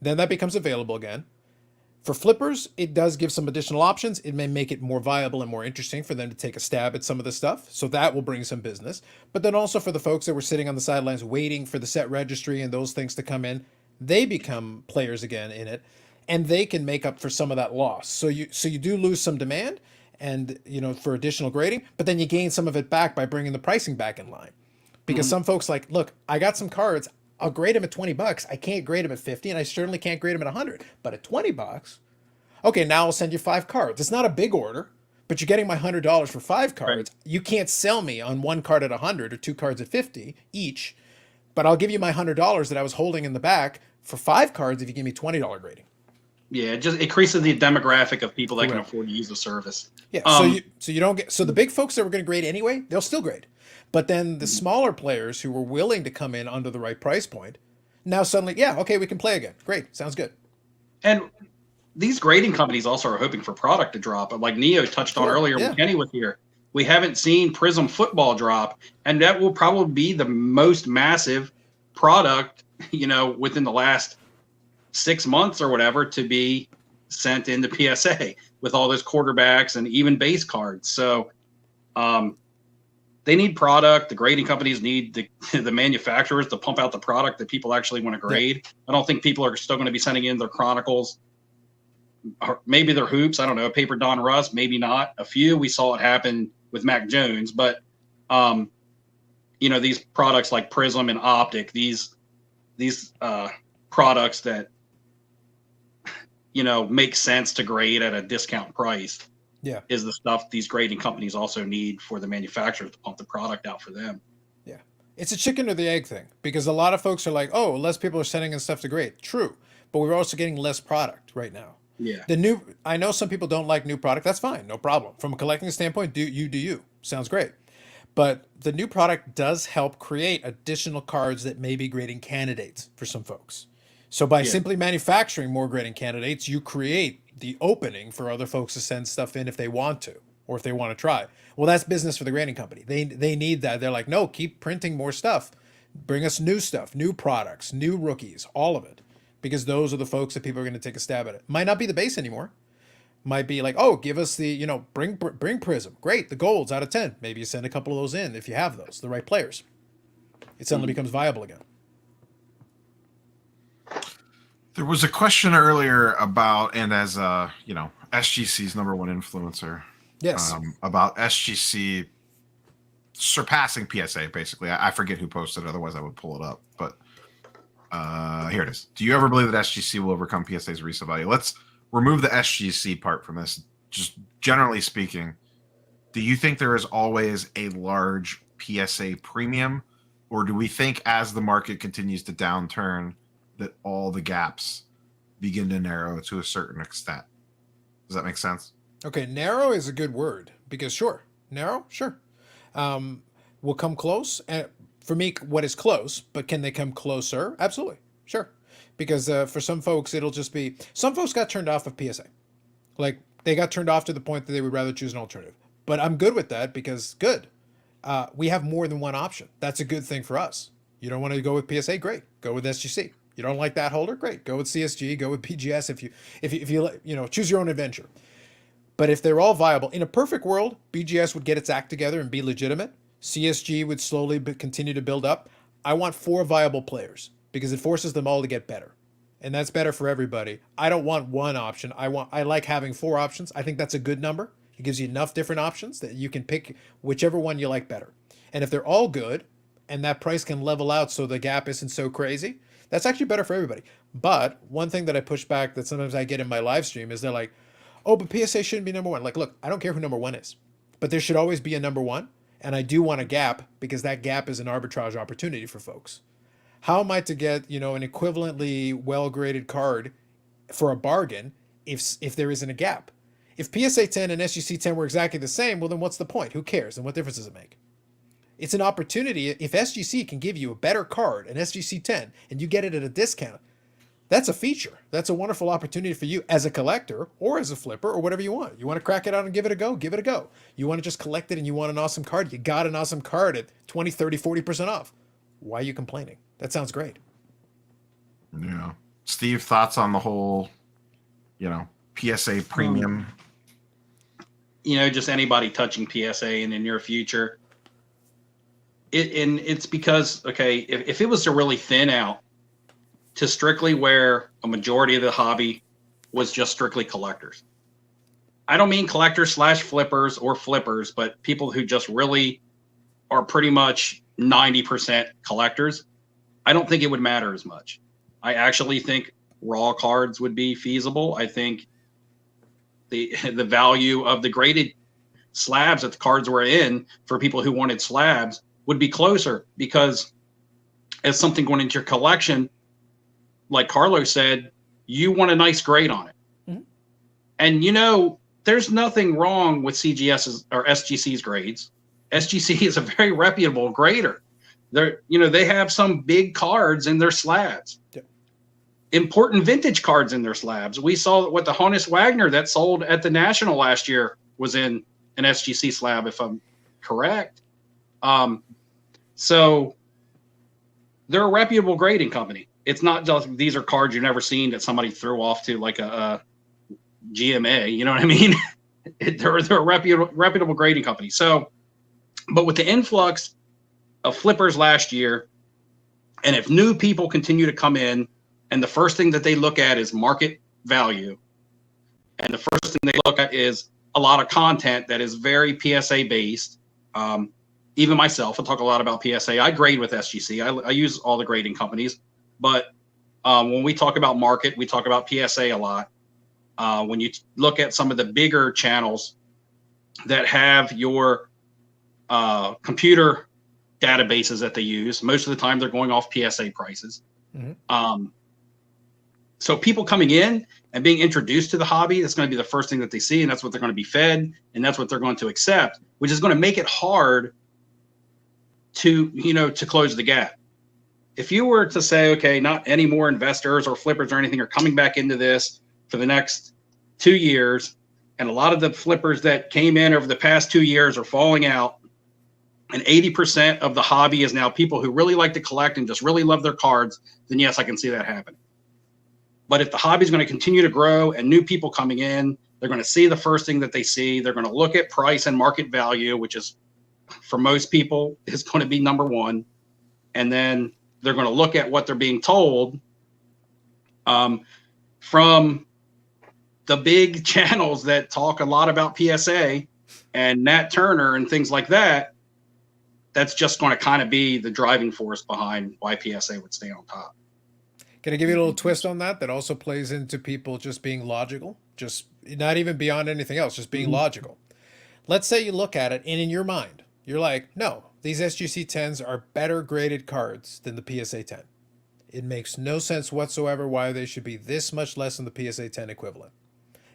then that becomes available again. For flippers, it does give some additional options. It may make it more viable and more interesting for them to take a stab at some of the stuff. So that will bring some business. But then also for the folks that were sitting on the sidelines waiting for the set registry and those things to come in, they become players again in it, and they can make up for some of that loss. So you do lose some demand and for additional grading, but then you gain some of it back by bringing the pricing back in line. Because some folks like, look, I got some cards, I'll grade them at $20. I can't grade them at 50, and I certainly can't grade them at 100. But at $20, okay, now I'll send you 5 cards. It's not a big order, but you're getting my $100 for 5 cards. Right. You can't sell me on 1 card at 100 or 2 cards at 50 each, but I'll give you my $100 that I was holding in the back for 5 cards if you give me $20 grading. Yeah, it just increases the demographic of people that can afford to use the service. Yeah, so you don't get the big folks that were going to grade anyway, they'll still grade. But then the smaller players who were willing to come in under the right price point, now suddenly, yeah, okay, we can play again. Great, sounds good. And these grading companies also are hoping for product to drop. Like Neo touched on earlier when Kenny was here. We haven't seen Prism football drop, and that will probably be the most massive product, within the last 6 months or whatever to be sent into PSA with all those quarterbacks and even base cards. So they need product. The grading companies need the manufacturers to pump out the product that people actually want to grade. Yeah. I don't think people are still going to be sending in their Chronicles, or maybe their Hoops. I don't know. Paper Don Russ, maybe not. A few. We saw it happen with Mac Jones. But, these products like Prism and Optic, these products that, make sense to grade at a discount price. Yeah. Is the stuff these grading companies also need for the manufacturers to pump the product out for them. Yeah. It's a chicken or the egg thing, because a lot of folks are like, oh, less people are sending in stuff to grade. True. But we're also getting less product right now. Yeah. I know some people don't like new product. That's fine. No problem. From a collecting standpoint, do you. Sounds great. But the new product does help create additional cards that may be grading candidates for some folks. So by simply manufacturing more grading candidates, you create the opening for other folks to send stuff in if they want to, or if they want to try. Well, that's business for the grading company. They need that. They're like, no, keep printing more stuff. Bring us new stuff, new products, new rookies, all of it. Because those are the folks that people are going to take a stab at it. Might not be the base anymore. Might be like, oh, give us the, bring Prism. Great, the golds out of 10. Maybe you send a couple of those in if you have those, the right players. It suddenly becomes viable again. There was a question earlier about, and as SGC's #1 influencer, Yes. About SGC surpassing PSA. Basically, I forget who posted it. Otherwise, I would pull it up. But here it is. Do you ever believe that SGC will overcome PSA's resale value? Let's remove the SGC part from this. Just generally speaking, do you think there is always a large PSA premium, or do we think as the market continues to downturn that all the gaps begin to narrow to a certain extent? Does that make sense? Okay, narrow is a good word, because narrow, sure. Will come close. And for me, what is close, but can they come closer? Absolutely, sure. Because for some folks, it'll just be, some folks got turned off of PSA. Like, they got turned off to the point that they would rather choose an alternative. But I'm good with that, because we have more than one option. That's a good thing for us. You don't want to go with PSA? Great. Go with SGC. You don't like that holder? Great. Go with CSG, go with PGS if you choose your own adventure. But if they're all viable, in a perfect world, BGS would get its act together and be legitimate. CSG would slowly continue to build up. I want 4 viable players, because it forces them all to get better. And that's better for everybody. I don't want one option. I like having 4 options. I think that's a good number. It gives you enough different options that you can pick whichever one you like better. And if they're all good and that price can level out so the gap isn't so crazy, that's actually better for everybody. But one thing that I push back that sometimes I get in my live stream is they're like, oh, but PSA shouldn't be #1. Like, look, I don't care who #1 is, but there should always be a #1. And I do want a gap, because that gap is an arbitrage opportunity for folks. How am I to get, an equivalently well-graded card for a bargain if there isn't a gap? If PSA 10 and SGC 10 were exactly the same, well, then what's the point? Who cares? And what difference does it make? It's an opportunity. If SGC can give you a better card, an SGC 10, and you get it at a discount, that's a feature. That's a wonderful opportunity for you as a collector or as a flipper or whatever you want. You want to crack it out and give it a go? Give it a go. You want to just collect it and you want an awesome card? You got an awesome card at 20, 30, 40% off. Why are you complaining? That sounds great. Yeah. Steve, thoughts on the whole, PSA premium? Just anybody touching PSA in the near future. It's because, okay, if it was to really thin out to strictly where a majority of the hobby was just strictly collectors. I don't mean collectors / flippers or flippers, but people who just really are pretty much 90% collectors. I don't think it would matter as much. I actually think raw cards would be feasible. I think the value of the graded slabs that the cards were in for people who wanted slabs would be closer, because as something going into your collection, like Carlos said, you want a nice grade on it. Mm-hmm. And there's nothing wrong with CGS's or SGC's grades. SGC is a very reputable grader. They have some big cards in their slabs. Yep. Important vintage cards in their slabs. We saw what the Honus Wagner that sold at the National last year was in an SGC slab, if I'm correct. So they're a reputable grading company. It's not just these are cards you've never seen that somebody threw off to like a GMA. You know what I mean? They're a reputable grading company. So, but with the influx of flippers last year, and if new people continue to come in, and the first thing that they look at is market value, and the first thing they look at is a lot of content that is very PSA based, even myself, I talk a lot about PSA. I grade with SGC. I use all the grading companies, but when we talk about market, we talk about PSA a lot. When you look at some of the bigger channels that have your computer databases that they use, most of the time they're going off PSA prices. Mm-hmm. So people coming in and being introduced to the hobby, that's going to be the first thing that they see, and that's what they're going to be fed, and that's what they're going to accept, which is going to make it hard to, to close the gap. If you were to say, okay, not any more investors or flippers or anything are coming back into this for the next 2 years, and a lot of the flippers that came in over the past 2 years are falling out, and 80% of the hobby is now people who really like to collect and just really love their cards, then yes, I can see that happening. But if the hobby is going to continue to grow and new people coming in, they're going to see the first thing that they see. They're going to look at price and market value, which is, for most people, is going to be number one. And then they're going to look at what they're being told from the big channels that talk a lot about PSA and Nat Turner and things like that. That's just going to kind of be the driving force behind why PSA would stay on top. Can I give you a little twist on that? That also plays into people just being logical, just not even beyond anything else, just being logical. Let's say you look at it and in your mind, you're like, no, these SGC 10s are better graded cards than the PSA 10. It makes no sense whatsoever why they should be this much less than the PSA 10 equivalent.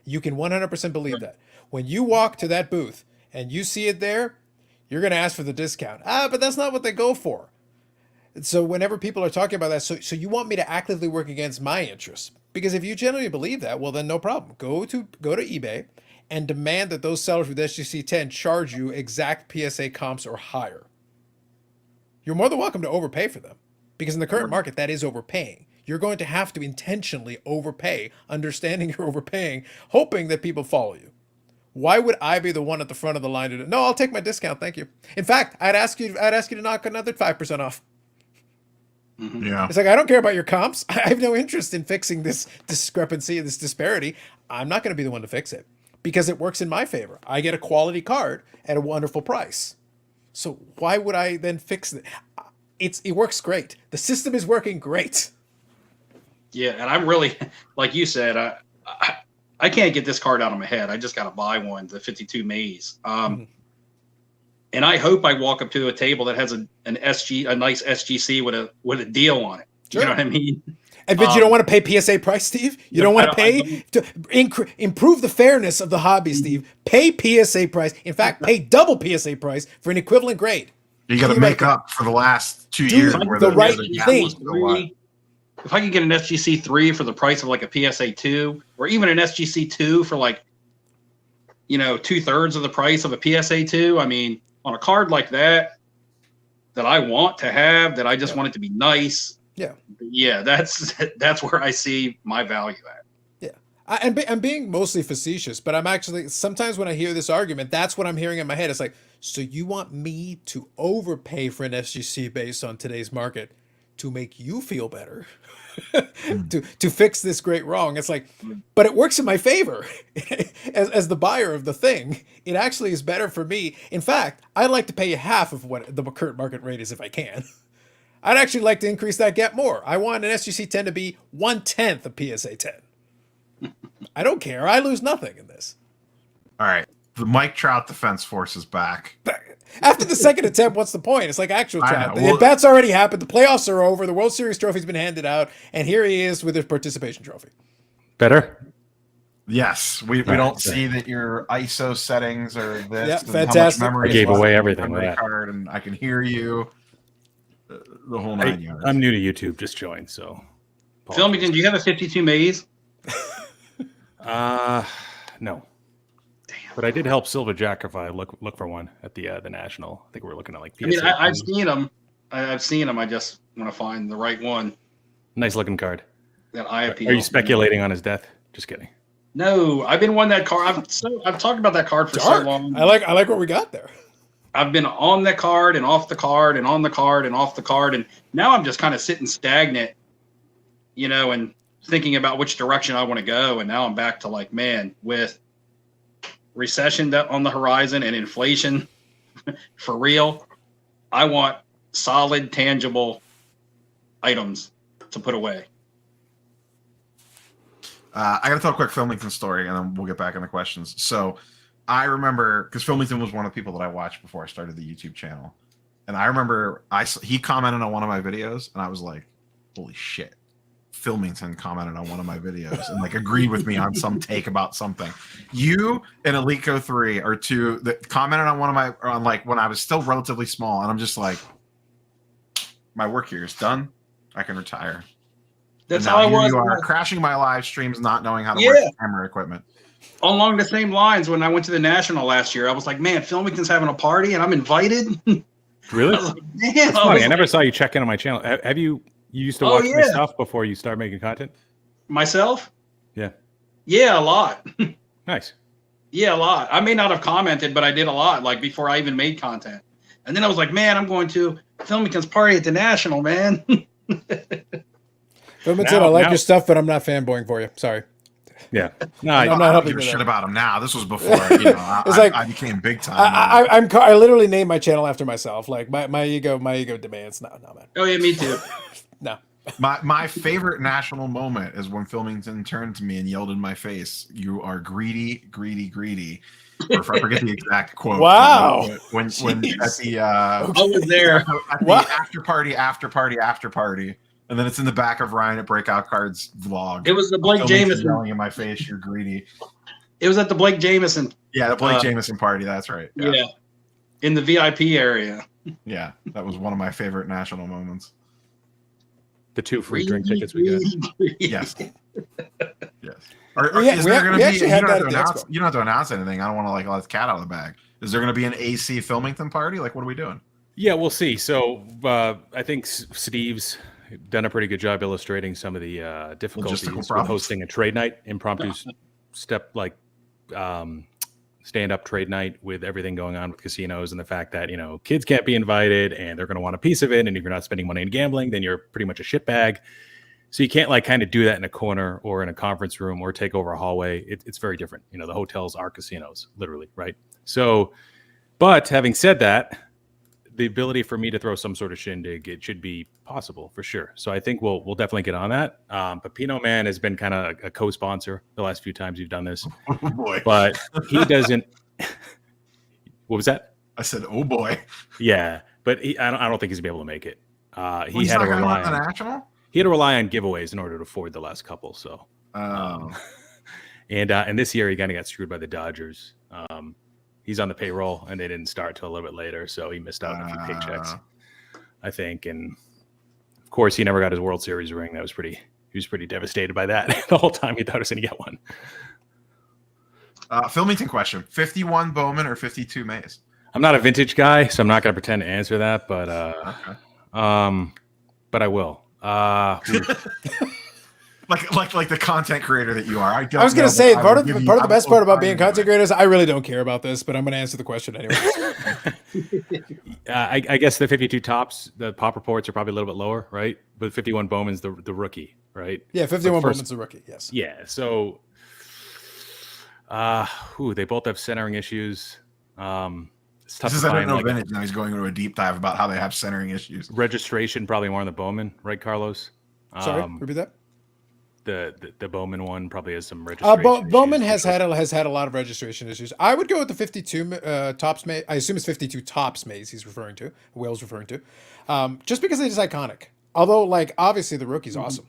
You can 100% believe that. When you walk to that booth and you see it there, you're going to ask for the discount. But that's not what they go for. So whenever people are talking about that, so you want me to actively work against my interests? Because if you genuinely believe that, well, then no problem. Go to eBay and demand that those sellers with SGC 10 charge you exact PSA comps or higher. You're more than welcome to overpay for them, because in the current market, that is overpaying. You're going to have to intentionally overpay, understanding you're overpaying, hoping that people follow you. Why would I be the one at the front of the line to do? No, I'll take my discount, thank you. In fact, I'd ask you to knock another 5% off. Yeah. It's like, I don't care about your comps. I have no interest in fixing this discrepancy, this disparity. I'm not going to be the one to fix it because it works in my favor. I get a quality card at a wonderful price. So why would I then fix it? It works great. The system is working great. Yeah, and I'm really, like you said, I can't get this card out of my head. I just got to buy one, the 52 Maze. And I hope I walk up to a table that has a nice SGC with a deal on it. Sure. You know what I mean? But you don't want to pay PSA price, Steve? You don't want to pay to improve the fairness of the hobby, Steve. Pay PSA price. In fact, pay double PSA price for an equivalent grade. You got to make up for the last 2 years. Where the right thing. If I could get an SGC 3 for the price of like a PSA 2, or even an SGC 2 for like, 2/3 of the price of a PSA 2, I mean, on a card like that I want to have, that I just want it to be nice. Yeah, that's where I see my value at. Yeah, I'm being mostly facetious, but I'm actually, sometimes when I hear this argument, that's what I'm hearing in my head. It's like, so you want me to overpay for an SGC based on today's market to make you feel better, to fix this great wrong? It's like, but it works in my favor as the buyer of the thing. It actually is better for me. In fact, I'd like to pay you half of what the current market rate is if I can. I'd actually like to increase that gap more. I want an SGC 10 to be 1/10 of PSA 10. I don't care. I lose nothing in this. All right. The Mike Trout defense force is back. After the second attempt, what's the point? It's like actual Trout. The at-bats already happened. The playoffs are over. The World Series trophy's been handed out. And here he is with his participation trophy. Better? Yes. We don't see that your ISO settings are this. Yeah, and fantastic. How much memory I gave away everything with memory that. card, and I can hear you. The whole 9 yards. I'm new to YouTube, just joined, so. Filmington, do you have a 52 Maze? No. Damn. But I did help Silver Jackify look for one at the National. I think we were looking at like PSA. I mean, I've seen them. I've seen them. I just want to find the right one. Nice looking card. That I appeal. Are you speculating on his death? Just kidding. No, I've been wanting that card. I've talked about that card for so long. I like what we got there. I've been on the card and off the card and on the card and off the card, and now I'm just kind of sitting stagnant, and thinking about which direction I want to go. And now I'm back to like, man, with recession on the horizon and inflation for real, I want solid, tangible items to put away. I got to tell a quick Filmington story, and then we'll get back into questions. So I remember, because Filmington was one of the people that I watched before I started the YouTube channel. And I remember he commented on one of my videos, and I was like, holy shit. Filmington commented on one of my videos and like agreed with me on some take about something. You and Eliteco 3 are two that commented on one of my, on like when I was still relatively small, and I'm just like, my work here is done. I can retire. That's and how I was. You are crashing my live streams, not knowing how to work the camera equipment. Along the same lines, when I went to the National last year, I was like, man, Filmington's having a party and I'm invited. Really? I was like, man, I never saw you check in on my channel. Have you used to watch my stuff before you start making content? Myself? Yeah. Yeah, a lot. Nice. Yeah, a lot. I may not have commented, but I did a lot, like before I even made content. And then I was like, man, I'm going to Filmington's party at the National, man. Filmington, I like your stuff, but I'm not fanboying for you. Sorry. Yeah. No, I'm not helping you shit about him now. This was before I became big time. I literally named my channel after myself. Like my ego demands. No, man. Oh yeah, me too. No. My favorite national moment is when Filmington turned to me and yelled in my face, "You are greedy, greedy, greedy." Or if I forget the exact quote. Wow. When at the I was there at the after party. And then it's in the back of Ryan at Breakout Cards vlog. It was the Blake Jameson yelling in my face, "You're greedy." It was at the Blake Jameson. Yeah, the Blake Jameson party. That's right. Yeah. In the VIP area. Yeah, that was one of my favorite national moments. The 2 free drink tickets we got. Yes. Yes. You don't have to announce anything. I don't want to let the cat out of the bag. Is there going to be an AC Filmington party? Like, what are we doing? Yeah, we'll see. So I think Steve's done a pretty good job illustrating some of the difficulties with hosting a trade night, impromptu stand-up trade night with everything going on with casinos and the fact that, kids can't be invited and they're going to want a piece of it. And if you're not spending money in gambling, then you're pretty much a shitbag. So you can't kind of do that in a corner or in a conference room or take over a hallway. It's very different. The hotels are casinos, literally, right? So, but having said that, the ability for me to throw some sort of shindig, it should be possible for sure. So I think we'll definitely get on that. Pepino Man has been kind of a co-sponsor the last few times you've done this. Oh boy. But he doesn't. What was that? I said, "Oh boy." Yeah, but I don't think he's gonna be able to make it. He had to rely on national. He had to rely on giveaways in order to afford the last couple. So, and this year he kind of got screwed by the Dodgers. He's on the payroll, and they didn't start till a little bit later, so he missed out on a few paychecks, I think. And of course, he never got his World Series ring. He was pretty devastated by that the whole time. He thought he was going to get one. Filmington question: 51 Bowman or 52 Mays? I'm not a vintage guy, so I'm not going to pretend to answer that, but I will. Like the content creator that you are. I was going to say part of the best part about being content creators, I really don't care about this, but I'm going to answer the question anyway. I guess the 52 tops, the pop reports are probably a little bit lower, right? But 51 Bowman's the rookie, right? Yeah, 51 Bowman's the rookie. Yes. Yeah. So, they both have centering issues. It's tough. This is I don't know vintage. Now he's going into a deep dive about how they have centering issues. Registration probably more on the Bowman, right, Carlos? Sorry, repeat that. The Bowman one probably has some registration. Bowman has had a lot of registration issues. I would go with the 52 Topps Maze. I assume it's 52 Topps Maze he's referring to. Wales referring to, just because it is iconic. Although, obviously the rookie's awesome,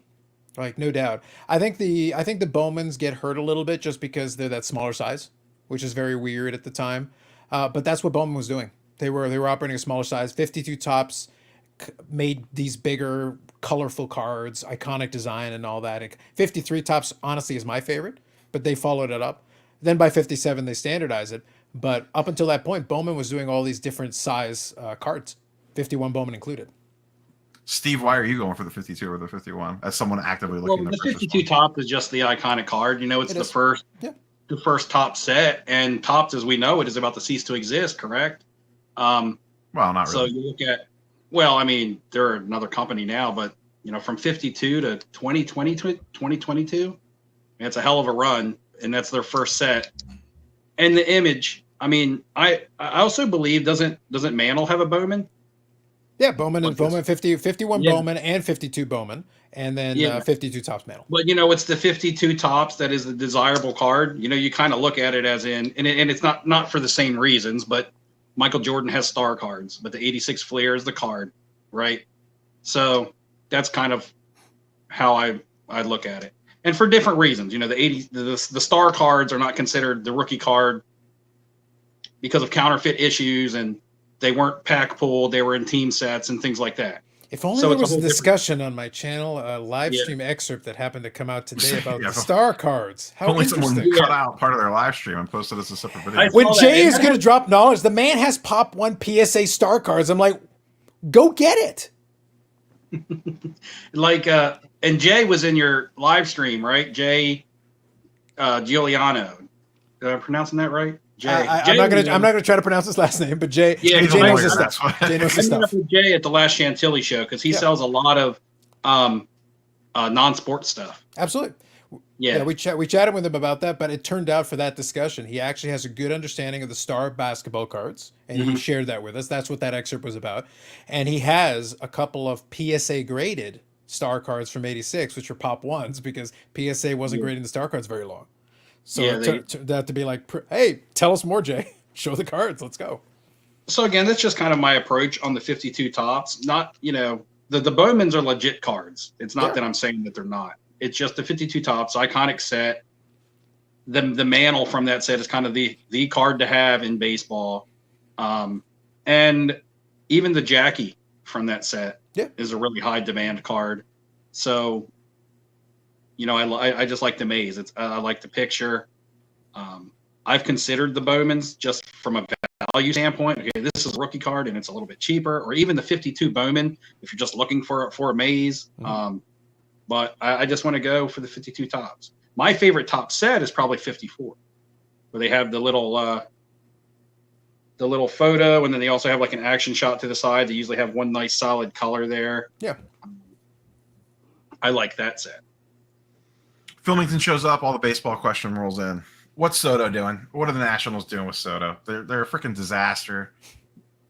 no doubt. I think the Bowmans get hurt a little bit just because they're that smaller size, which is very weird at the time. But that's what Bowman was doing. They were operating a smaller size. 52 Topps made these bigger, colorful cards, iconic design and all that. 53 Topps honestly is my favorite, but they followed it up. Then by 57 they standardized it, but up until that point Bowman was doing all these different size cards, 51 Bowman included. Steve, why are you going for the 52 or the 51 as someone actively looking? Well, the 52 Topps is just the iconic card. It's the first. Yeah. The first top set, and Topps, as we know it, is about to cease to exist, correct? Well, not really. So you look at, they're another company now, but from 52 to 2022, it's a hell of a run, and that's their first set. And the image, I also believe doesn't Mantle have a Bowman? Yeah, Bowman and Bowman 51 Yeah. Bowman and 52 Bowman, and then Yeah. 52 Topps Mantle. But it's the 52 tops that is the desirable card. You kind of look at it as in, and it's not for the same reasons, but Michael Jordan has star cards, but the 86 Flair is the card, right? So that's kind of how I look at it, and for different reasons. The star cards are not considered the rookie card because of counterfeit issues, and they weren't pack pulled, they were in team sets and things like that. If only So there it's a was a whole discussion on my channel, a live stream excerpt that happened to come out today about Yeah, the star cards. How Only someone interesting. cut out part of their live stream and posted it as a separate video. I- When saw that, Jay and is that going to drop knowledge, the man has Pop 1 PSA star cards. I'm like, go get it. And Jay was in your live stream, right? Jay Giuliano. Am I pronouncing that right? Jay. I'm not gonna try to pronounce his last name, but Jay. Yeah, Jay knows his that's stuff. why. Jay knows I his met up stuff. with Jay at the last Chantilly show because he sells a lot of non-sports stuff. Absolutely. Yeah. We chatted with him about that, but it turned out for that discussion, he actually has a good understanding of the star basketball cards, and he shared that with us. That's what that excerpt was about. And he has a couple of PSA graded star cards from '86, which are Pop 1s, because PSA wasn't grading the star cards very long. So it turned out to be like, hey, tell us more, Jay. Show the cards. Let's go. So again, that's just kind of my approach on the 52 tops. Not, the Bowmans are legit cards. It's not that I'm saying that they're not. It's just the 52 tops, iconic set. The Mantle from that set is kind of the card to have in baseball. And even the Jackie from that set is a really high demand card. So, I just like the maze. I like the picture. I've considered the Bowmans just from a value standpoint. Okay, this is a rookie card and it's a little bit cheaper, or even the 52 Bowman if you're just looking for a maze. But I just want to go for the 52 tops. My favorite top set is probably 54, where they have the little photo, and then they also have like an action shot to the side. They usually have one nice solid color there. Yeah. I like that set. Filmington shows up, all the baseball question rolls in. What's Soto doing? What are the Nationals doing with Soto? They're a freaking disaster.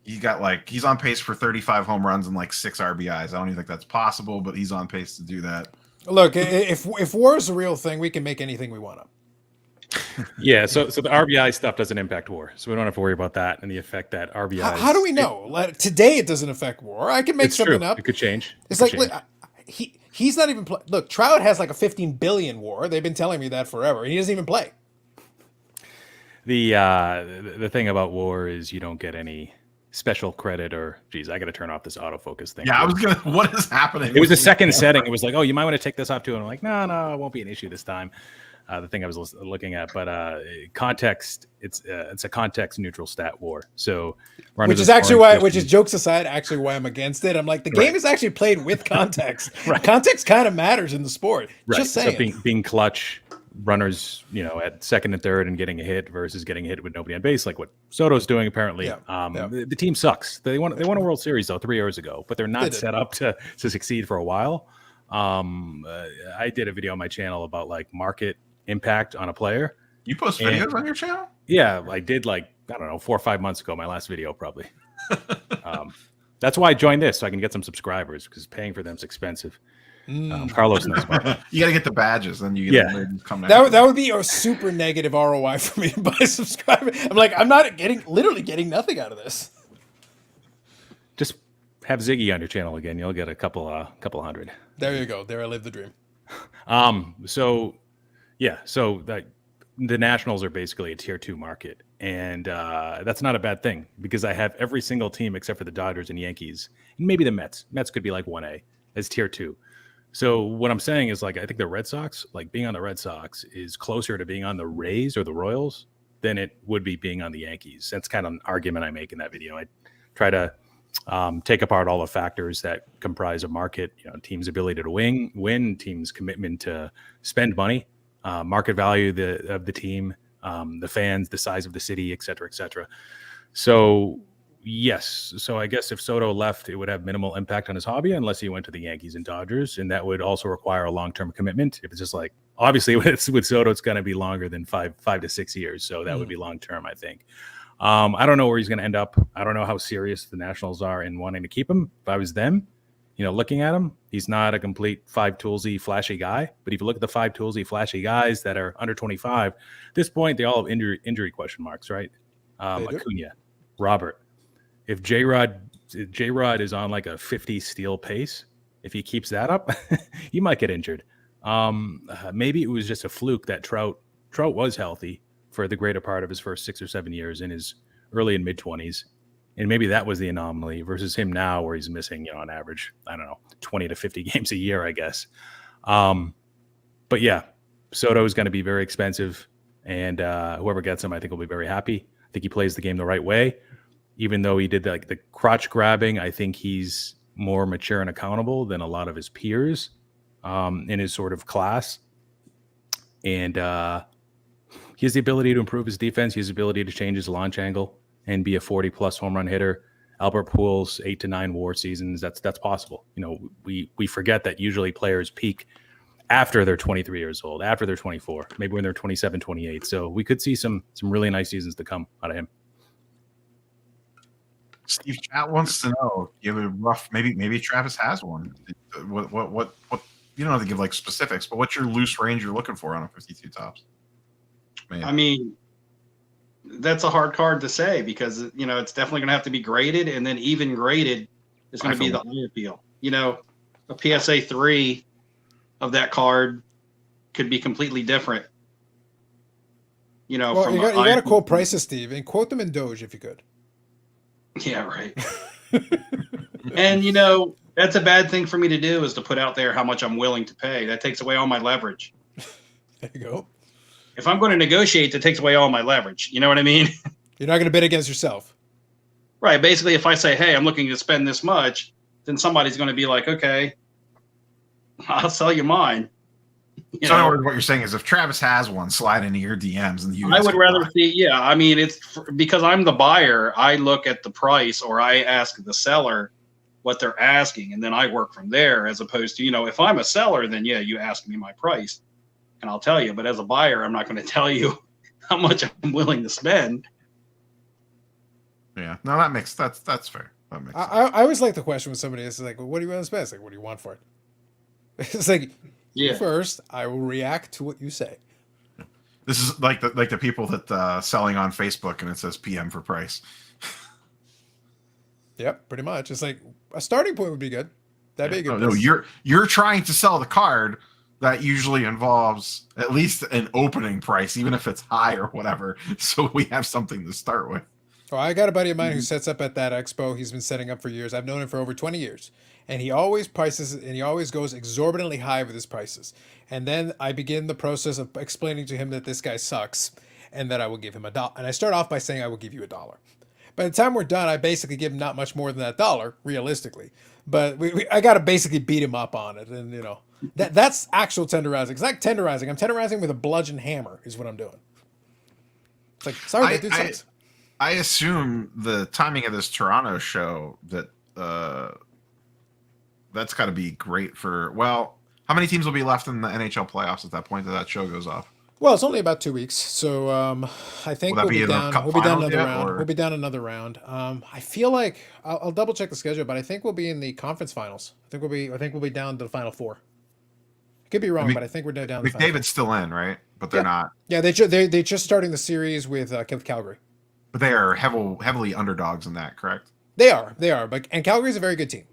He's on pace for 35 home runs and like 6 RBIs. I don't even think that's possible, but he's on pace to do that. Look, if war is a real thing, we can make anything we want to. Yeah, so the RBI stuff doesn't impact war, so we don't have to worry about that and the effect that RBI. How do we know? Today it doesn't affect war. I can make something up. It could change. It's like he's not even play. Look, Trout has like a 15 billion war. They've been telling me that forever. He doesn't even play. The thing about war is you don't get any special credit, or geez, I got to turn off this autofocus thing. Yeah, I was gonna. What is happening? It was the second setting. It was like, oh, you might want to take this off too. And I'm like, no, it won't be an issue this time. The thing I was looking at, but context, it's a context neutral stat war. So, which is actually why, jokes aside, actually why I'm against it. I'm like, the game is actually played with context. Context kind of matters in the sport. Just saying. So being clutch, runners, at second and third and getting a hit versus getting hit with nobody on base, like what Soto's doing apparently. The team sucks. They won a World Series though 3 years ago, but they're not set up to succeed for a while. I did a video on my channel about like market impact on a player. You post videos on your channel? Yeah, I did 4 or 5 months ago, my last video probably. That's why I joined this, so I can get some subscribers, because paying for them is expensive. Carlos knows about it. You got to get the badges, then you get to come down. That would be a super negative ROI for me to buy subscribers. I'm like, I'm not literally getting nothing out of this. Just have Ziggy on your channel again. You'll get a couple hundred. There you go. There I live the dream. So the Nationals are basically a tier 2 market, and that's not a bad thing, because I have every single team except for the Dodgers and Yankees, and maybe the Mets. Mets could be like 1A as tier 2. So what I'm saying is, I think the Red Sox, being on the Red Sox is closer to being on the Rays or the Royals than it would be being on the Yankees. That's kind of an argument I make in that video. I try to take apart all the factors that comprise a market, teams' ability to win, teams' commitment to spend money, market value of the team, the fans, the size of the city, et cetera, et cetera. So yes. So I guess if Soto left, it would have minimal impact on his hobby, unless he went to the Yankees and Dodgers, and that would also require a long-term commitment. If it's just obviously with Soto, it's going to be longer than five to 6 years. So that would be long-term, I think. I don't know where he's going to end up. I don't know how serious the Nationals are in wanting to keep him. If I was them, looking at him, he's not a complete five toolsy flashy guy. But if you look at the five toolsy flashy guys that are under 25, at this point they all have injury question marks, right? Acuna, Robert. If J-Rod is on like a 50 steal pace, if he keeps that up, he might get injured. Maybe it was just a fluke that Trout was healthy for the greater part of his first 6 or 7 years in his early and mid 20s. And maybe that was the anomaly versus him now where he's missing, on average, I don't know, 20 to 50 games a year, I guess. But yeah, Soto is going to be very expensive, and whoever gets him, I think will be very happy. I think he plays the game the right way. Even though he did the crotch grabbing, I think he's more mature and accountable than a lot of his peers in his sort of class. And he has the ability to improve his defense. He has the ability to change his launch angle and be a 40-plus home run hitter. Albert Pujols, 8 to 9 WAR seasons. That's possible. We forget that usually players peak after they're 23 years old, after they're 24, maybe when they're 27, 28. So we could see some really nice seasons to come out of him. Steve Chat wants to know, give a rough, maybe Travis has one. What you don't have to give like specifics, but what's your loose range you're looking for on a 52 Topps? Man. I mean, that's a hard card to say because it's definitely going to have to be graded, and then even graded is going to be the eye appeal. A PSA 3 of that card could be completely different. Well, you got to quote prices, Steve, and quote them in Doge if you could. Yeah, right. And that's a bad thing for me to do, is to put out there how much I'm willing to pay. That takes away all my leverage. There you go. If I'm going to negotiate, that takes away all my leverage. You know what I mean? You're not going to bid against yourself. Right. Basically, if I say, hey, I'm looking to spend this much, then somebody's going to be like, okay, I'll sell you mine. So in other words, what you're saying is if Travis has one, slide into your DMs. And I would rather see, yeah. I mean, it's because I'm the buyer. I look at the price, or I ask the seller what they're asking, and then I work from there, as opposed to, if I'm a seller, then yeah, you ask me my price and I'll tell you. But as a buyer, I'm not going to tell you how much I'm willing to spend. Yeah, no, that's fair. That makes sense. I always like the question when somebody is like, well, what do you want to spend? It's like, what do you want for it? It's like, yeah. First, I will react to what you say. This is like the people that selling on Facebook and it says PM for price. Yep, pretty much. It's like a starting point would be good. That'd be a good. No, you're trying to sell the card. That usually involves at least an opening price, even if it's high or whatever. So we have something to start with. Oh, I got a buddy of mine who sets up at that expo. He's been setting up for years. I've known him for over 20 years. And he always prices, and he always goes exorbitantly high with his prices. And then I begin the process of explaining to him that this guy sucks and that I will give him $1. And I start off by saying I will give you $1. By the time we're done, I basically give him not much more than that $1, realistically. But I got to basically beat him up on it. And, that's actual tenderizing. It's not tenderizing. I'm tenderizing with a bludgeon hammer is what I'm doing. It's like, sorry, that dude sucks. I assume the timing of this Toronto show that that's got to be great for, well, how many teams will be left in the NHL playoffs at that point that show goes off? Well, it's only about 2 weeks, so I think we'll be down. We'll be down another round. Or? We'll be down another round. I feel like I'll double check the schedule, but I think we'll be in the conference finals. I think we'll be down to the final four. I could be wrong, but I think we're down. McDavid's still in, right? But they're not. Yeah, they just starting the series with Calgary. But they are heavily underdogs in that, correct? They are. But Calgary's a very good team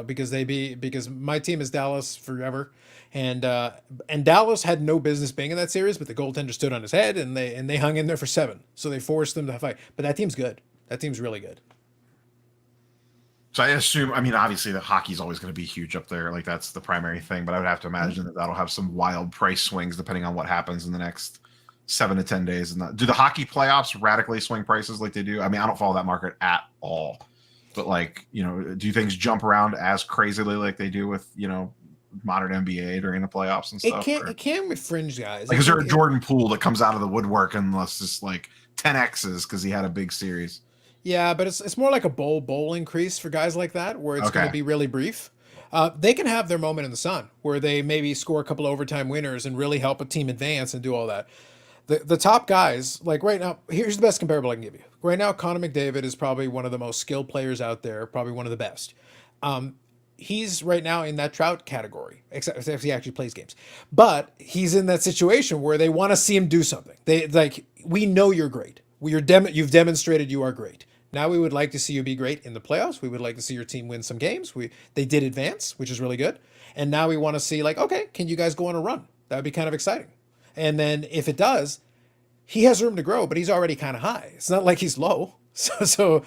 because my team is Dallas forever, and Dallas had no business being in that series, but the goaltender stood on his head and they hung in there for 7, so they forced them to fight. But that team's good. That team's really good. So I assume, obviously the hockey's always going to be huge up there, like that's the primary thing. But I would have to imagine that that'll have some wild price swings depending on what happens in the next 7 to 10 days. And do the hockey playoffs radically swing prices like they do? I don't follow that market at all. But do things jump around as crazily like they do with modern NBA during the playoffs and stuff? It can with fringe guys. Like, is there a Jordan Poole that comes out of the woodwork and let's just 10x's because he had a big series? Yeah, but it's more like a bowl increase for guys like that, where it's going to be really brief. They can have their moment in the sun where they maybe score a couple of overtime winners and really help a team advance and do all that. The top guys, like right now, here's the best comparable I can give you. Right now, Connor McDavid is probably one of the most skilled players out there, probably one of the best. He's right now in that Trout category, except if he actually plays games. But he's in that situation where they want to see him do something. They like, we know you're great. You've demonstrated you are great. Now we would like to see you be great in the playoffs. We would like to see your team win some games. They did advance, which is really good. And now we want to see like, okay, can you guys go on a run? That would be kind of exciting. And then if it does, he has room to grow, but he's already kind of high. It's not like he's low. So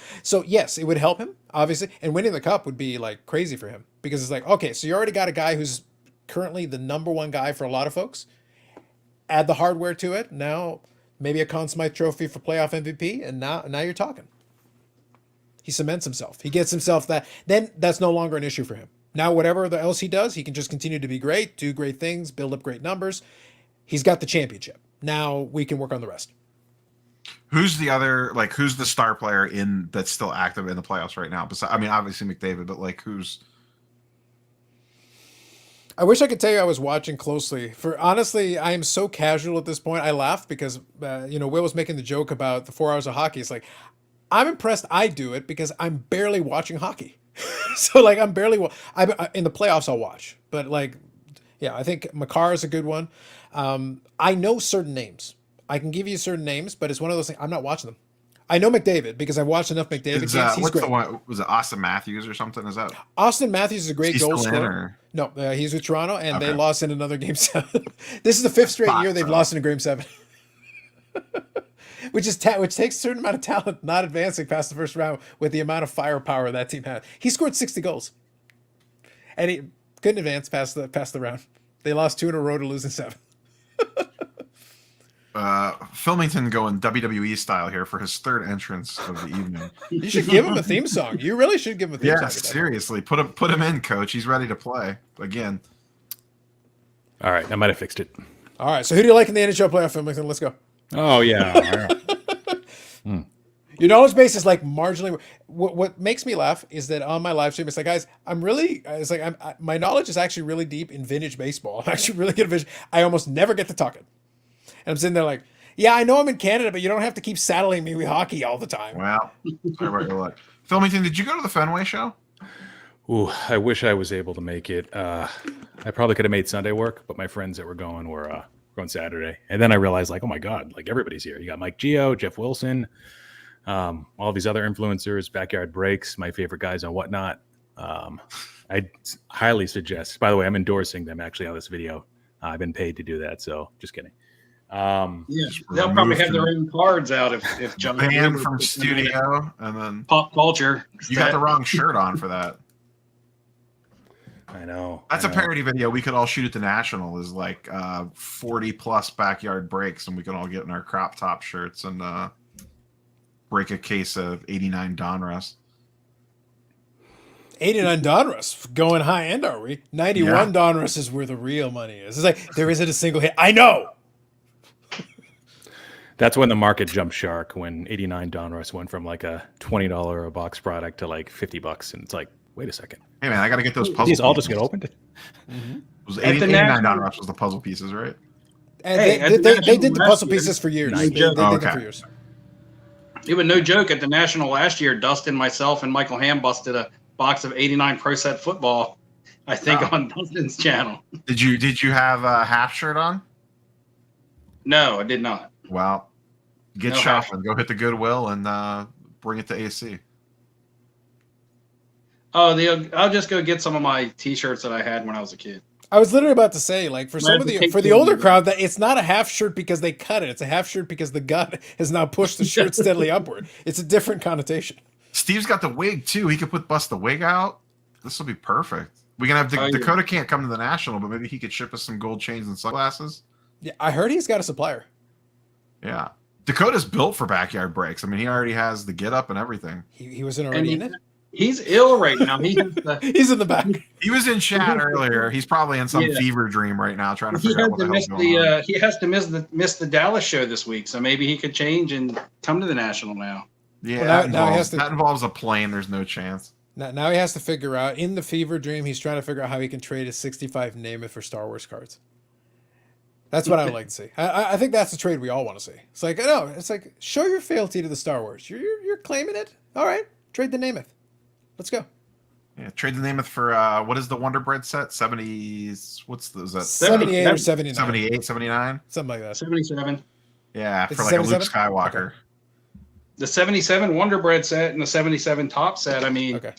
yes, it would help him, obviously. And winning the cup would be like crazy for him because it's like, okay, so you already got a guy who's currently the number one guy for a lot of folks. Add the hardware to it. Now maybe a Conn Smythe trophy for playoff MVP. And now you're talking. He cements himself. He gets himself that. Then that's no longer an issue for him. Now, whatever else he does, he can just continue to be great, do great things, build up great numbers. He's got the championship. Now we can work on the rest. Who's the star player that's still active in the playoffs right now? Besides, I mean, obviously McDavid, but like who's? I wish I could tell you I was watching closely. Honestly, I am so casual at this point. I laughed because Will was making the joke about the 4 hours of hockey. It's like I'm impressed I do it because I'm barely watching hockey. So like I'm barely in the playoffs I'll watch, but like yeah, I think Makar is a good one. I know certain names. I can give you certain names, but it's one of those things. I'm not watching them. I know McDavid because I've watched enough McDavid games. He's what's great. the one? Was it Austin Matthews or something? Is that Austin Matthews is a great goal still in, scorer? No, he's with Toronto, and they Okay. lost in another game 7. This is the 5th straight year they've lost in a game 7. Which takes a certain amount of talent not advancing past the first round with the amount of firepower that team had. He scored 60 goals, and he couldn't advance past the round. They lost 2 in a row to losing 7. Filmington going WWE style here for his third entrance of the evening. You should give him a theme song. You really should give him a theme song. Yeah, seriously, put him in, coach. He's ready to play again. All right, I might have fixed it. All right, so who do you like in the NHL playoff, Filmington? Let's go. Oh yeah. Your knowledge base is like marginally. What makes me laugh is that on my live stream, it's like, guys, my knowledge is actually really deep in vintage baseball. I'm actually really good at vintage. I almost never get to talking. And I'm sitting there like, yeah, I know I'm in Canada, but you don't have to keep saddling me with hockey all the time. Well, sorry about your luck. Filmington, did you go to the Fenway show? Ooh, I wish I was able to make it. I probably could have made Sunday work, but my friends that were going were going Saturday. And then I realized, like, oh my God, like everybody's here. You got Mike Geo, Jeff Wilson, all these other influencers, Backyard Breaks, my favorite guys on Whatnot. I highly suggest, by the way, I'm endorsing them actually on this video. I've been paid to do that, so just kidding. Yeah, they'll probably have their own cards out if John banned from studio and then pop culture. You got the wrong shirt on for that. I know. That's a parody video we could all shoot at the National. Is like 40 plus Backyard Breaks, and we can all get in our crop top shirts and break a case of 89 Donruss. 89 Donruss going high end, are we? 91 Donruss is where the real money is. It's like there isn't a single hit. I know. That's when the market jumped shark, when 89 Donruss went from like a $20 a box product to like $50, and it's like, wait a second. Hey man, I got to get those puzzle. These all pieces. just get opened. Mm-hmm. It was 89 Donruss was the puzzle pieces, right? And Hey, they did the puzzle pieces for years. They did them Okay. for years. It was no joke at the National last year. Dustin, myself, and Michael Ham busted a box of 89 Pro Set Football, I think, on Dustin's channel. Did you have a half shirt on? No, I did not. Well, get No shopping. Go hit the Goodwill and bring it to AC. Oh, I'll just go get some of my T-shirts that I had when I was a kid. I was literally about to say, like, for the older crowd, that it's not a half shirt because they cut it. It's a half shirt because the gut has now pushed the shirt steadily upward. It's a different connotation. Steve's got the wig too. He could bust the wig out. This will be perfect. We can have Dakota can't come to the National, but maybe he could ship us some gold chains and sunglasses. Yeah, I heard he's got a supplier. Yeah, Dakota's built for Backyard Breaks. I mean, he already has the get up and everything. He was already in it. He's ill right now. He's in the back. He was in chat earlier. He's probably in some fever dream right now, trying to figure out what the hell's going on. He has to miss the Dallas show this week, so maybe he could change and come to the National now. Yeah, Well, now he has to- that involves a plane. There's no chance. Now he has to figure out, in the fever dream, he's trying to figure out how he can trade his 65 Name It for Star Wars cards. That's what I would like to see. I think that's the trade we all want to see. It's like, no, it's like, show your fealty to the Star Wars. You're claiming it. All right, trade the Namath. Let's go. Yeah, trade the Namath for what is the Wonder Bread set? 70s. What's the, is that 78 or 79. 78, 79? Something like that. 77. Yeah, It's for like a Luke 77? Skywalker. Okay. The 77 Wonder Bread set and the 77 Top set. I mean, Okay.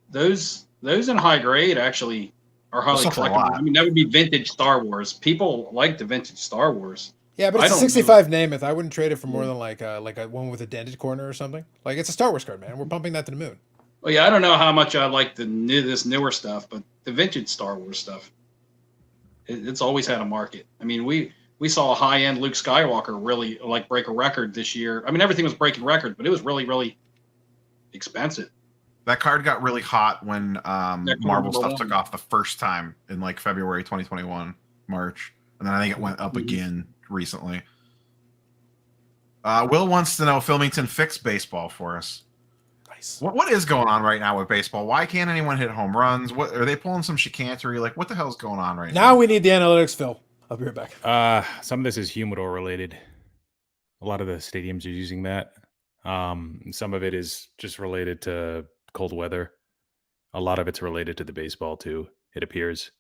those in high grade actually are highly That's a lot. collectible. I mean, that would be vintage Star Wars. People like the vintage Star Wars. Yeah, but I it's a don't 65 Namath. I wouldn't trade it for more than like a one with a dented corner or something. Like, it's a Star Wars card, man. We're pumping that to the moon. Well, yeah, I don't know how much I like this newer stuff, but the vintage Star Wars stuff, it's always had a market. I mean, we saw a high-end Luke Skywalker really like break a record this year. I mean, everything was breaking records, but it was really, really expensive. That card got really hot when Marvel stuff one. took off the first time in like February 2021, March. And then I think it went up again recently. Will wants to know, Filmington, fix baseball for us. Nice. What is going on right now with baseball? Why can't anyone hit home runs? What are they pulling some chicanery? Like, what the hell's going on right now? Now we need the analytics, Phil. I'll be right back. Some of this is humidor related. A lot of the stadiums are using that. Some of it is just related to cold weather. A lot of it's related to the baseball too, it appears.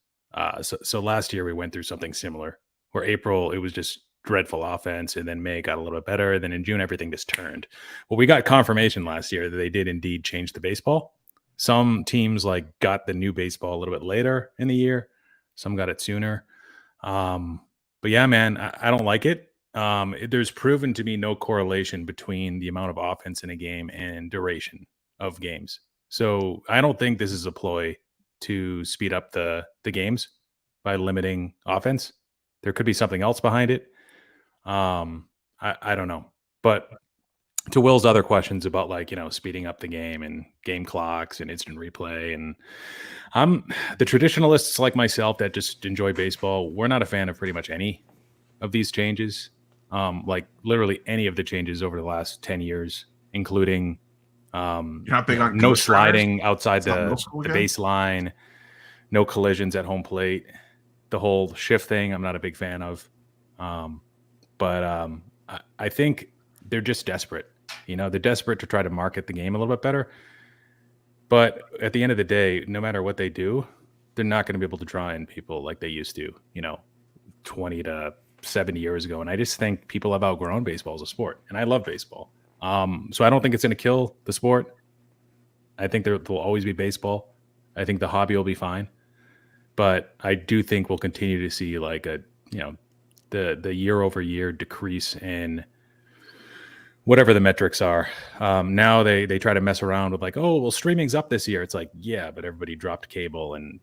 So last year we went through something similar where April, it was just dreadful offense, and then May got a little bit better. Then in June, everything just turned. Well, we got confirmation last year that they did indeed change the baseball. Some teams like got the new baseball a little bit later in the year. Some got it sooner. But yeah, man, I don't like it. There's proven to be no correlation between the amount of offense in a game and duration of games. So I don't think this is a ploy to speed up the games by limiting offense. There could be something else behind it. I don't know. But to Will's other questions about like, speeding up the game and game clocks and instant replay, and the traditionalists like myself that just enjoy baseball, we're not a fan of pretty much any of these changes. Like literally any of the changes over the last 10 years, including You're not big on no ghost sliding riders? outside It's not the middle school again? baseline, no collisions at home plate, the whole shift thing I'm not a big fan of. But I think they're just desperate. They're desperate to try to market the game a little bit better. But at the end of the day, no matter what they do, they're not going to be able to draw in people like they used to, 20 to 70 years ago. And I just think people have outgrown baseball as a sport. And I love baseball. So I don't think it's going to kill the sport. I think there will always be baseball. I think the hobby will be fine. But I do think we'll continue to see like the year over year decrease in whatever the metrics are. Now they try to mess around with like, oh, well, streaming's up this year. It's like, yeah, but everybody dropped cable, and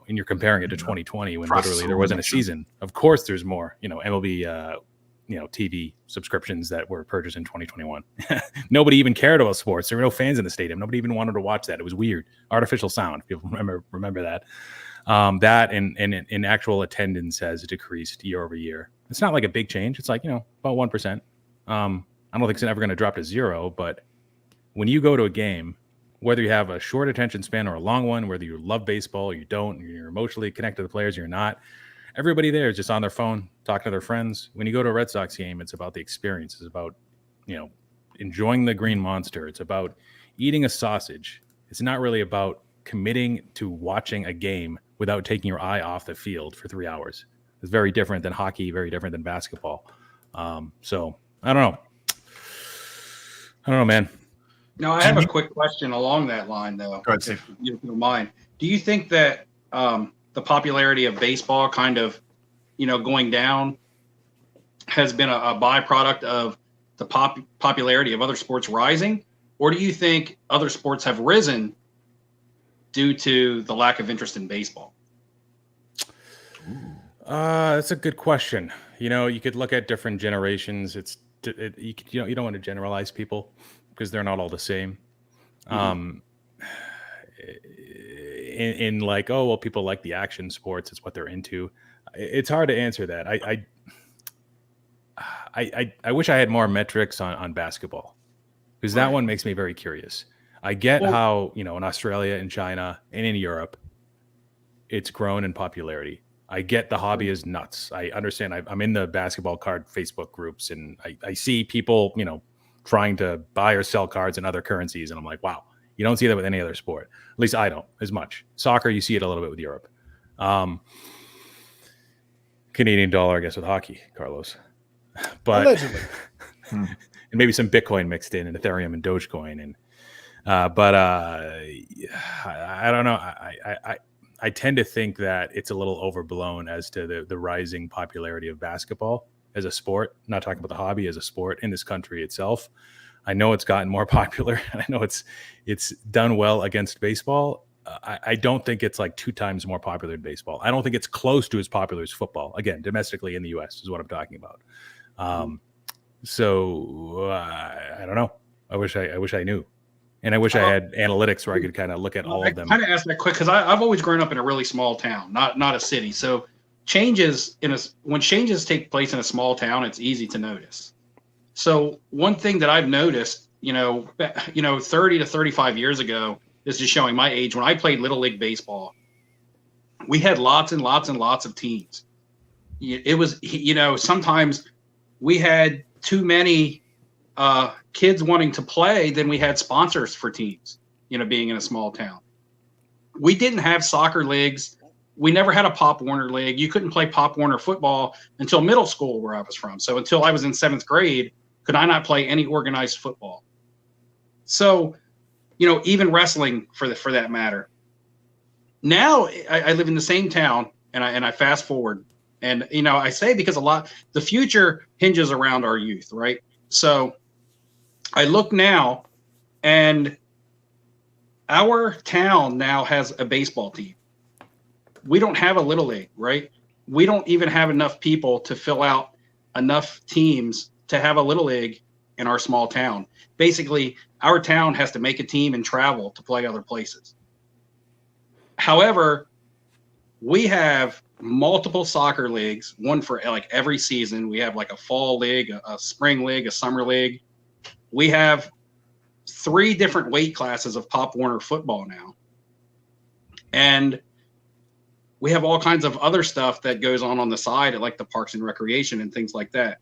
and you're comparing it to 2020 when literally there wasn't a season. Of course, there's more, MLB, TV subscriptions that were purchased in 2021. Nobody even cared about sports. There were no fans in the stadium. Nobody even wanted to watch that. It was weird. Artificial sound. People remember that. That and actual attendance has decreased year over year. It's not like a big change. It's like, about 1%. I don't think it's ever going to drop to zero, but when you go to a game, whether you have a short attention span or a long one, whether you love baseball or you don't, you're emotionally connected to the players, you're not, everybody there is just on their phone, talking to their friends. When you go to a Red Sox game, it's about the experience. It's about, enjoying the green monster. It's about eating a sausage. It's not really about committing to watching a game without taking your eye off the field for 3 hours. It's very different than hockey, very different than basketball. So I don't know, man. Now, I have a quick question along that line, though. Go ahead, Steve. If you don't mind. Do you think that the popularity of baseball kind of, going down has been a byproduct of the popularity of other sports rising? Or do you think other sports have risen due to the lack of interest in baseball? That's a good question. You could look at different generations. You don't want to generalize people because they're not all the same. In like, oh, well, people like the action sports. It's what they're into. It's hard to answer that. I wish I had more metrics on basketball, because that one makes me very curious. I get how, in Australia and China and in Europe, it's grown in popularity. I get the hobby is nuts. I understand. I'm in the basketball card Facebook groups, and I see people, trying to buy or sell cards in other currencies, and I'm like, wow, you don't see that with any other sport. At least I don't as much. Soccer, you see it a little bit with Europe. Canadian dollar, I guess, with hockey, Carlos. But Allegedly. and maybe some Bitcoin mixed in, and Ethereum and Dogecoin, and I don't know. I tend to think that it's a little overblown as to the rising popularity of basketball as a sport. I'm not talking about the hobby, as a sport in this country itself. I know it's gotten more popular, and I know it's done well against baseball. I don't think it's like 2 times more popular than baseball. I don't think it's close to as popular as football. Again, domestically in the U.S. is what I'm talking about. So I don't know. I wish I knew. And I wish I had analytics where I could kind of look at all of them. I kind of asked that quick because I've always grown up in a really small town, not a city. So when changes take place in a small town, it's easy to notice. So one thing that I've noticed, 30 to 35 years ago, this is showing my age. When I played Little League baseball, we had lots and lots and lots of teams. It was, sometimes we had too many kids wanting to play than we had sponsors for teams, being in a small town. We didn't have soccer leagues. We never had a Pop Warner league. You couldn't play Pop Warner football until middle school where I was from. So until I was in 7th grade, could I not play any organized football. So, even wrestling for that matter. Now I live in the same town, and I fast forward, and I say because the future hinges around our youth, right? So I look now, and our town now has a baseball team. We don't have a little league, right? We don't even have enough people to fill out enough teams to have a little league in our small town. Basically, our town has to make a team and travel to play other places. However, we have multiple soccer leagues, one for like every season. We have like a fall league, a spring league, a summer league. We have 3 different weight classes of Pop Warner football now. And we have all kinds of other stuff that goes on the side at like the Parks and Recreation and things like that.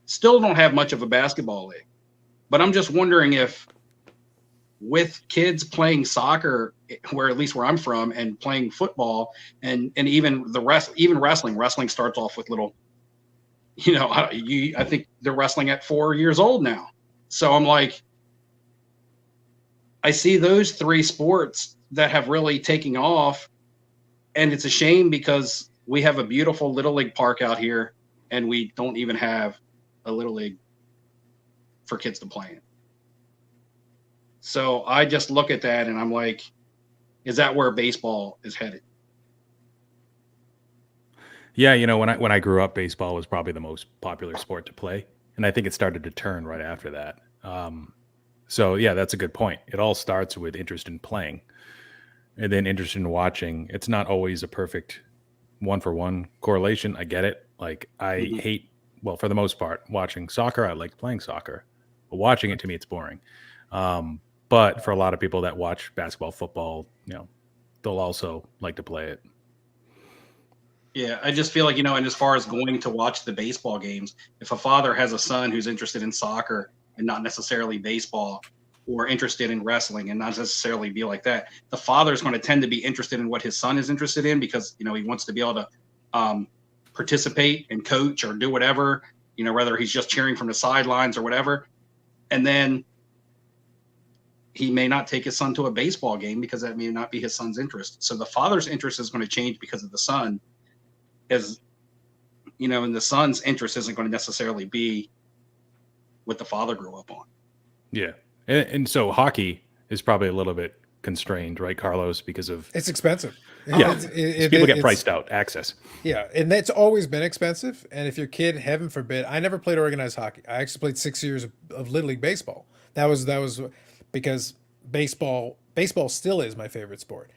Still don't have much of a basketball league. But I'm just wondering if with kids playing soccer, at least where I'm from, and playing football, and even wrestling starts off with little, I think they're wrestling at 4 years old now. So I'm like, I see those 3 sports that have really taken off, and it's a shame because we have a beautiful Little League park out here, and we don't even have a Little League for kids to play in. So I just look at that and I'm like, is that where baseball is headed? Yeah, when I grew up, baseball was probably the most popular sport to play, and I think it started to turn right after that. So yeah, that's a good point. It all starts with interest in playing, and then interest in watching. It's not always a perfect 1-for-1 correlation. I get it. Like I hate, well, for the most part, watching soccer. I like playing soccer, but watching it, to me, it's boring. But for a lot of people that watch basketball, football, they'll also like to play it. Yeah, I just feel like, and as far as going to watch the baseball games, if a father has a son who's interested in soccer and not necessarily baseball, or interested in wrestling and not necessarily be like that, the father is going to tend to be interested in what his son is interested in because, he wants to be able to participate and coach or do whatever, whether he's just cheering from the sidelines or whatever. And then he may not take his son to a baseball game because that may not be his son's interest. So the father's interest is going to change because of the son, and the son's interest isn't going to necessarily be what the father grew up on. Yeah. And so hockey is probably a little bit constrained, right, Carlos, because of It's expensive. Yeah, people get priced out, access. Yeah, and that's always been expensive. And if your kid, heaven forbid, I never played organized hockey. I actually played 6 years of Little League baseball. That was because baseball still is my favorite sport.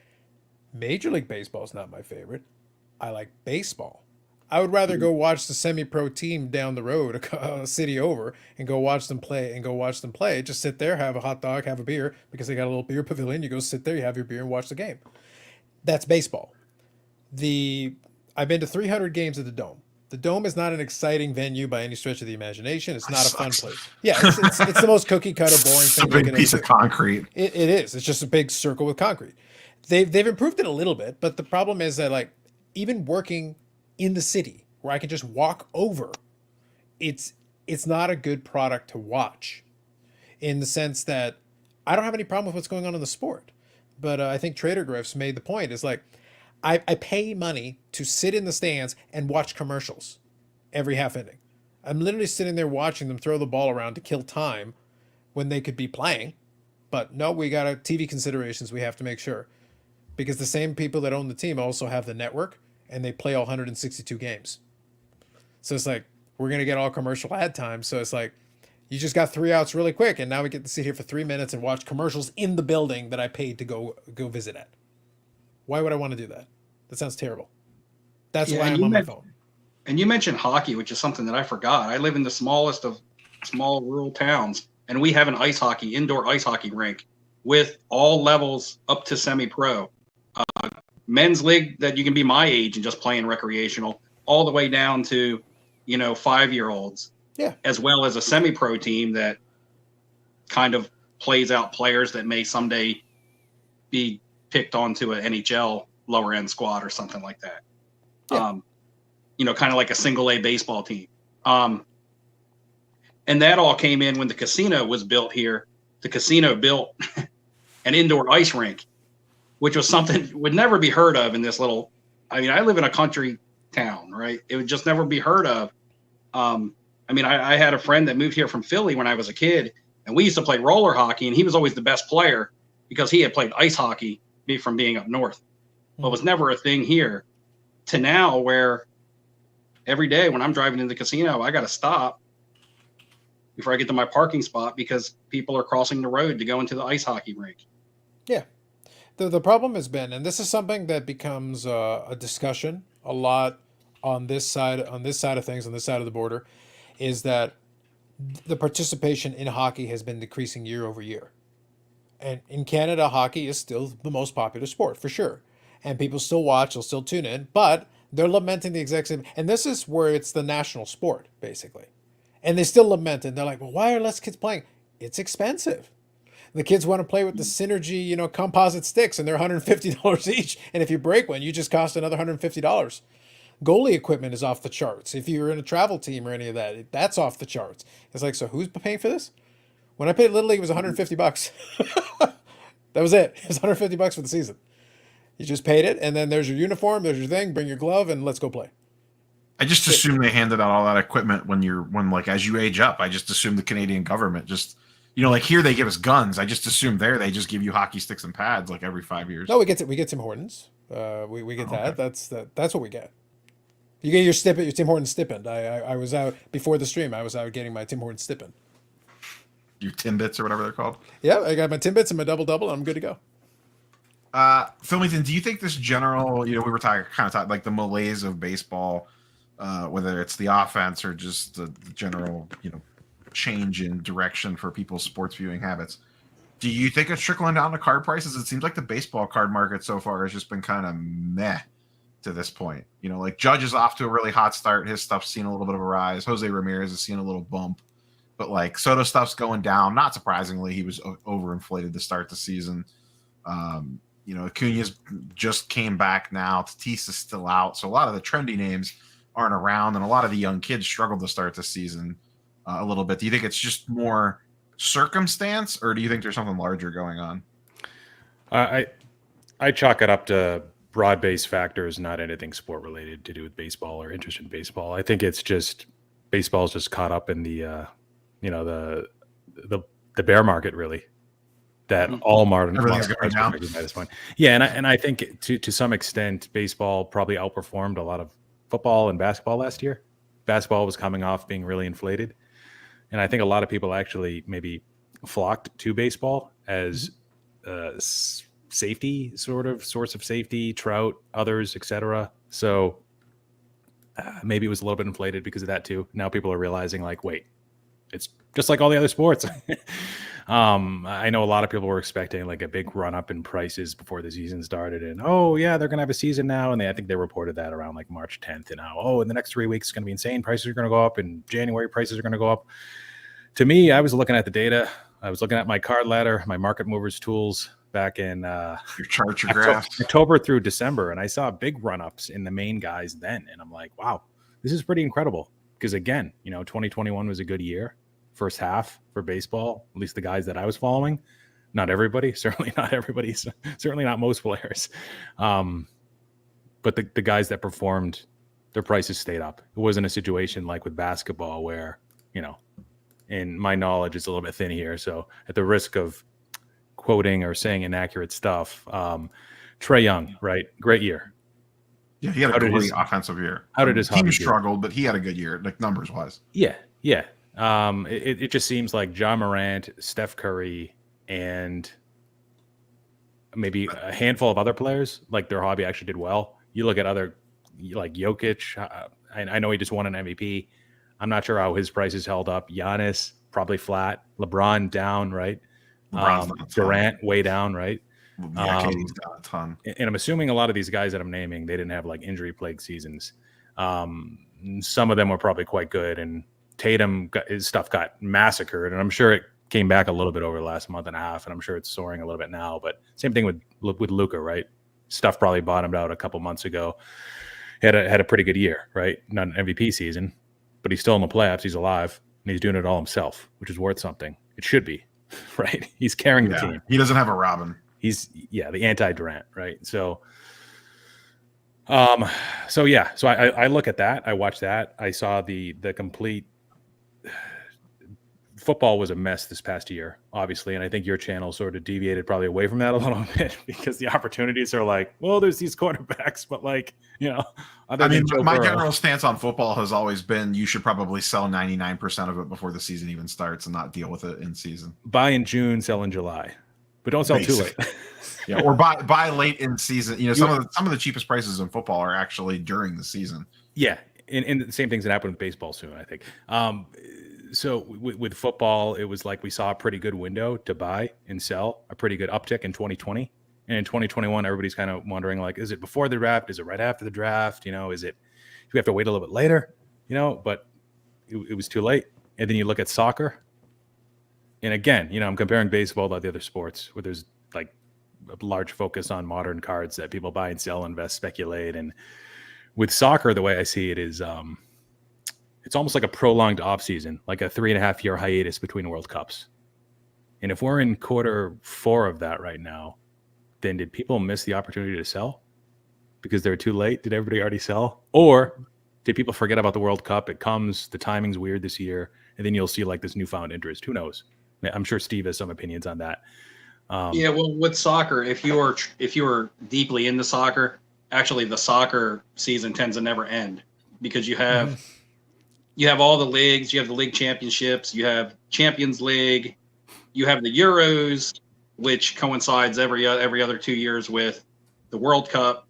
Major League Baseball is not my favorite. I like baseball. I would rather go watch the semi-pro team down the road, a city over, and go watch them play. Just sit there, have a hot dog, have a beer, because they got a little beer pavilion. You go sit there, you have your beer and watch the game. That's baseball. I've been to 300 games at the Dome. The Dome is not an exciting venue by any stretch of the imagination. It's That not a fun sucks. place. Yeah, it's the most cookie cutter, boring It's a thing you big could piece ever of do. concrete. It is. It's just a big circle with concrete. They've improved it a little bit, but the problem is that like even working in the city where I can just walk over, it's not a good product to watch, in the sense that I don't have any problem with what's going on in the sport, but I think Trader Griff's made the point is like I pay money to sit in the stands and watch commercials every half inning. I'm literally sitting there watching them throw the ball around to kill time when they could be playing. But no, we got TV considerations we have to make sure, because the same people that own the team also have the network and they play all 162 games. So it's like we're going to get all commercial ad time. So it's like you just got 3 outs really quick, and now we get to sit here for 3 minutes and watch commercials in the building that I paid to go visit at. Why would I want to do that? That sounds terrible. That's why I'm on my phone. And you mentioned hockey, which is something that I forgot. I live in the smallest of small rural towns, and we have an indoor ice hockey rink with all levels up to semi-pro. Men's league that you can be my age and just playing recreational, all the way down to, 5-year-olds. Yeah. As well as a semi-pro team that kind of plays out players that may someday be picked onto an NHL lower end squad or something like that. Yeah. Kind of like a single A baseball team. And that all came in when the casino was built here. The casino built an indoor ice rink, which was something would never be heard of in this little, I live in a country town, right? It would just never be heard of. I had a friend that moved here from Philly when I was a kid, and we used to play roller hockey, and he was always the best player because he had played ice hockey from being up north, but was never a thing here, to now where every day when I'm driving in the casino, I got to stop before I get to my parking spot because people are crossing the road to go into the ice hockey rink. Yeah. The problem has been, and this is something that becomes a discussion a lot on this side of things, on this side of the border, is that the participation in hockey has been decreasing year over year. And in Canada, hockey is still the most popular sport, for sure. And people still watch, they'll still tune in, but they're lamenting the exact same. And this is where it's the national sport, basically. And they still lament it. They're like, well, why are less kids playing? It's expensive. The kids want to play with the Synergy, composite sticks, and they're $150 each. And if you break one, you just cost another $150. Goalie equipment is off the charts. If you're in a travel team or any of that, that's off the charts. It's like, so who's paying for this? When I played Little League, it was $150. That was it. It was $150 for the season. You just paid it, and then there's your uniform, there's your thing, bring your glove, and let's go play. I just assume they handed out all that equipment as you age up. I just assume the Canadian government just, like here they give us guns. I just assume there they just give you hockey sticks and pads like every 5 years. No, we get Tim Hortons. We get that. Okay. That's what we get. You get your stipend, your Tim Hortons stipend. I was out before the stream. I was out getting my Tim Hortons stipend. Your Timbits or whatever they're called. Yeah, I got my Timbits and my double. I'm good to go. Philmington, do you think this general, we were talking like the malaise of baseball, whether it's the offense or just the general, change in direction for people's sports viewing habits, do you think it's trickling down to card prices? It seems like the baseball card market so far has just been kind of meh to this point. Like Judge is off to a really hot start. His stuff's seen a little bit of a rise. Jose Ramirez has seen a little bump. But like Soto stuff's going down. Not surprisingly, he was overinflated to start the season. Acuna's just came back now. Tatis is still out. So a lot of the trendy names aren't around, and a lot of the young kids struggled to start the season a little bit. Do you think it's just more circumstance, or do you think there's something larger going on? I chalk it up to broad-based factors, not anything sport-related to do with baseball or interest in baseball. I think it's just baseball's just caught up in the bear market, really, that all modern everything's going down by this point. Yeah, and I think to some extent, baseball probably outperformed a lot of football and basketball last year. Basketball was coming off being really inflated, and I think a lot of people actually maybe flocked to baseball as safety, sort of source of safety. Trout, others, etc. So maybe it was a little bit inflated because of that too. Now people are realizing, like, wait, it's just like all the other sports. I know a lot of people were expecting like a big run up in prices before the season started, and oh yeah, they're gonna have a season now, and I think they reported that around like March 10th, and now in the next 3 weeks it's gonna be insane. Prices are gonna go up, in January prices are gonna go up. To me, I was looking at the data. I was looking at my card ladder, my market movers tools back in your charts, your graphs, October through December, and I saw big run ups in the main guys then, and I'm like, wow, this is pretty incredible. Because again, 2021 was a good year, first half for baseball, at least the guys that I was following. Not everybody, certainly not everybody, certainly not most players. But the guys that performed, their prices stayed up. It wasn't a situation like with basketball where, and my knowledge is a little bit thin here. So at the risk of quoting or saying inaccurate stuff, Trae Young, right? Great year. Yeah, he had a great offensive year. How did his team struggled, but he had a good year, like numbers wise. Yeah. It just seems like John Morant, Steph Curry, and maybe a handful of other players, like their hobby actually did well. You look at other, like Jokic. I know he just won an MVP. I'm not sure how his prices held up. Giannis probably flat. LeBron down, right? Durant way down, right? Yeah, KD's got a ton. And I'm assuming a lot of these guys that I'm naming, they didn't have like injury-plagued seasons. Some of them were probably quite good, and Tatum his stuff got massacred, and I'm sure it came back a little bit over the last month and a half, and I'm sure it's soaring a little bit now. But same thing with Luka, right? Stuff probably bottomed out a couple months ago. Had a pretty good year, right? Not an MVP season, but he's still in the playoffs. He's alive, and he's doing it all himself, which is worth something. It should be, right? He's carrying the team. He doesn't have a Robin. He's the anti-Durant, right? So I look at that. I watch that. I saw the complete football was a mess this past year, obviously, and I think your channel sort of deviated probably away from that a little bit because the opportunities are like, well, there's these quarterbacks, but like, my general stance on football has always been you should probably sell 99% of it before the season even starts and not deal with it in season. Buy in June, sell in July. But don't sell too late. Yeah, or buy late in season. Some of the cheapest prices in football are actually during the season. Yeah, and the same things that happen with baseball soon, I think. So with football, it was like we saw a pretty good window to buy and sell, a pretty good uptick in 2020. And in 2021, everybody's kind of wondering, like, is it before the draft? Is it right after the draft? Do we have to wait a little bit later? But it was too late. And then you look at soccer. And again, I'm comparing baseball to the other sports where there's like a large focus on modern cards that people buy and sell, invest, speculate. And with soccer, the way I see it is it's almost like a prolonged off season, like a 3.5 year hiatus between World Cups. And if we're in quarter 4 of that right now, then did people miss the opportunity to sell because they're too late? Did everybody already sell? Or did people forget about the World Cup? It comes, the timing's weird this year, and then you'll see like this newfound interest. Who knows? I'm sure Steve has some opinions on that. Well, with soccer, if you are deeply into soccer, actually the soccer season tends to never end because you have all the leagues, you have the league championships, you have Champions League, you have the Euros, which coincides every other 2 years with the World Cup.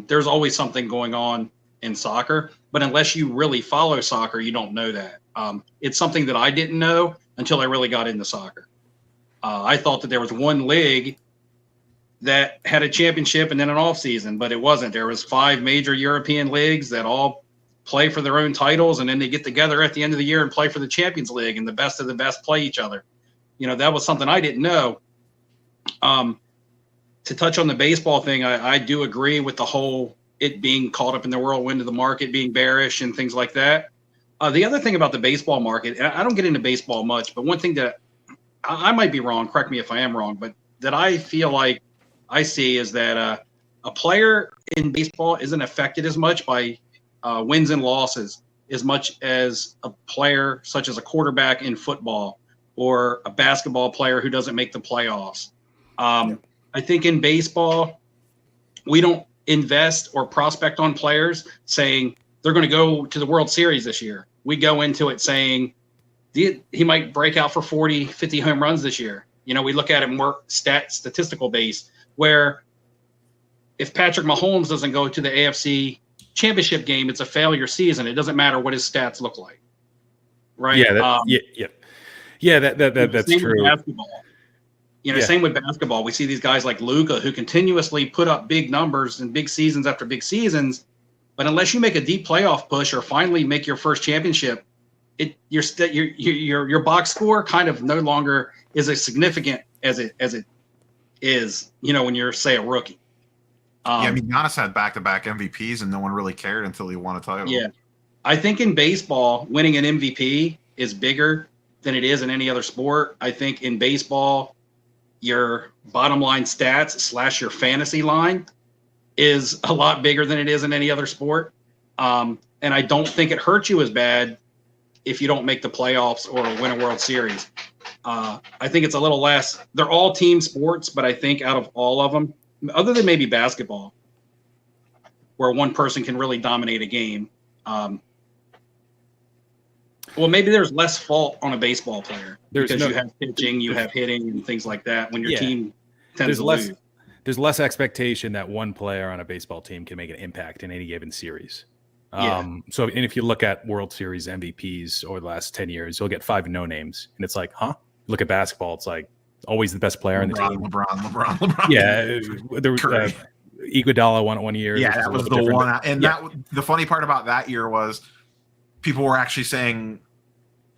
There's always something going on in soccer, but unless you really follow soccer, you don't know that. It's something that I didn't know until I really got into soccer. I thought that there was one league that had a championship and then an off season, but it wasn't. There was 5 major European leagues that all play for their own titles, and then they get together at the end of the year and play for the Champions League, and the best of the best play each other. That was something I didn't know. To touch on the baseball thing, I do agree with the whole it being caught up in the whirlwind of the market being bearish and things like that. The other thing about the baseball market, and I don't get into baseball much, but one thing that I might be wrong, correct me if I am wrong, but that I feel like I see is that a player in baseball isn't affected as much by wins and losses as much as a player such as a quarterback in football or a basketball player who doesn't make the playoffs. I think in baseball, we don't invest or prospect on players saying they're going to go to the World Series this year. We go into it saying he might break out for 40, 50 home runs this year. We look at it more statistical base, where if Patrick Mahomes doesn't go to the AFC championship game, it's a failure season. It doesn't matter what his stats look like. Right. Yeah, that's Same true. with basketball. You know, Yeah. same with basketball. We see these guys like Luka who continuously put up big numbers and big seasons after big seasons, but unless you make a deep playoff push or finally make your first championship, your box score kind of no longer is as significant as it is. You know, when you're, say, a rookie. Yeah, I mean, Giannis had back-to-back MVPs, and no one really cared until he won a title. Yeah, I think in baseball, winning an MVP is bigger than it is in any other sport. I think in baseball, your bottom line stats / your fantasy line is a lot bigger than it is in any other sport. And I don't think it hurts you as bad if you don't make the playoffs or win a World Series. I think it's a little less. They're all team sports, but I think out of all of them, other than maybe basketball, where one person can really dominate a game, well, maybe there's less fault on a baseball player because you have pitching, you have hitting, and things like that when your team tends to lose. There's less expectation that one player on a baseball team can make an impact in any given series. So, and if you look at World Series MVPs over the last 10 years, you'll get 5 no names, and it's like, huh? Look at basketball; it's like always the best player on the team. LeBron. Yeah, there was Iguodala won it 1 year. Yeah, that was the one. And the funny part about that year was people were actually saying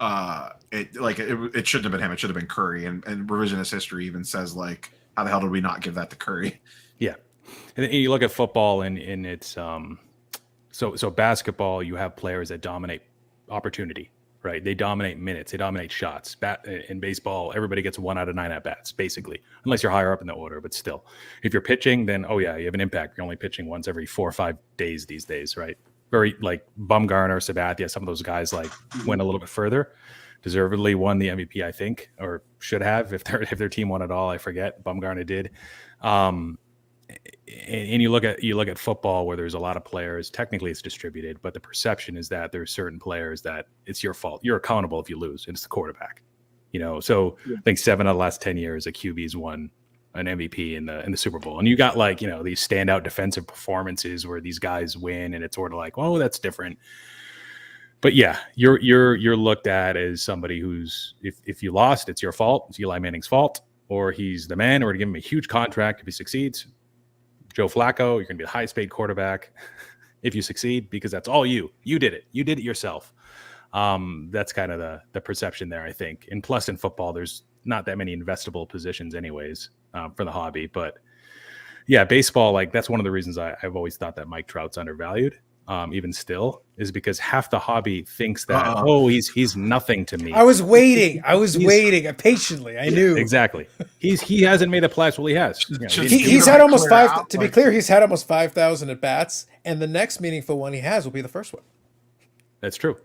it shouldn't have been him. It should have been Curry. And revisionist history even says, like, how the hell did we not give that to Curry? Yeah. And you look at football and it's so basketball, you have players that dominate opportunity, right? They dominate minutes, they dominate shots. In baseball, everybody gets 1 out of 9 at bats, basically, unless you're higher up in the order. But still, if you're pitching, then you have an impact. You're only pitching once every 4 or 5 days these days, right? Very like Bumgarner, Sabathia, some of those guys like went a little bit further. Deservedly won the MVP, I think, or should have if their team won it all. I forget. Bumgarner did. And you look at football where there's a lot of players. Technically, it's distributed, but the perception is that there's certain players that it's your fault. You're accountable if you lose, and it's the quarterback. You know, so I think 7 out of the last 10 years, a QB's won an MVP in the Super Bowl, and you got like these standout defensive performances where these guys win, and it's sort of like, oh, that's different. But yeah, you're looked at as somebody who's if you lost, it's your fault. It's Eli Manning's fault, or he's the man, or to give him a huge contract if he succeeds. Joe Flacco, you're going to be the highest paid quarterback if you succeed because that's all you. You did it. You did it yourself. That's kind of the perception there, I think. And plus in football, there's not that many investable positions anyways for the hobby. But yeah, baseball, like that's one of the reasons I've always thought that Mike Trout's undervalued. Even still, is because half the hobby thinks that he's nothing to me. I was waiting patiently. I knew exactly. He hasn't made the playoffs. Well, he has. He's had almost 5. To be clear, he's had almost 5,000 at bats, and the next meaningful one he has will be the first one. That's true.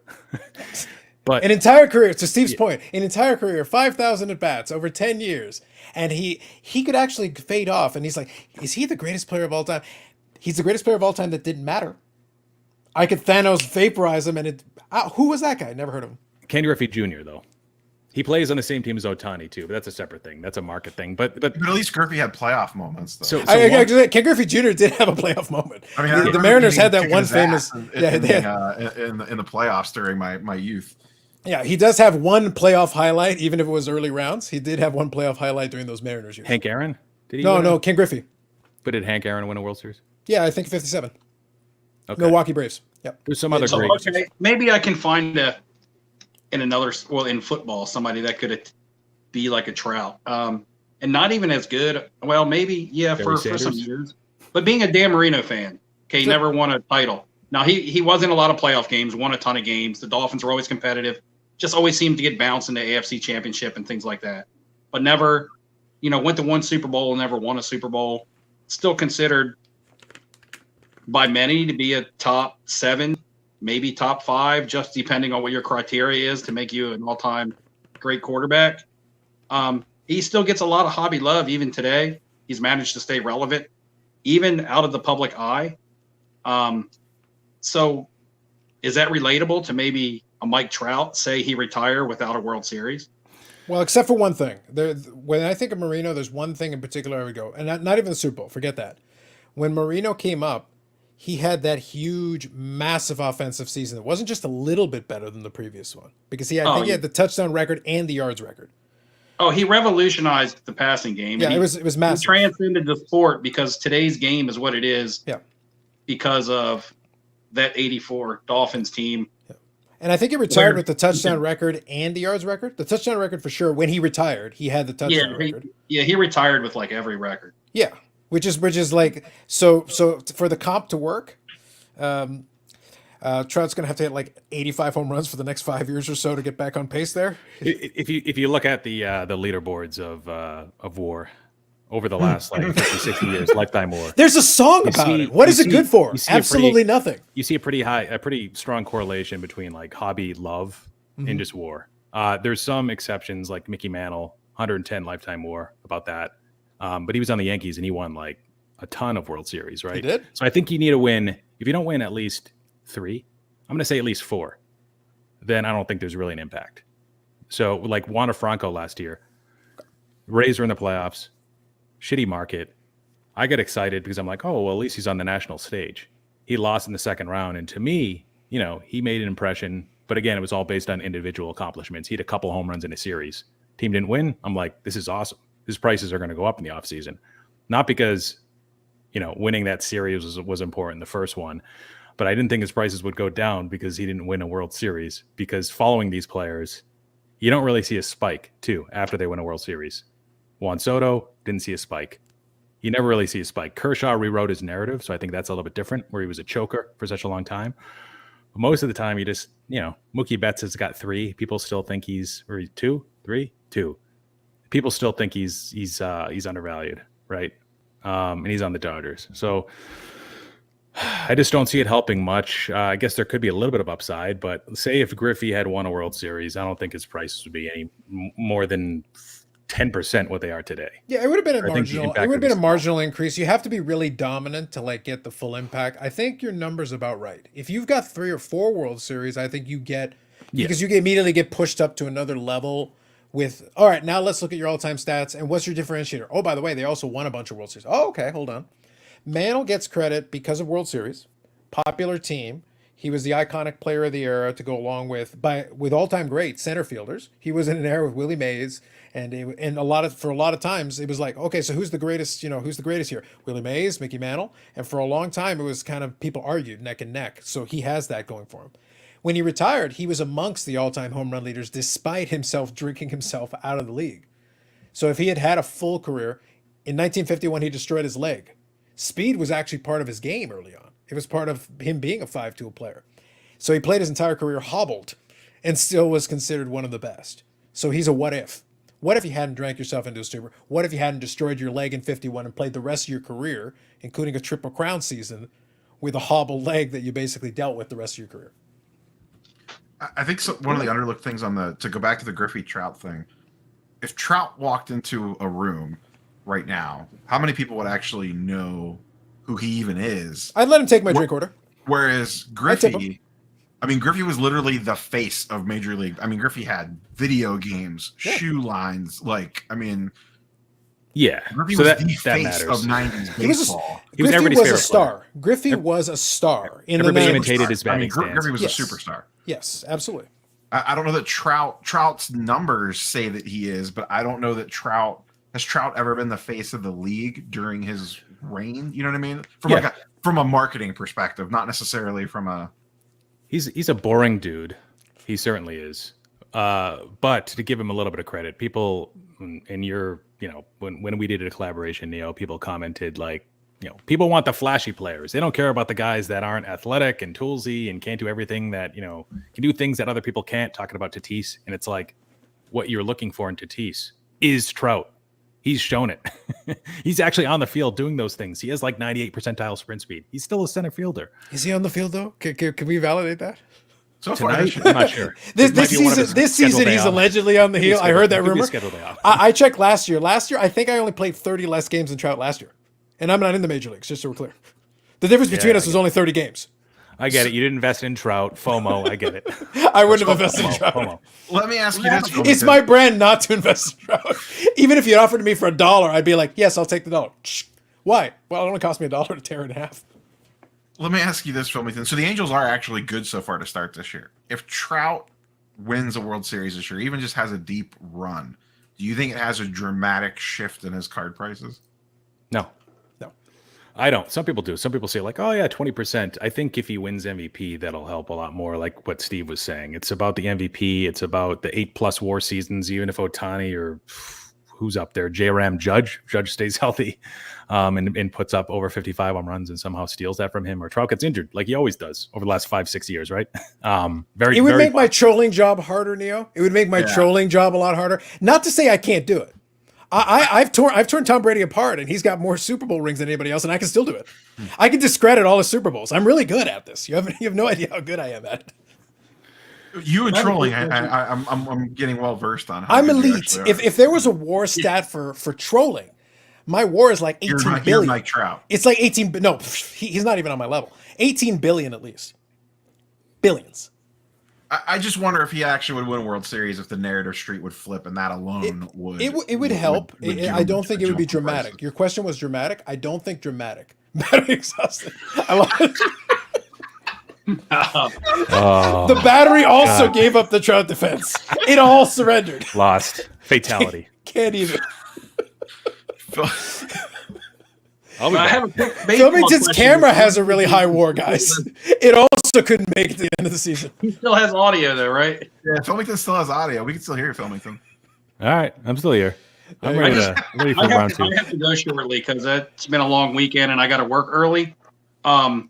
But an entire career, to Steve's point, 5,000 at bats over 10 years, and he could actually fade off. And he's like, is he the greatest player of all time? He's the greatest player of all time that didn't matter. I could Thanos vaporize him, and who was that guy? Never heard of him. Ken Griffey Jr. though, he plays on the same team as Ohtani too, but that's a separate thing. That's a market thing. But at least Griffey had playoff moments. Though. Ken Griffey Jr. did have a playoff moment. I mean, the Mariners had that one famous in the playoffs during my youth. Yeah, he does have one playoff highlight, even if it was early rounds. He did have one playoff highlight during those Mariners years. Hank Aaron? Did he? No, Ken Griffey. But did Hank Aaron win a World Series? Yeah, I think 57. Okay. Milwaukee Braves. Yep. There's some other great. Okay, maybe I can find in football somebody that could be like a Trout, and not even as good. Well, maybe for some years, but being a Dan Marino fan, he never won a title. Now he was in a lot of playoff games, won a ton of games. The Dolphins were always competitive, just always seemed to get bounced in the AFC Championship and things like that, but never, went to one Super Bowl and never won a Super Bowl. Still considered by many to be a top 7, maybe top 5, just depending on what your criteria is to make you an all-time great quarterback. He still gets a lot of hobby love even today. He's managed to stay relevant, even out of the public eye. So is that relatable to maybe a Mike Trout, say he retire without a World Series? Well, except for one thing. When I think of Marino, there's one thing in particular I would go, and not even the Super Bowl, forget that. When Marino came up, he had that huge, massive offensive season. It wasn't just a little bit better than the previous one because I think he had the touchdown record and the yards record. Oh, he revolutionized the passing game. Yeah, it was massive. He transcended the sport because today's game is what it is. Yeah, because of that '84 Dolphins team. Yeah. And I think he retired with the touchdown record and the yards record. The touchdown record for sure. When he retired, he had the touchdown record. He retired with like every record. Yeah, which is like so for the comp to work. Trout's gonna have to hit like 85 home runs for the next 5 years or so to get back on pace there. If you look at the leaderboards of WAR over the last like 50, 60 years, lifetime WAR. There's a song about it. What is it good for? Absolutely nothing. You see a pretty strong correlation between like hobby love and just WAR. There's some exceptions like Mickey Mantle, 110 lifetime WAR about that. But he was on the Yankees and he won like a ton of World Series, right? He did. So I think you need to win. If you don't win at least 3, I'm going to say at least 4, then I don't think there's really an impact. So like Wander Franco last year, Rays are in the playoffs, shitty market. I get excited because I'm like, oh, well, at least he's on the national stage. He lost in the second round. And to me, he made an impression, but again, it was all based on individual accomplishments. He had a couple home runs in a series. Team didn't win. I'm like, this is awesome. His prices are going to go up in the offseason. Not because, winning that series was important, the first one, but I didn't think his prices would go down because he didn't win a World Series. Because following these players, you don't really see a spike, too, after they win a World Series. Juan Soto, didn't see a spike. You never really see a spike. Kershaw rewrote his narrative, so I think that's a little bit different, where he was a choker for such a long time. But most of the time, you just, Mookie Betts has got 3. People still think he's 2. People still think he's undervalued, right? And he's on the Dodgers. So I just don't see it helping much. I guess there could be a little bit of upside, but say if Griffey had won a World Series, I don't think his prices would be any more than 10% what they are today. Yeah, it would have been a marginal increase. You have to be really dominant to like get the full impact. I think your number's about right. If you've got 3 or 4 World Series, I think you get because you immediately get pushed up to another level with, all right, now let's look at your all-time stats and what's your differentiator? Oh, by the way, they also won a bunch of World Series. Oh, okay, hold on. Mantle gets credit because of World Series, popular team. He was the iconic player of the era to go along with all-time great center fielders. He was in an era with Willie Mays, and a lot of times it was like, okay, so who's the greatest? Who's the greatest here? Willie Mays, Mickey Mantle, and for a long time it was kind of people argued neck and neck. So he has that going for him. When he retired, he was amongst the all-time home run leaders, despite himself drinking himself out of the league. So if he had had a full career, in 1951 he destroyed his leg. Speed was actually part of his game early on. It was part of him being a 5-tool player. So he played his entire career hobbled and still was considered one of the best. So he's a what if. What if you hadn't drank yourself into a stupor? What if you hadn't destroyed your leg in 51 and played the rest of your career, including a Triple Crown season, with a hobbled leg that you basically dealt with the rest of your career? I think one of the underlooked things to go back to the Griffey Trout thing, if Trout walked into a room right now, how many people would actually know who he even is? I'd let him take my drink order. Whereas Griffey, Griffey was literally the face of Major League. Griffey had video games, shoe lines. Griffey was the face of 90s baseball. Griffey was a star. Griffey was a star. Everybody imitated his batting stance. Griffey was a superstar. Yes, absolutely. I don't know that Trout's numbers say that he is, but I don't know that has Trout ever been the face of the league during his reign? You know what I mean? From a marketing perspective, not necessarily from a. He's a boring dude. He certainly is. But to give him a little bit of credit, people in your, when we did a collaboration, people commented like, people want the flashy players. They don't care about the guys that aren't athletic and toolsy and can't do everything that, can do things that other people can't, talking about Tatis. And it's like, what you're looking for in Tatis is Trout. He's shown it. He's actually on the field doing those things. He has like 98 percentile sprint speed. He's still a center fielder. Is he on the field though? Can we validate that? So far, I'm not sure. This season he's allegedly on the heel. I heard that rumor. I checked last year. Last year, I think I only played 30 less games than Trout last year. And I'm not in the major leagues, just so we're clear. The difference between us was only 30 games. I get it. You didn't invest in Trout. FOMO. I get it. I wouldn't have invested in Trout. FOMO. Let me ask you this. It's my brand not to invest in Trout. Even if you offered me for $1, I'd be like, yes, I'll take the $1. Why? Well, it only cost me $1 to tear it in half. Let me ask you this, Filmington. So the Angels are actually good so far to start this year. If Trout wins a World Series this year, even just has a deep run, do you think it has a dramatic shift in his card prices? No. I don't. Some people do. Some people say like, oh yeah, 20%. I think if he wins MVP, that'll help a lot more. Like what Steve was saying, it's about the MVP. It's about the 8+ WAR seasons. Even if Ohtani or who's up there, J-Ram Judge stays healthy, and puts up over 55 home runs and somehow steals that from him, or Trout gets injured like he always does over the last 5-6 years, right? It would make my trolling job harder, Neo. It would make my trolling job a lot harder. Not to say I can't do it. I've torn Tom Brady apart, and he's got more Super Bowl rings than anybody else, and I can still do it. I can discredit all the Super Bowls. I'm really good at this. You have no idea how good I am at it. You and trolling, I'm getting well versed on. I'm elite. If there was a WAR stat for trolling, my WAR is like 18 billion. You're Mike Trout. It's like 18. No, he's not even on my level. 18 billion at least. Billions. I just wonder if he actually would win a World Series if the narrative street would flip, and that alone would help. I don't think it would be dramatic. Prices. Your question was dramatic. I don't think dramatic. Battery exhausted. The battery also gave up the Trout defense. It all surrendered. Lost. Fatality. Can't even. I have a quick baseball Filmington's question. camera has a really high WAR, guys. It also couldn't make it to the end of the season. He still has audio though, right? Yeah, Filmington still has audio. We can still hear Filmington. All right, I'm still here. I'm ready for round two. I have to go shortly because it's been a long weekend and I got to work early.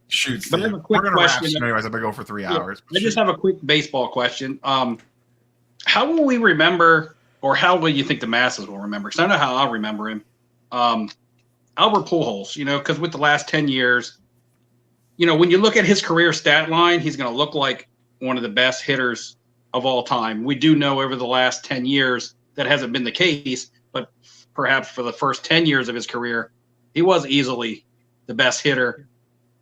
Shoot, but I have a quick we're gonna question. anyways. I've been going for 3 hours. I just have a quick baseball question. How will we remember, or how will you think the masses will remember? Because I know how I'll remember him. Albert Pujols, because with the last 10 years, when you look at his career stat line, he's going to look like one of the best hitters of all time. We do know over the last 10 years that hasn't been the case, but perhaps for the first 10 years of his career, he was easily the best hitter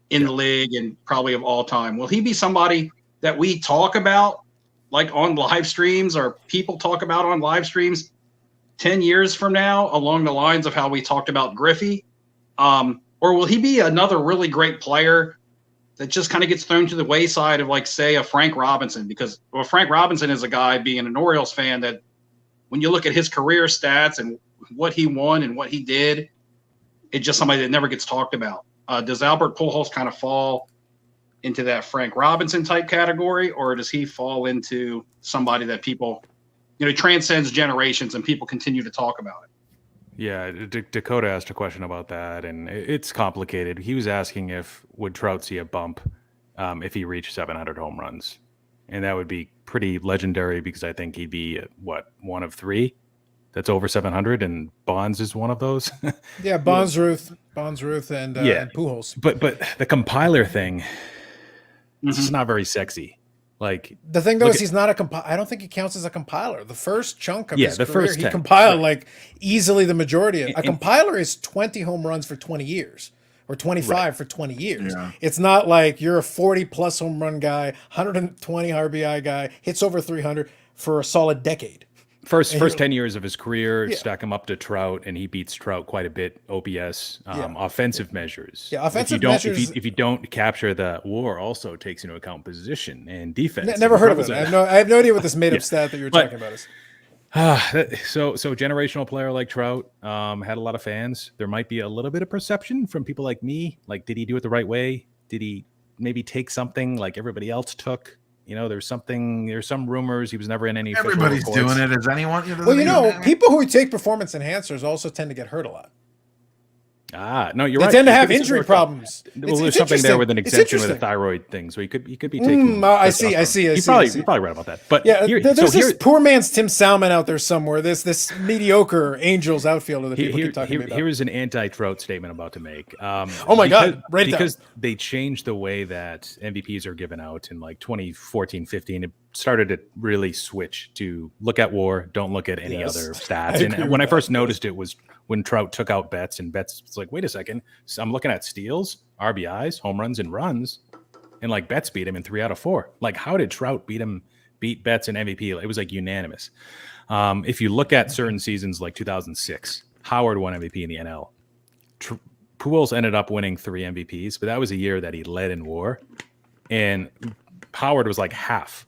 in the league and probably of all time. Will he be somebody that we talk about like on live streams, or people talk about on live streams 10 years from now along the lines of how we talked about Griffey? Or will he be another really great player that just kind of gets thrown to the wayside of, like, say, a Frank Robinson? Because Frank Robinson is a guy, being an Orioles fan, that when you look at his career stats and what he won and what he did, it's just somebody that never gets talked about. Does Albert Pujols kind of fall into that Frank Robinson type category, or does he fall into somebody that people, transcends generations and people continue to talk about it? Yeah, Dakota asked a question about that, and it's complicated. He was asking would Trout see a bump if he reached 700 home runs, and that would be pretty legendary because I think he'd be one of three that's over 700, and Bonds is one of those. Yeah, Bonds, Ruth, and Pujols. But the compiler thing, it's just not very sexy. Like, the thing though is he's not a compiler. I don't think he counts as a compiler. The first chunk of his career, first 10, he compiled like easily the majority of. A compiler is 20 home runs for 20 years, or 25 for 20 years. Yeah. It's not like you're a 40+ home run guy, 120 RBI guy, hits over 300 for a solid decade. First 10 years of his career, stack him up to Trout, and he beats Trout quite a bit. OPS, offensive measures. Yeah, offensive measures. If you don't capture the WAR, also takes into account position and defense. Never heard of it. I have no idea what this made-up stat that you were talking about is. So generational player like Trout had a lot of fans. There might be a little bit of perception from people like me. Like, did he do it the right way? Did he maybe take something like everybody else took? There's some rumors he was never in any. Everybody's doing it. Is anyone? People who take performance enhancers also tend to get hurt a lot. No, you're right. They tend to have injury problems. Well, there's something there with an extension with a thyroid thing, so he could be taking. I see. You're probably right about that. But there's this poor man's Tim Salmon out there somewhere. This mediocre Angels outfielder that people keep talking about. Here is an anti-Trout statement I'm about to make. Oh my God! Right because they changed the way that MVPs are given out in like 2014, 15. It started to really switch to look at WAR, don't look at any other stats. And when I first noticed it was when Trout took out Betts, and Betts was like, wait a second, so I'm looking at steals, RBIs, home runs, and runs, and like Betts beat him in 3 out of 4. Like, how did Trout beat Betts in MVP? It was like unanimous. If you look at certain seasons like 2006, Howard won MVP in the NL. Pujols ended up winning 3 MVPs, but that was a year that he led in WAR, and Howard was like half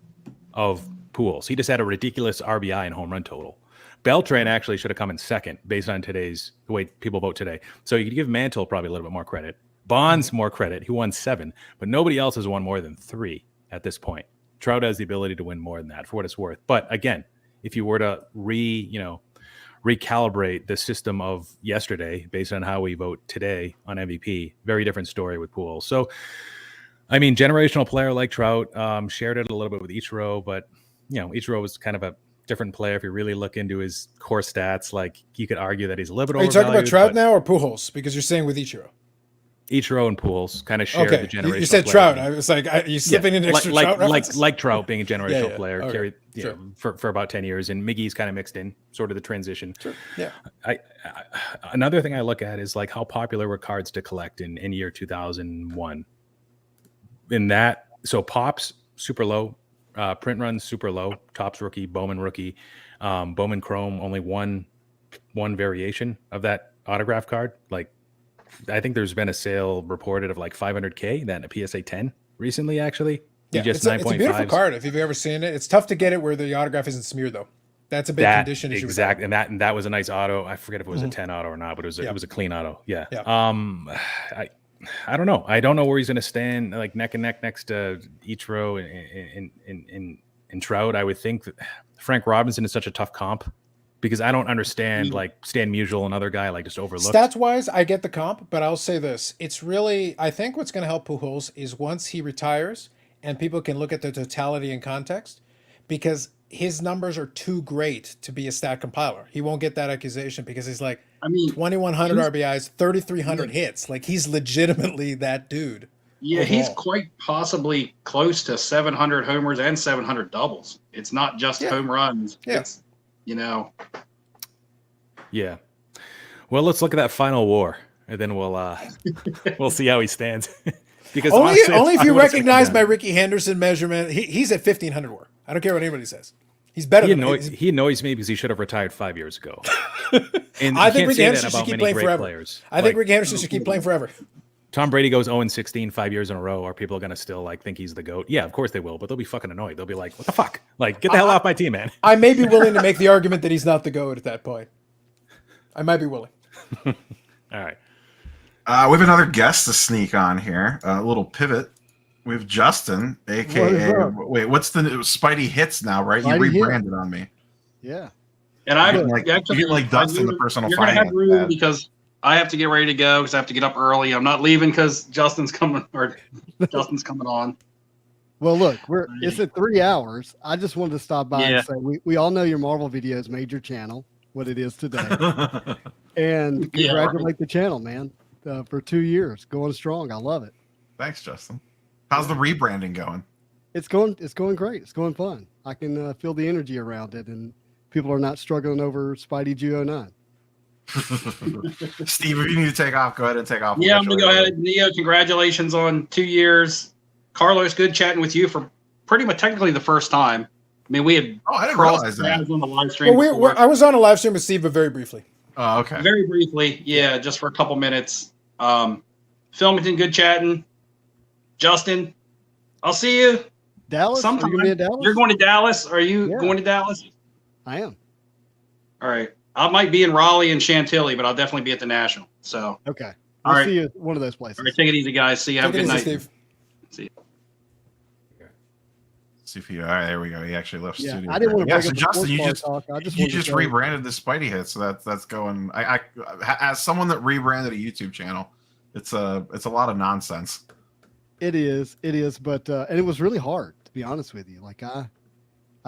of Pujols. He just had a ridiculous RBI and home run total. Beltran actually should have come in second based on the way people vote today. So you could give Mantle probably a little bit more credit. Bonds more credit. He won 7, but nobody else has won more than 3 at this point. Trout has the ability to win more than that for what it's worth. But again, if you were to recalibrate the system of yesterday based on how we vote today on MVP, very different story with Pujols. So, I mean, generational player like Trout, shared it a little bit with Ichiro, but Ichiro was kind of a different player. If you really look into his core stats, like you could argue that he's a little bit Are you talking about overvalued, Trout but now or Pujols? Because you're saying with Ichiro. Ichiro and Pujols kind of share Okay, the generational you said player. Trout. I was like, you slipping in extra Trout references? like Trout being a generational Yeah. player, Okay, carried sure. for about 10 years, and Miggy's kind of mixed in, sort of the transition. Sure. Yeah. Another thing I look at is like how popular were cards to collect in year 2001. So Pops super low, print runs super low, Topps rookie, Bowman rookie, Bowman Chrome, only one variation of that autograph card. Like, I think there's been a sale reported of like 500K, that a PSA 10 recently, actually. Yeah, Just it's a beautiful card if you've ever seen it. It's tough to get it where the autograph isn't smeared, though. That's a big condition issue. Exactly, and that was a nice auto. I forget if it was a 10 auto or not, but it was a clean auto. Yeah. I don't know. I don't know where he's going to stand, like neck and neck next to Ichiro and Trout. I would think that Frank Robinson is such a tough comp, because I don't understand like Stan Musial, another guy like just overlooked. Stats wise, I get the comp, but I'll say this: it's really, I think what's going to help Pujols is once he retires and people can look at the totality and context, because his numbers are too great to be a stat compiler. He won't get that accusation because he's like, 2,100 RBIs, 3,300 hits. Like, he's legitimately that dude. Yeah, overall. He's quite possibly close to 700 homers and 700 doubles. It's not just home runs. Yeah. It's, Yeah. Well, let's look at that final WAR, and then we'll see how he stands. Because only if you recognize my Ricky Henderson measurement. He's at 1,500 WAR. I don't care what anybody says. He's better than me. He annoys me because he should have retired 5 years ago. And I think Ricky Henderson should keep playing forever. Players. I think Ricky Henderson should keep playing forever. Tom Brady goes 0-16 5 years in a row. Are people going to still like think he's the GOAT? Yeah, of course they will, but they'll be fucking annoyed. They'll be like, what the fuck? Like, get the hell off my team, man. I may be willing to make the argument that he's not the GOAT at that point. I might be willing. All right. We have another guest to sneak on here. A little pivot. We have Justin, aka what's the Spidey Hits now, right? Spidey you rebranded on me. Yeah. And I get like Dustin, the personal You're going to have finance room guy. because I have to get ready to go because I have to get up early. I'm not leaving because Justin's coming on. Well, look, it's at 3 hours. I just wanted to stop by and say we all know your Marvel videos made your channel what it is today, and congratulate the channel, man, for 2 years going strong. I love it. Thanks, Justin. How's the rebranding going? It's going great. It's going fun. I can feel the energy around it, and people are not struggling over Spidey G09. Steve, if you need to take off, go ahead and take off. Yeah, I'm going to go ahead. Neo, congratulations on 2 years. Carlos, good chatting with you for pretty much technically the first time. I mean, we had I didn't realize that. on the live stream. Well, I was on a live stream with Steve, but very briefly. Oh, okay. Very briefly, just for a couple minutes. Filmington, good chatting. Justin, I'll see you. Dallas? Sometime. Are you gonna be in Dallas? You're going to Dallas? Are you going to Dallas? I am. All right. I might be in Raleigh and Chantilly, but I'll definitely be at the National. So Okay. All I'll right. see you at one of those places. All right, take it easy, guys. See you. Have a good night. Steve. See you. See if you. All right, there we go. He actually left Yeah, studio. I didn't want to Yeah, break so up the Justin, sports you bar just talk. I just you wanted to just say- rebranded the Spidey Hit, so that's going. I as someone that rebranded a YouTube channel, it's a lot of nonsense. It is, but and it was really hard, to be honest with you. Like I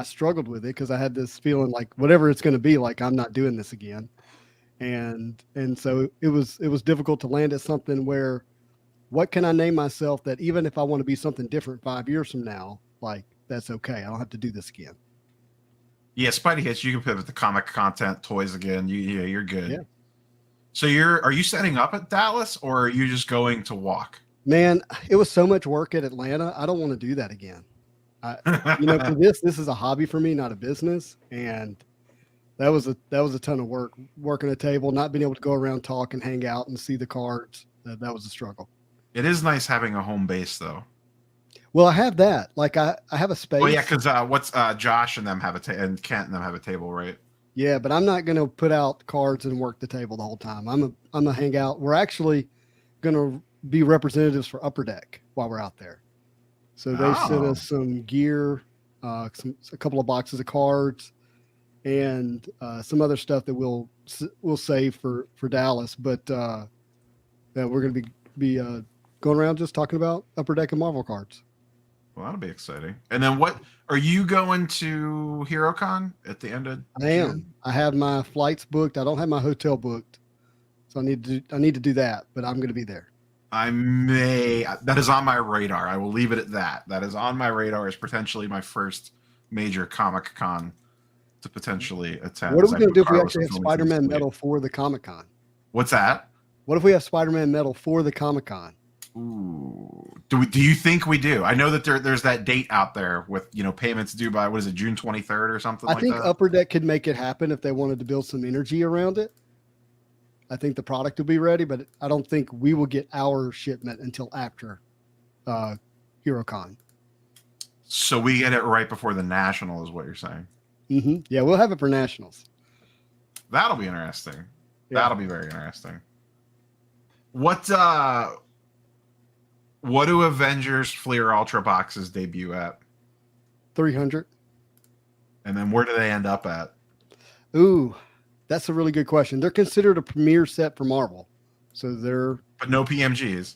struggled with it because I had this feeling like whatever it's going to be, like I'm not doing this again, and so it was difficult to land at something where, what can I name myself that even if I want to be something different 5 years from now, like that's okay. I don't have to do this again. Yeah, Spidey Hits. You can pivot to comic content, toys again. You're good. Yeah. So are you setting up at Dallas, or are you just going to walk? Man, it was so much work at Atlanta. I don't want to do that again. For this is a hobby for me, not a business. And that was a ton of work, working a table, not being able to go around, talk and hang out and see the cards. That was a struggle. It is nice having a home base, though. Well, I have that. Like I have a space. Well, yeah, because what's Josh and them have and Kent and them have a table, right? Yeah, but I'm not going to put out cards and work the table the whole time. I'm gonna hang out. We're actually going to be representatives for Upper Deck while we're out there. So they sent us some gear, a couple of boxes of cards, and some other stuff that we'll save for Dallas. But we're going to be going around just talking about Upper Deck and Marvel cards. Well, that'll be exciting. And then what are you going to HeroCon at the end of I am. I have my flights booked. I don't have my hotel booked. So I need to do that, but I'm going to be there. That is on my radar. I will leave it at that. That is on my radar as potentially my first major Comic Con to potentially attend. What are we going to do if we actually have Spider-Man metal for the Comic Con? What's that? What if we have Spider-Man metal for the Comic Con? Ooh. Do you think we do? I know that there's that date out there with payments due by, what is it, June 23rd or something like that? I think Upper Deck could make it happen if they wanted to build some energy around it. I think the product will be ready, but I don't think we will get our shipment until after HeroCon. So we get it right before the National is what you're saying? Mm-hmm. Yeah, we'll have it for Nationals. That'll be interesting. Yeah. That'll be very interesting. What do Avengers Fleer Ultra boxes debut at? 300. And then where do they end up at? Ooh, that's a really good question. They're considered a premier set for Marvel. So But no PMGs.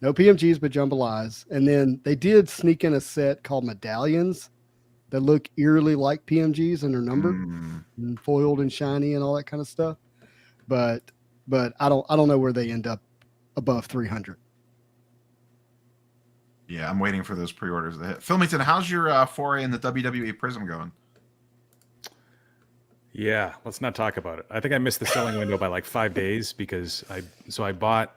No PMGs, but jambalayas. And then they did sneak in a set called medallions that look eerily like PMGs and are numbered and foiled and shiny and all that kind of stuff. But I don't know where they end up above 300. Yeah, I'm waiting for those pre-orders to hit. Philmington, how's your foray in the WWE Prism going? Yeah, let's not talk about it. I think I missed the selling window by like 5 days because I bought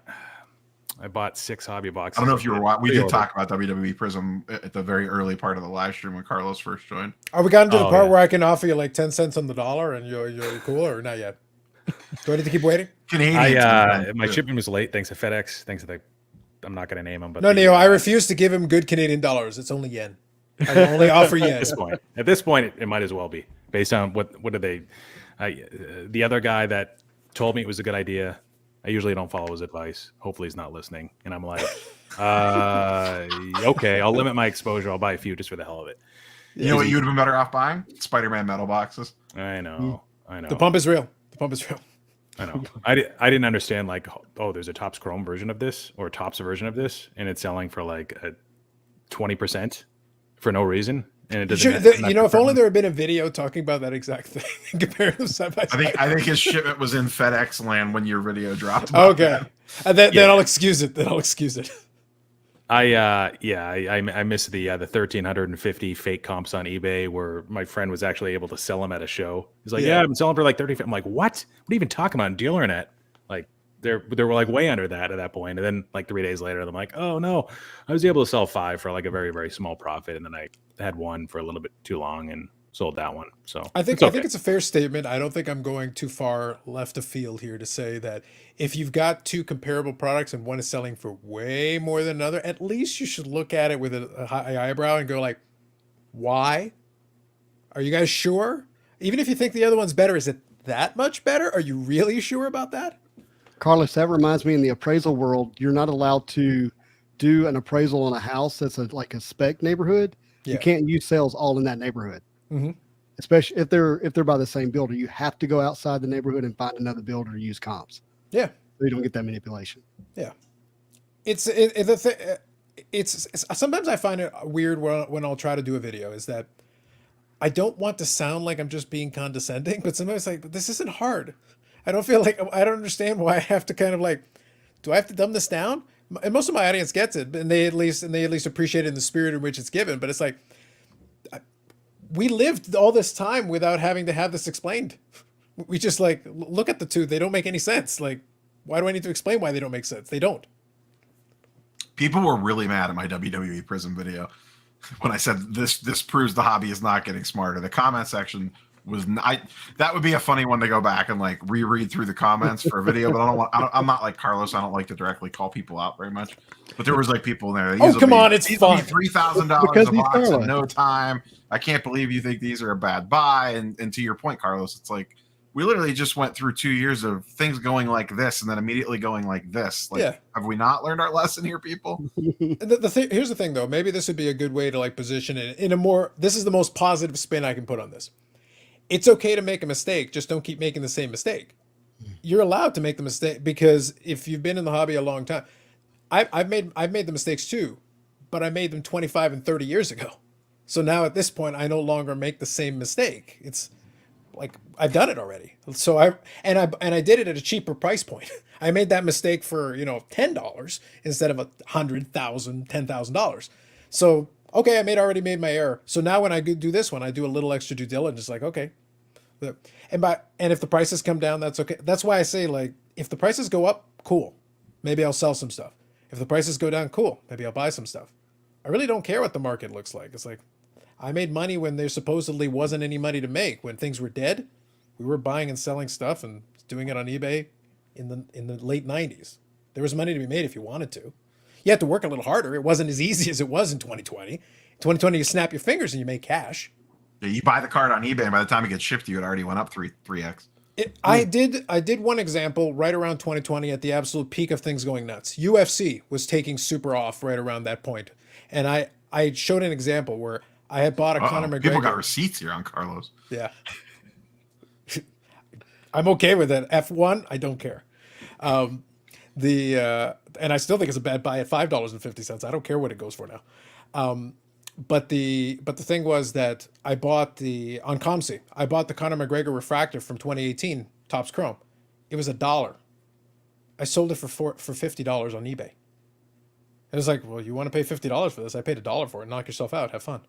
6 hobby boxes. I don't know if you were watching. We did talk about WWE Prism at the very early part of the live stream when Carlos first joined. Are we gotten to the part where I can offer you like 10 cents on the dollar and you're cool, or not yet? Do I need to keep waiting? Canadian. My shipment was late thanks to FedEx. Thanks to I'm not going to name them, but no, Neo, I refuse to give him good Canadian dollars. It's only yen. I can only offer yen. At this point, it might as well be based on what did they? The other guy that told me it was a good idea. I usually don't follow his advice. Hopefully, he's not listening. And I'm like, okay, I'll limit my exposure. I'll buy a few just for the hell of it. You know what you would have been better off buying? Spider-Man metal boxes. I know. The pump is real. I know. I didn't understand, like, oh, there's a Topps Chrome version of this or a Topps version of this, and it's selling for like a 20% for no reason. And it doesn't. If only there had been a video talking about that exact thing, comparing them side by side. I think his shipment was in FedEx land when your video dropped. Okay, and then I'll excuse it. I missed the 1,350 fake comps on eBay where my friend was actually able to sell them at a show. He's like, yeah, I've been selling for like 30. I'm like, what? What are you even talking about? Dealernet? Like, they were like way under that at that point. And then like 3 days later, I'm like, oh no, I was able to sell 5 for like a very, very small profit. And then I had one for a little bit too long and sold that one. So I think it's a fair statement. I don't think I'm going too far left of field here to say that if you've got 2 comparable products and one is selling for way more than another, at least you should look at it with a high eyebrow and go like, why? Are you guys sure? Even if you think the other one's better, is it that much better? Are you really sure about that? Carlos, that reminds me, in the appraisal world, you're not allowed to do an appraisal on a house that's like a spec neighborhood. Yeah. You can't use sales all in that neighborhood. Mm-hmm. Especially if they're by the same builder. You have to go outside the neighborhood and find another builder to use comps. Yeah, so you don't get that manipulation. Yeah, it's sometimes I find it weird when I'll try to do a video is that I don't want to sound like I'm just being condescending, but sometimes like, but this isn't hard. I don't understand why I have to kind of like, do I have to dumb this down? And most of my audience gets it, and they at least appreciate it in the spirit in which it's given. But it's like, we lived all this time without having to have this explained. We just like, look at the 2. They don't make any sense. Like, why do I need to explain why they don't make sense? They don't. People were really mad at my WWE Prism video when I said this proves the hobby is not getting smarter. The comment section That would be a funny one to go back and like reread through the comments for a video, but I'm not like Carlos. I don't like to directly call people out very much. But there was like people in there. Oh, come on, it's fun. $3,000 a box in no time. I can't believe you think these are a bad buy. And to your point, Carlos, it's like we literally just went through 2 years of things going like this and then immediately going like this. Like, have we not learned our lesson here, people? Here's the thing, though. Maybe this would be a good way to like position it in a more. This is the most positive spin I can put on this. It's okay to make a mistake. Just don't keep making the same mistake. You're allowed to make the mistake because if you've been in the hobby a long time, I've made the mistakes too, but I made them 25 and 30 years ago. So now at this point, I no longer make the same mistake. It's like I've done it already. So I did it at a cheaper price point. I made that mistake for $10 instead of $100,000, $10,000. So okay, already made my error. So now when I do this one, I do a little extra due diligence. Like okay, and if the prices come down, that's okay. That's why I say like if the prices go up, cool, maybe I'll sell some stuff. If the prices go down, cool, maybe I'll buy some stuff. I really don't care what the market looks like. It's like I made money when there supposedly wasn't any money to make. When things were dead, we were buying and selling stuff and doing it on eBay in the late 90s. There was money to be made if you wanted to. You had to work a little harder. It wasn't as easy as it was in 2020. In 2020, you snap your fingers and you make cash. Yeah, you buy the card on eBay, and by the time it gets shipped to you, it already went up 3x. I did one example right around 2020 at the absolute peak of things going nuts. UFC was taking super off right around that point. And I showed an example where I had bought a Conor McGregor. People got receipts here on Carlos. Yeah. I'm okay with it. F1, I don't care. And I still think it's a bad buy at $5.50. I don't care what it goes for now. But the thing was that I bought on COMC, I bought the Conor McGregor refractor from 2018, Topps Chrome. It was $1. I sold it for $50 on eBay. It was like, well, you want to pay $50 for this? I paid $1 for it. Knock yourself out. Have fun.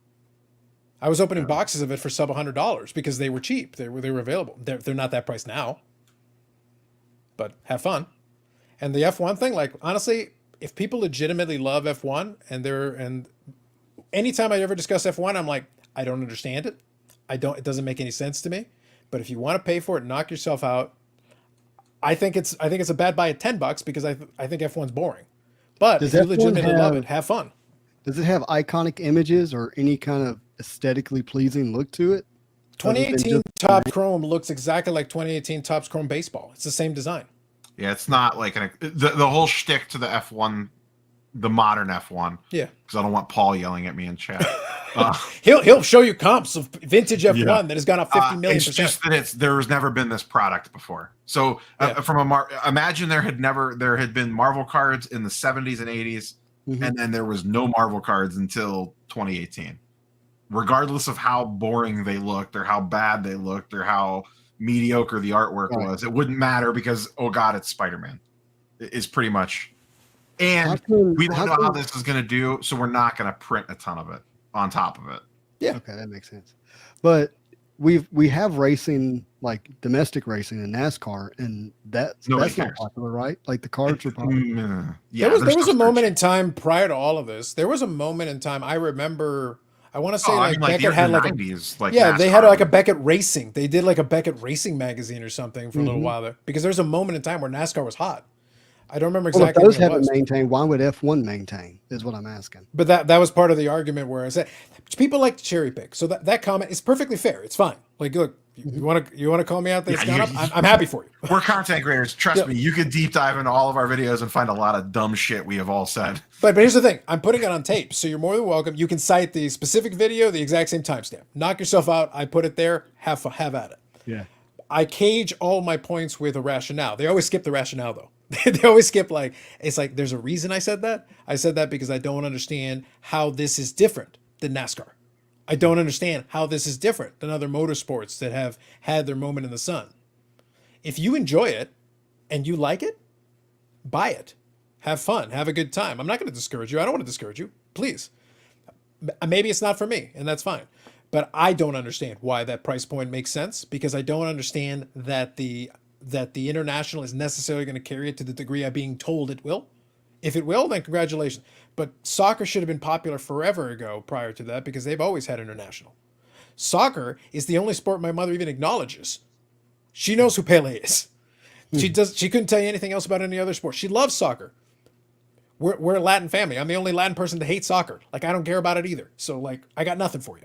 I was opening boxes of it for sub $100 because they were cheap. They were available. They're not that price now. But have fun. And the F1 thing, like honestly, if people legitimately love F1 and anytime I ever discuss F1, I'm like, I don't understand it. It doesn't make any sense to me. But if you want to pay for it, knock yourself out. I think it's a bad buy at $10 because I think F1's boring. But if you legitimately love it, have fun. Does it have iconic images or any kind of aesthetically pleasing look to it? 2018 Topps Chrome looks exactly like 2018 Topps Chrome baseball. It's the same design. Yeah, it's not like the whole shtick to the F1, the modern F1. Yeah, because I don't want Paul yelling at me in chat. He'll show you comps of vintage F1 that has gone up 50 million%. It's just that there's never been this product before. So imagine there had been Marvel cards in the 70s and 80s, and then there was no Marvel cards until 2018. Regardless of how boring they looked or how bad they looked or how mediocre the artwork was, it wouldn't matter because, oh God, it's Spider-Man. It's pretty much. And we don't know how this is going to do, so we're not going to print a ton of it on top of it. Yeah. Okay, that makes sense. But we have racing, like domestic racing in NASCAR, and that's not popular, right? Like the cards are popular. Yeah, there was a moment in time prior to all of this. There was a moment in time I remember. I want to say Beckett had like 90s, they had like a Beckett Racing. They did like a Beckett Racing magazine or something for a little while there because there's a moment in time where NASCAR was hot. I don't remember exactly. Well, if those haven't maintained, why would F1 maintain? Is what I'm asking. But that was part of the argument where I said people like to cherry pick. So that comment is perfectly fair. It's fine. Like, look, you want to call me out that it's gone up? I'm happy for you. We're content creators. Trust me, you could deep dive into all of our videos and find a lot of dumb shit we have all said. But here's the thing. I'm putting it on tape, so you're more than welcome. You can cite the specific video, the exact same timestamp. Knock yourself out. I put it there. Have at it. Yeah. I cage all my points with a rationale. They always skip the rationale, though. They always skip it's like there's a reason I said that. I said that because I don't understand how this is different than NASCAR. I don't understand how this is different than other motorsports that have had their moment in the sun. If you enjoy it and you like it, buy it. Have fun. Have a good time. I'm not going to discourage you. I don't want to discourage you. Please. Maybe it's not for me, and that's fine. But I don't understand why that price point makes sense because I don't understand that the international is necessarily going to carry it to the degree of being told it will. If it will, then congratulations. But soccer should have been popular forever ago prior to that because they've always had international. Soccer is the only sport my mother even acknowledges. She knows who Pele is. She couldn't tell you anything else about any other sport. She loves soccer. We're a Latin family. I'm the only Latin person to hate soccer. Like, I don't care about it either. So, like, I got nothing for you.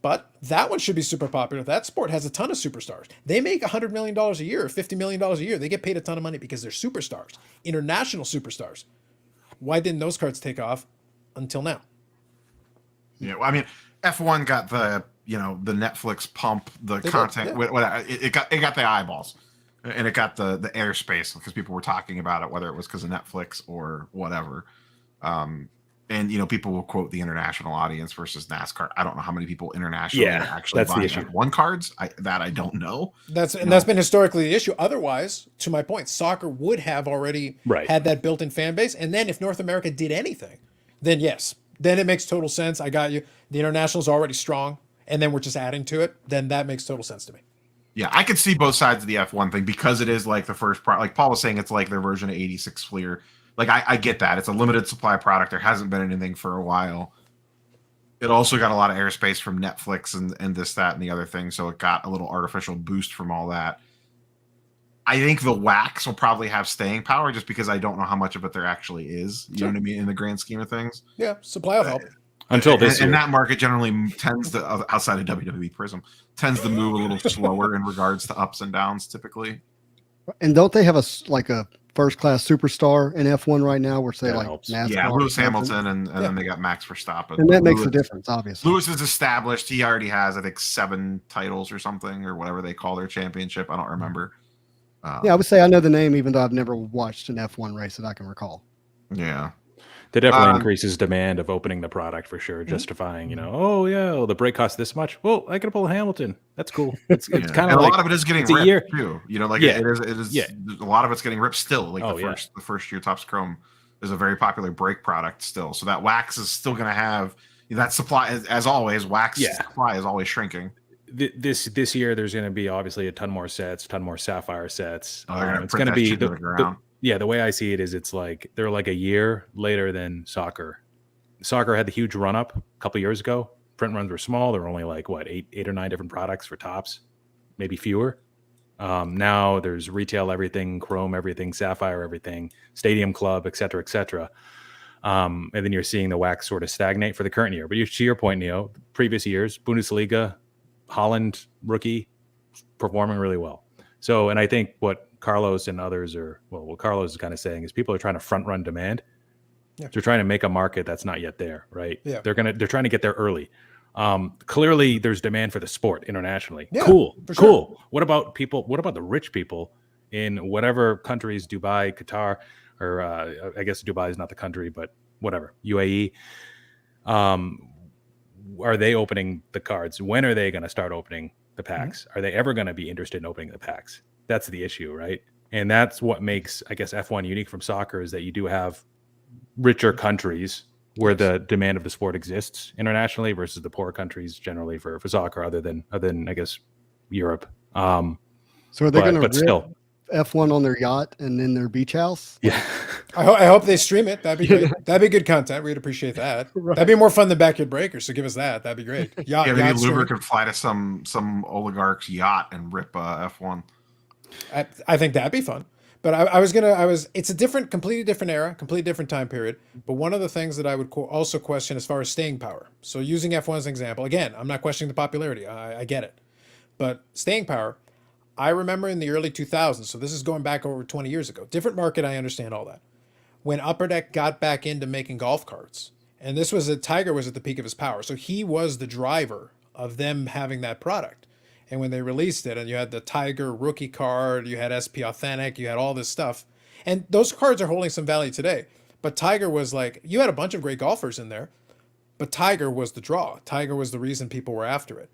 But that one should be super popular. That sport has a ton of superstars. They make $100 million a year, $50 million a year. They get paid a ton of money because they're superstars, international superstars. Why didn't those cards take off until now? Yeah, well, I mean, F1 got the the Netflix pump, the content. It got the eyeballs, and it got the airspace because people were talking about it, whether it was because of Netflix or whatever. And people will quote the international audience versus NASCAR. I don't know how many people internationally are actually buying F1 cards. I don't know. That's been historically the issue. Otherwise, to my point, soccer would have already had that built-in fan base. And then if North America did anything, then yes, then it makes total sense. I got you. The international's already strong, and then we're just adding to it. Then that makes total sense to me. Yeah, I could see both sides of the F1 thing because it is like the first product. Like Paul was saying, it's like their version of 86 Fleer. Like, I get that. It's a limited supply product. There hasn't been anything for a while. It also got a lot of airspace from Netflix and this, that, and the other thing. So it got a little artificial boost from all that. I think the wax will probably have staying power just because I don't know how much of it there actually is. You know what I mean? In the grand scheme of things. Yeah, supply will help. Until this year. And that market generally tends to, outside of WWE Prism, tends to move a little slower in regards to ups and downs typically. And don't they have a first-class superstar in F1 right now? Where say That like helps. NASCAR, Yeah, Lewis Hamilton, and then they got Max Verstappen. and that makes a difference, obviously. Lewis is established. He already has, I think, 7 titles or something, or whatever they call their championship. I don't remember. Yeah, I would say I know the name, even though I've never watched an F1 race that I can recall. Yeah. That definitely increases demand of opening the product for sure, justifying, the brake costs this much. Well, I could pull Hamilton. That's cool. It's kind of like a lot of it is getting it's a ripped year. too. It is. Yeah. A lot of it's getting ripped still. Like the the first year Topps Chrome is a very popular brake product still. So that wax is still going to have that supply. As always, wax supply is always shrinking. This year, there's going to be obviously a ton more sets, ton more Sapphire sets. It's going to be the way I see it is it's like they're like a year later than soccer. Soccer had the huge run up a couple years ago. Print runs were small. There were only like eight or 9 different products for Topps, maybe fewer. Now there's retail everything, Chrome everything, Sapphire everything, Stadium Club, et cetera, et cetera. And then you're seeing the wax sort of stagnate for the current year. But to your point, Neo, previous years, Bundesliga, Holland rookie, performing really well. So, and I think what Carlos and others what Carlos is kind of saying is people are trying to front run demand. Yeah. They're trying to make a market that's not yet there, right? Yeah. They're trying to get there early. Clearly there's demand for the sport internationally. Yeah, cool. Sure. What about the rich people in whatever countries, Dubai, Qatar, or I guess Dubai is not the country, but whatever, UAE. Are they opening the cards? When are they going to start opening the packs? Mm-hmm. Are they ever going to be interested in opening the packs? That's the issue, right? And that's what makes, I guess, F1 unique from soccer is that you do have richer countries where the demand of the sport exists internationally versus the poor countries generally for soccer, other than I guess Europe. So are they going to still F1 on their yacht and in their beach house? Yeah. I hope they stream it. That'd be great. That'd be good content. We'd appreciate that. Right. That'd be more fun than Backyard Breakers. So give us that. That'd be great. Maybe Luber could fly to some oligarch's yacht and rip F1. I think that'd be fun. But it's a completely different era, completely different time period. But one of the things that I would also question as far as staying power. So using F1 as an example, again, I'm not questioning the popularity. I get it. But staying power, I remember in the early 2000s, so this is going back over 20 years ago, different market, I understand all that. When Upper Deck got back into making golf carts, and Tiger was at the peak of his power. So he was the driver of them having that product. And when they released it, and you had the Tiger rookie card, you had SP Authentic, you had all this stuff. And those cards are holding some value today. But Tiger was like, you had a bunch of great golfers in there, but Tiger was the draw. Tiger was the reason people were after it.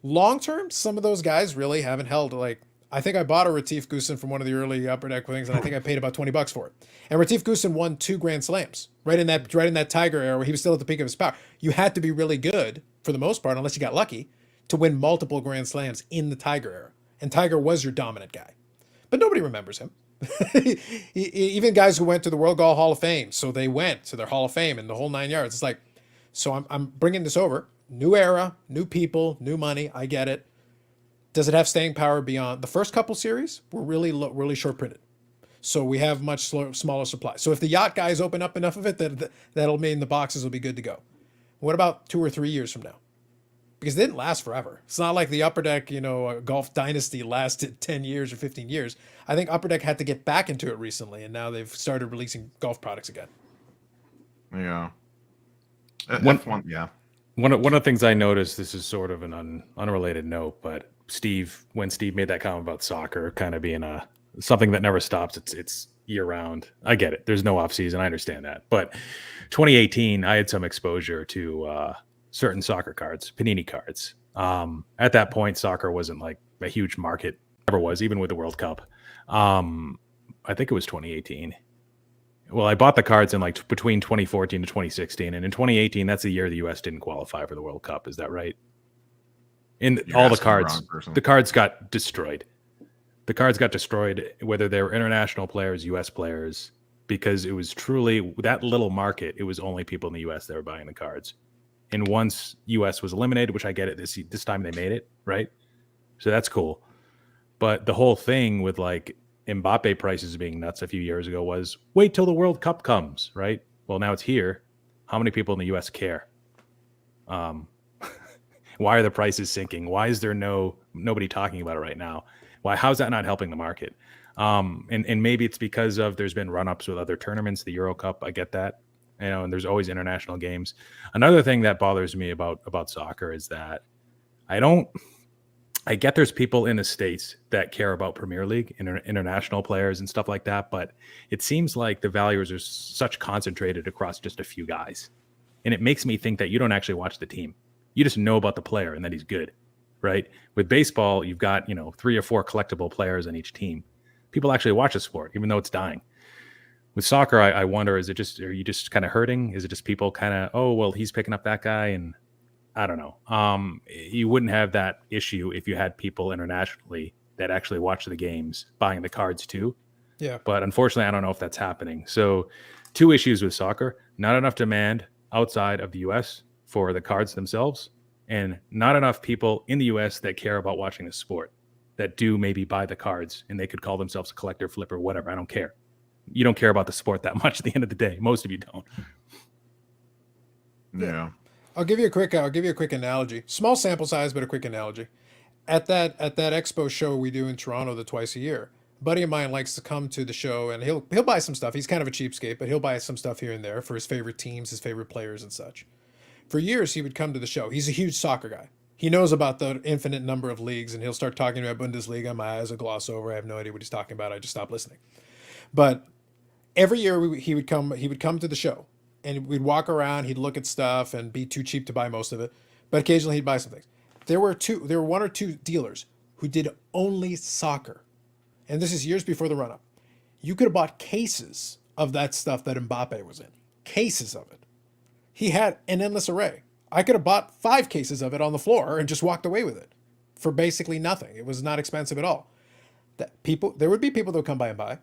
Long term, some of those guys really haven't held. Like, I think I bought a Retief Goosen from one of the early Upper Deck things, and I think I paid about $20 for it. And Retief Goosen won 2 Grand Slams right in that Tiger era where he was still at the peak of his power. You had to be really good for the most part, unless you got lucky, to win multiple Grand Slams in the Tiger era. And Tiger was your dominant guy. But nobody remembers him. Even guys who went to the World Golf Hall of Fame, so they went to their Hall of Fame and the whole 9 yards. It's like, so I'm bringing this over new era, new people, new money. I get it. Does it have staying power beyond the first couple series? Were really short printed, so we have much smaller supply. So if the yacht guys open up enough of it, that'll mean the boxes will be good to go. What about 2 or 3 years from now? Because it didn't last forever. It's not like the Upper Deck, Golf Dynasty lasted 10 years or 15 years. I think Upper Deck had to get back into it recently, and now they've started releasing golf products again. Yeah. Yeah. One of the things I noticed, this is sort of an unrelated note, but when Steve made that comment about soccer kind of being something that never stops, it's year round. I get it. There's no off season. I understand that. But 2018, I had some exposure to certain soccer cards, Panini cards. At that point, soccer wasn't like a huge market. Never was, even with the World Cup. I think it was 2018. Well, I bought the cards in like between 2014 to 2016, and in 2018, that's the year the U.S. didn't qualify for the World Cup. Is that right? All the cards got destroyed. The cards got destroyed, whether they were international players, U.S. players, because it was truly that little market. It was only people in the U.S. that were buying the cards. And once U.S. was eliminated, which I get it, this time they made it, right? So that's cool. But the whole thing with like Mbappe prices being nuts a few years ago was wait till the World Cup comes, right? Well, now it's here. How many people in the U.S. care? Why are the prices sinking? Why is there nobody talking about it right now? How's that not helping the market? And maybe it's because there's been run-ups with other tournaments, the Euro Cup. I get that, and there's always international games. Another thing that bothers me about soccer is that I get there's people in the States that care about Premier League, international players and stuff like that, but it seems like the values are such concentrated across just a few guys. And it makes me think that you don't actually watch the team. You just know about the player and that he's good, right? With baseball, you've got, 3 or 4 collectible players on each team. People actually watch the sport, even though it's dying. With soccer, I wonder, are you just kind of hurting? Is it just people kind of, oh, well, he's picking up that guy? And I don't know. You wouldn't have that issue if you had people internationally that actually watch the games buying the cards too. Yeah. But unfortunately, I don't know if that's happening. So 2 issues with soccer: not enough demand outside of the U.S. for the cards themselves, and not enough people in the U.S. that care about watching the sport, that do maybe buy the cards, and they could call themselves a collector, flipper, whatever. I don't care. You don't care about the sport that much at the end of the day. Most of you don't. Yeah. I'll give you a quick analogy. Small sample size, but a quick analogy. At that Expo show we do in Toronto twice a year, a buddy of mine likes to come to the show, and he'll buy some stuff. He's kind of a cheapskate, but he'll buy some stuff here and there for his favorite teams, his favorite players and such. For years, he would come to the show. He's a huge soccer guy. He knows about the infinite number of leagues, and he'll start talking about Bundesliga. My eyes will gloss over. I have no idea what he's talking about. I just stopped listening. But every year he would come to the show, and we'd walk around. He'd look at stuff and be too cheap to buy most of it, but occasionally he'd buy some things. There were 1 or 2 dealers who did only soccer, and this is years before the run-up. You could have bought cases of that stuff that Mbappe was in, cases of it. He had an endless array. I could have bought 5 cases of it on the floor and just walked away with it for basically nothing. It was not expensive at all. There would be people that would come by and buy,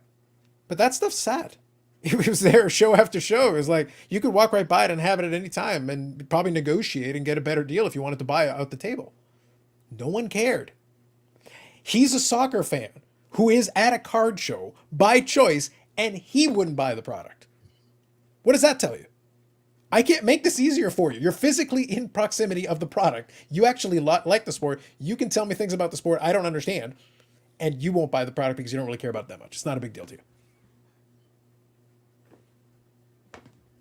but that stuff sat. It was there show after show. It was like you could walk right by it and have it at any time and probably negotiate and get a better deal if you wanted to buy it out the table. No one cared. He's a soccer fan who is at a card show by choice, and he wouldn't buy the product. What does that tell you? I can't make this easier for you. You're physically in proximity of the product. You actually like the sport. You can tell me things about the sport I don't understand, and you won't buy the product because you don't really care about it that much. It's not a big deal to you.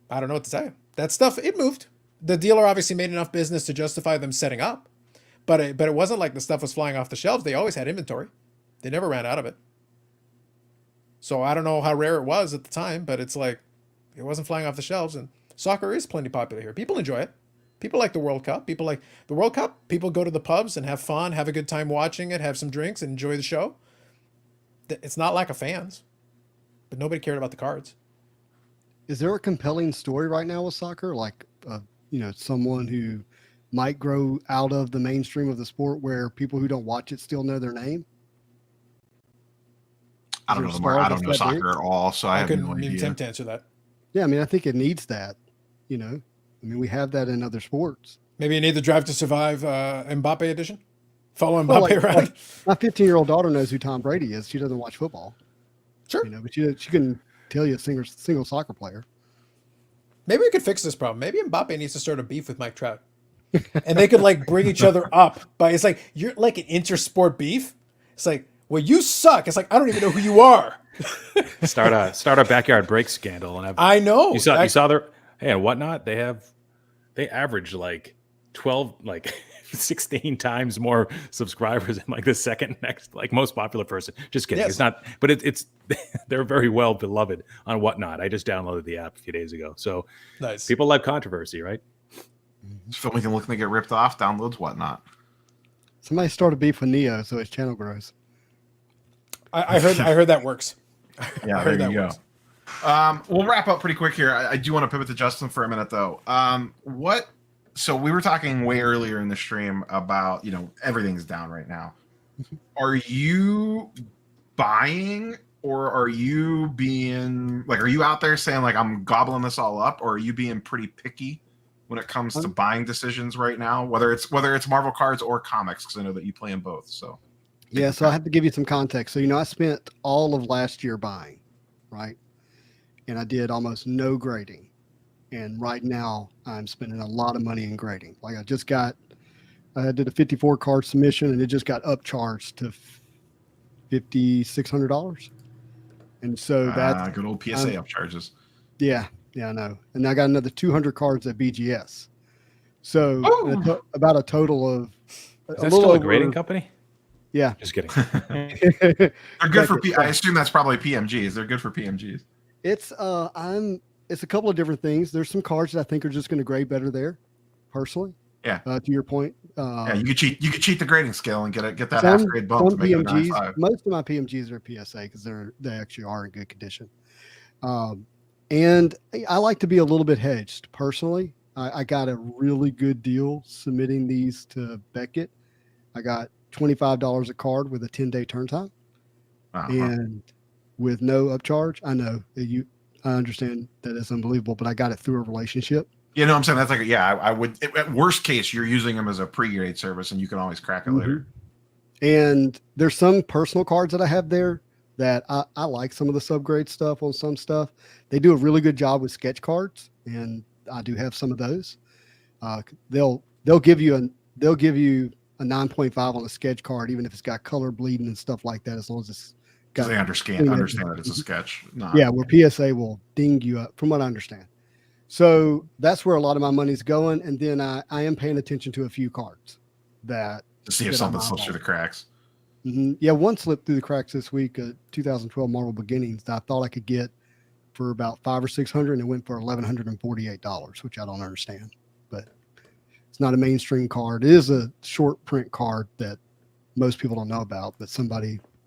I don't know what to tell you. That stuff, it moved. The dealer obviously made enough business to justify them setting up, but it wasn't like the stuff was flying off the shelves. They always had inventory. They never ran out of it. So I don't know how rare it was at the time, but it's like it wasn't flying off the shelves, and soccer is plenty popular here. People enjoy it. People like the World Cup. People like the World Cup. People go to the pubs and have fun, have a good time watching it, have some drinks, and enjoy the show. It's not lack of fans, but nobody cared about the cards. Is there a compelling story right now with soccer? Like, someone who might grow out of the mainstream of the sport where people who don't watch it still know their name? I don't know soccer at all, so I have no idea. Attempt to answer that. Yeah, I mean, I think it needs that. We have that in other sports. Maybe you need the Drive to Survive Mbappe edition. Follow Mbappe Well, like, around. my 15-year-old daughter knows who Tom Brady is. She doesn't watch football, Sure. but she can tell you a single soccer player. Maybe we could fix this problem. Maybe Mbappe needs to start a beef with Mike Trout. And they could like bring each other up by, it's like, you're like an intersport beef. It's like, well, you suck. It's like, I don't even know who you are. Start a backyard break scandal and have, I know. you saw their, hey, and whatnot. They average like 12, like 16 times more subscribers than like the second next, like most popular person. Just kidding. Yes. It's not, but it's they're very well beloved on whatnot. I just downloaded the app a few days ago. So Nice. people like controversy, right? Filming looking to get ripped off, downloads whatnot. Somebody started beef with Neo, so his channel grows. I heard that works. Yeah, I heard there that you go. works. We'll wrap up pretty quick here. I do want to pivot to Justin for a minute, though. So we were talking way earlier in the stream about, everything's down right now. Are you buying, or are you being like, are you out there saying like, I'm gobbling this all up, or are you being pretty picky when it comes to buying decisions right now, whether it's Marvel cards or comics? Because I know that you play in both. So Yeah, so I have to give you some context. So, I spent all of last year buying, right? And I did almost no grading. And right now I'm spending a lot of money in grading. Like I did a 54 card submission and it just got upcharged to $5,600. And so that's good old PSA upcharges. Yeah, I know. And I got another 200 cards at BGS. So about a total of Is that still a grading company? Yeah. Just kidding. They're good for I assume that's probably PMGs. They're good for PMGs. It's it's a couple of different things. There's some cards that I think are just going to grade better there, personally. Yeah. To your point. Yeah, you could cheat the grading scale and get that half grade bump to make it a 9.5. Most of my PMGs are PSA because they actually are in good condition. And I like to be a little bit hedged personally. I got a really good deal submitting these to Beckett. I got $25 a card with a 10-day turn time, and with no upcharge. I know I understand that it's unbelievable, but I got it through a relationship. You know what I'm saying? That's like, I would, at worst case, you're using them as a pre-grade service and you can always crack it later. And there's some personal cards that I have there that I like some of the subgrade stuff on some stuff. They do a really good job with sketch cards, and I do have some of those. They'll give you a 9.5 on a sketch card, even if it's got color bleeding and stuff like that, as long as it's got. They understand that it's a sketch. Yeah, where PSA will ding you up, from what I understand. So that's where a lot of my money's going, and then I am paying attention to a few cards to see if something slips through the cracks. Yeah, one slipped through the cracks this week. 2012 Marvel Beginnings that I thought I could get for about $500 or $600, and it went for $1,148, which I don't understand. But it's not a mainstream card. It is a short print card that most people don't know about. But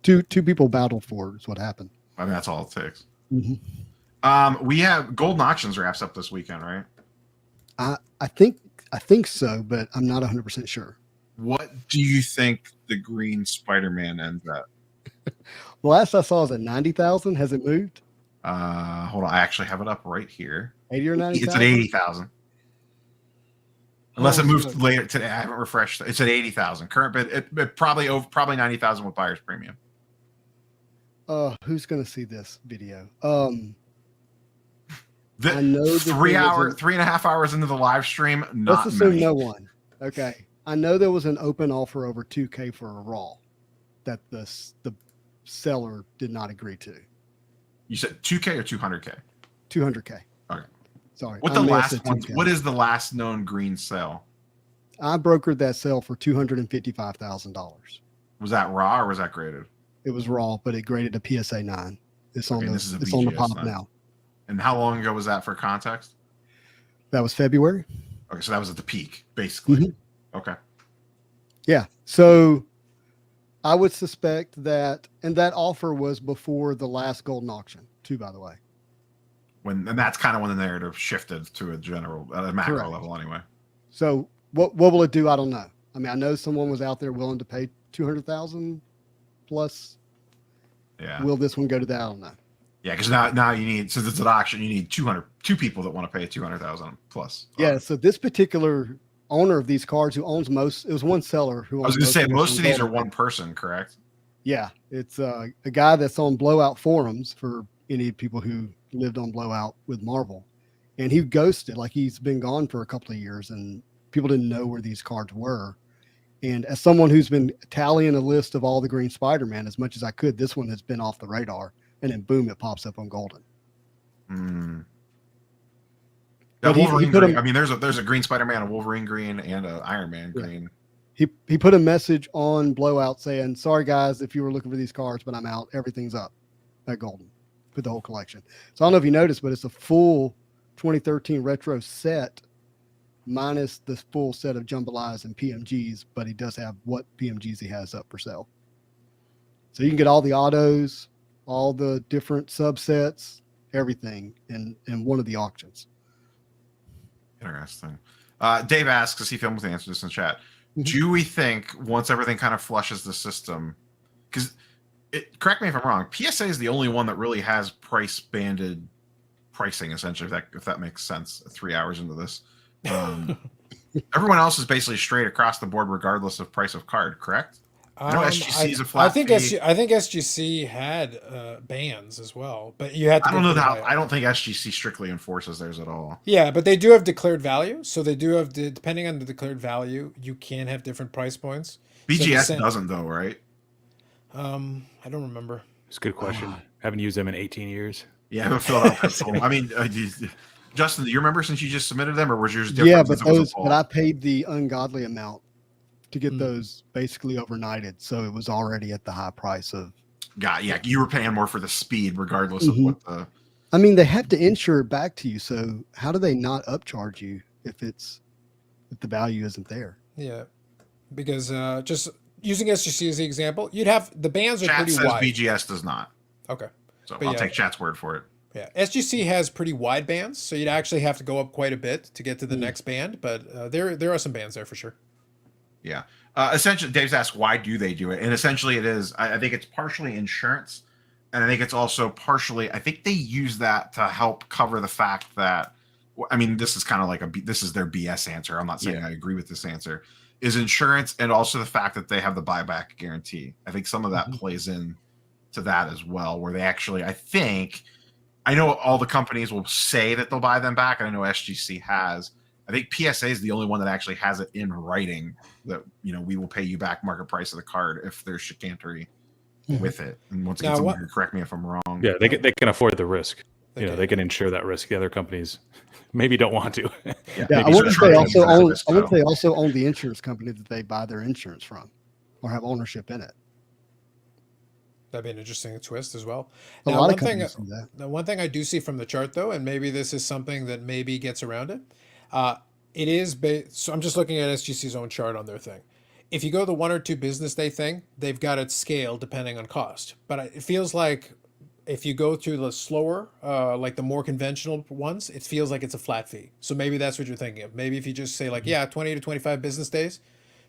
two people battled for it is what happened. I mean, that's all it takes. We have Golden Auctions wraps up this weekend, right? I think so, but I'm not 100% sure. What do you think the green Spider-Man ends at? The last I saw was at 90,000. Has it moved? Hold on, I actually have it up right here. 80 or 90,000? It's at 80,000. Unless it moved later today, I haven't refreshed. It's at 80,000. Current bid, it probably 90,000 with buyer's premium. Who's going to see this video? The I know 3.5 hours into the live stream. Let's assume no one. Okay. I know there was an open offer over 2K for a Raw that the seller did not agree to. You said 2K or 200K? 200K. Okay. Sorry. What is the last known green sale? I brokered that sale for $255,000. Was that raw or was that graded? It was raw, but it graded a PSA 9. It's on this is it's on the pop 9. now. And how long ago was that for context? That was February. Okay, so that was at the peak, basically. Okay. Yeah. So I would suspect that, and that offer was before the last Golden Auction, too, by the way. And that's kind of when the narrative shifted to a macro Correct. level, anyway. So what will it do? I don't know. I mean, I know someone was out there willing to pay 200,000 plus. Yeah. Will this one go to that? I don't know. Yeah, because now you need, since it's an auction, you need two people that want to pay 200,000 plus. Yeah. So this particular owner of these cards who owns most. It was one seller who. I was going to say most of these are Golden. one person, correct? Yeah, it's a guy that's on Blowout forums for any people who lived on Blowout with Marvel, and he ghosted. Like he's been gone for a couple of years, and people didn't know where these cards were. And as someone who's been tallying a list of all the Green Spider-Man as much as I could, this one has been off the radar, and then boom, it pops up on Golden. That Wolverine green. I mean, there's a Green Spider-Man, a Wolverine green, and a Iron Man green. He put a message on Blowout saying, "Sorry guys, if you were looking for these cards, but I'm out. Everything's up at Golden for the whole collection." So I don't know if you noticed, but it's a full 2013 retro set minus the full set of Jambalayas and PMGs, but he does have what PMGs he has up for sale. So you can get all the autos, all the different subsets, everything in one of the auctions. Interesting. Dave asks, does he film with the answer to this in the chat? Do we think once everything kind of flushes the system, because correct me if I'm wrong, PSA is the only one that really has price banded pricing, essentially, if that makes sense 3 hours into this. Everyone else is basically straight across the board regardless of price of card, correct? I know SGC is a flat fee. I think SGC had bans as well, but you had to. I don't know how. I don't think SGC strictly enforces theirs at all. Yeah, but they do have declared value, so they do have depending on the declared value, you can have different price points. BGS doesn't though, right? I don't remember. It's a good question. Haven't used them in 18 years. Yeah, I haven't filled out that. I mean, Justin, do you remember since you just submitted them, or was yours different? Yeah, but I paid the ungodly amount to get those basically overnighted, so it was already at the high price of. Yeah, you were paying more for the speed, regardless of what the. I mean, they have to insure it back to you, so how do they not upcharge you if the value isn't there? Yeah, because just using SGC as the example, you'd have the bands are Chat pretty says wide. BGS does not. Okay, so I'll take Chat's word for it. Yeah, SGC has pretty wide bands, so you'd actually have to go up quite a bit to get to the next band, but there are some bands there for sure. Yeah. Essentially, Dave's asked, why do they do it? And essentially it is, I think it's partially insurance. And I think it's also partially, I think they use that to help cover the fact that, I mean, this is kind of like this is their BS answer. I'm not saying I agree with this answer, is insurance and also the fact that they have the buyback guarantee. I think some of that plays in to that as well, where they actually, I know all the companies will say that they'll buy them back. And I know SGC has. I think PSA is the only one that actually has it in writing that, we will pay you back market price of the card if there's chicanery with it. And once again, someone can correct me if I'm wrong. Yeah, they can afford the risk. They can insure that risk. The other companies maybe don't want to. I wonder if they also own the insurance company that they buy their insurance from or have ownership in it. That'd be an interesting twist as well. A lot of companies do that. The one thing I do see from the chart, though, and maybe this is something that maybe gets around it, it is so I'm just looking at SGC's own chart on their thing. If you go the 1 or 2 business day thing, they've got it scaled depending on cost. But it feels like if you go to the slower, like the more conventional ones, it feels like it's a flat fee. So maybe that's what you're thinking of. Maybe if you just say 20 to 25 business days,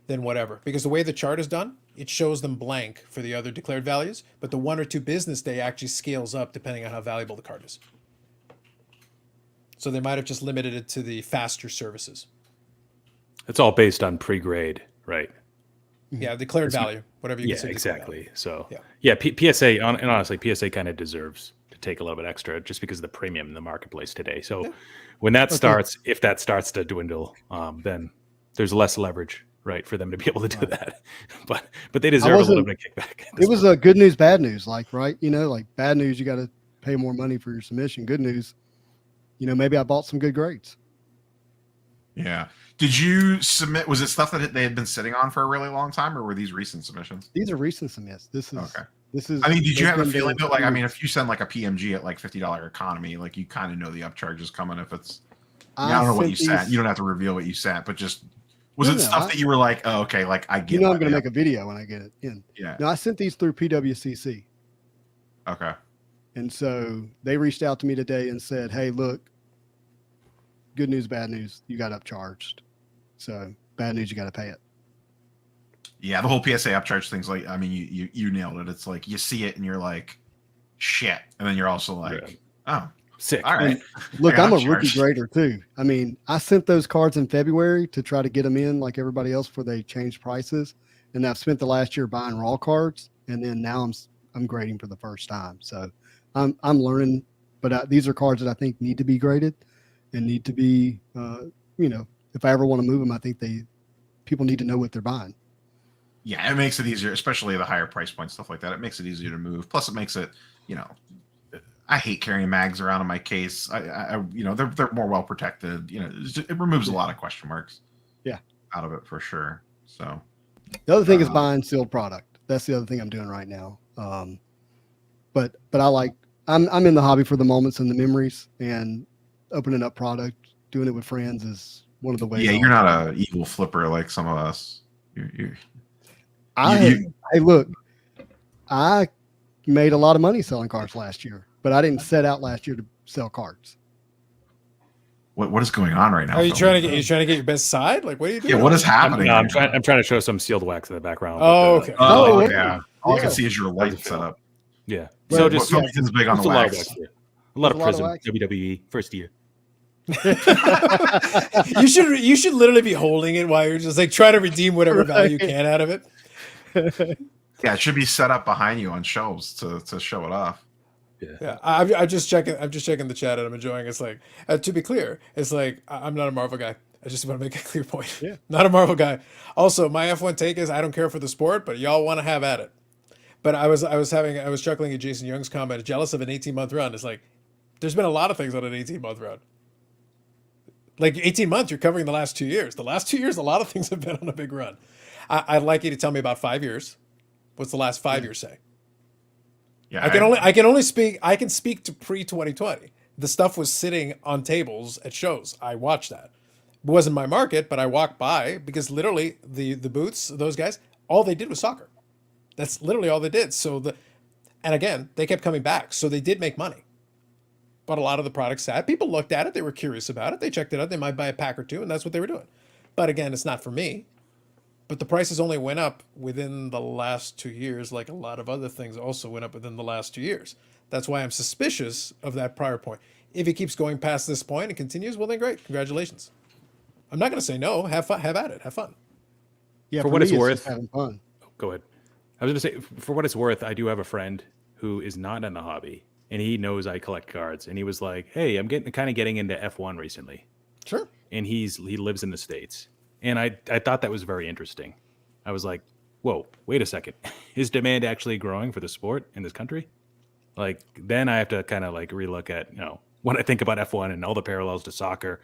then whatever. Because the way the chart is done, it shows them blank for the other declared values, but the 1 or 2 business day actually scales up depending on how valuable the card is. So they might have just limited it to the faster services. It's all based on pre-grade, right? Yeah, declared value, whatever you consider. Exactly. So yeah, PSA, and honestly, PSA kind of deserves to take a little bit extra just because of the premium in the marketplace today. So when that starts, if that starts to dwindle, then there's less leverage, right, for them to be able to do that. But they deserve a little bit of kickback. It was a good news, bad news, right? Like bad news, you got to pay more money for your submission. Good news, maybe I bought some good grades. Yeah. Did you submit? Was it stuff that they had been sitting on for a really long time, or were these recent submissions? These are recent submits. This is okay. I mean, did you have a feeling though? If you send like a PMG at like $50 economy, you kind of know the upcharge is coming. If it's, I don't know what you sent. You don't have to reveal what you sent, but just was it stuff that you were like, oh, okay, I get. I'm going to make a video when I get it in. Yeah. No, I sent these through PWCC. Okay. And so they reached out to me today and said, "Hey, look, good news, bad news. You got upcharged. So bad news, you got to pay it." Yeah, the whole PSA upcharge thing's you nailed it. It's like you see it and you're like, shit, and then you're also like, oh, Sick. All right. Look, I got I'm a rookie charged. grader too. I mean, I sent those cards in February to try to get them in like everybody else before they changed prices. And I've spent the last year buying raw cards, and then now I'm grading for the first time. So I'm learning, but these are cards that I think need to be graded and need to be, if I ever want to move them, I think people need to know what they're buying. Yeah, it makes it easier, especially the higher price point stuff like that. It makes it easier to move. Plus, it makes it, I hate carrying mags around in my case. They're more well protected. It removes a lot of question marks. Yeah, out of it for sure. So the other thing is buying sealed product. That's the other thing I'm doing right now. But I'm in the hobby for the moments and the memories, and opening up product, doing it with friends is one of the ways. Yeah, you're not an evil flipper like some of us. Hey, look, I made a lot of money selling cards last year, but I didn't set out last year to sell cards. What is going on right now? Are you Phil? trying to get your best side? Like, what are you doing? Yeah, what is happening? I'm trying to show some sealed wax in the background. Oh, but, okay. Oh, Oh, yeah. All I can yeah. see is your light set up. yeah. Well, So just Phil's big on just the a lot of wax. wax here. A lot of There's a lot of Prism, wax. WWE, first year. You should literally be holding it while you're just like trying to redeem whatever value you can out of it. Yeah, it should be set up behind you on shelves to show it off. Yeah, I'm just checking the chat and I'm enjoying. It's like, to be clear, it's like I'm not a Marvel guy. I just want to make a clear point. Yeah. Not a Marvel guy. Also, my F1 take is I don't care for the sport, but y'all want to have at it. But I was chuckling at Jason Young's comment, jealous of an 18-month run. It's like, there's been a lot of things on an 18-month run. Like 18 months, you're covering the last 2 years. The last 2 years, a lot of things have been on a big run. I'd like you to tell me about 5 years. What's the last 5 years say? Yeah, I can speak to pre-2020. The stuff was sitting on tables at shows. I watched that. It wasn't my market, but I walked by because literally the booths, those guys, all they did was soccer. That's literally all they did. And again, they kept coming back. So they did make money. But a lot of the products sat. People looked at it. They were curious about it. They checked it out. They might buy a pack or two, and that's what they were doing. But again, it's not for me. But the prices only went up within the last 2 years, like a lot of other things also went up within the last 2 years. That's why I'm suspicious of that prior point. If it keeps going past this point and continues, well, then great. Congratulations. I'm not going to say no. Have fun. Have at it. Have fun. Yeah, For what me, it's just worth. having fun. Go ahead. I was going to say, for what it's worth, I do have a friend who is not in the hobby, and he knows I collect cards. And he was like, "Hey, I'm getting into F1 recently." Sure. And he lives in the States, and I thought that was very interesting. I was like, "Whoa, wait a second, is demand actually growing for the sport in this country?" Like, then I have to kind of like relook at when I think about F1 and all the parallels to soccer.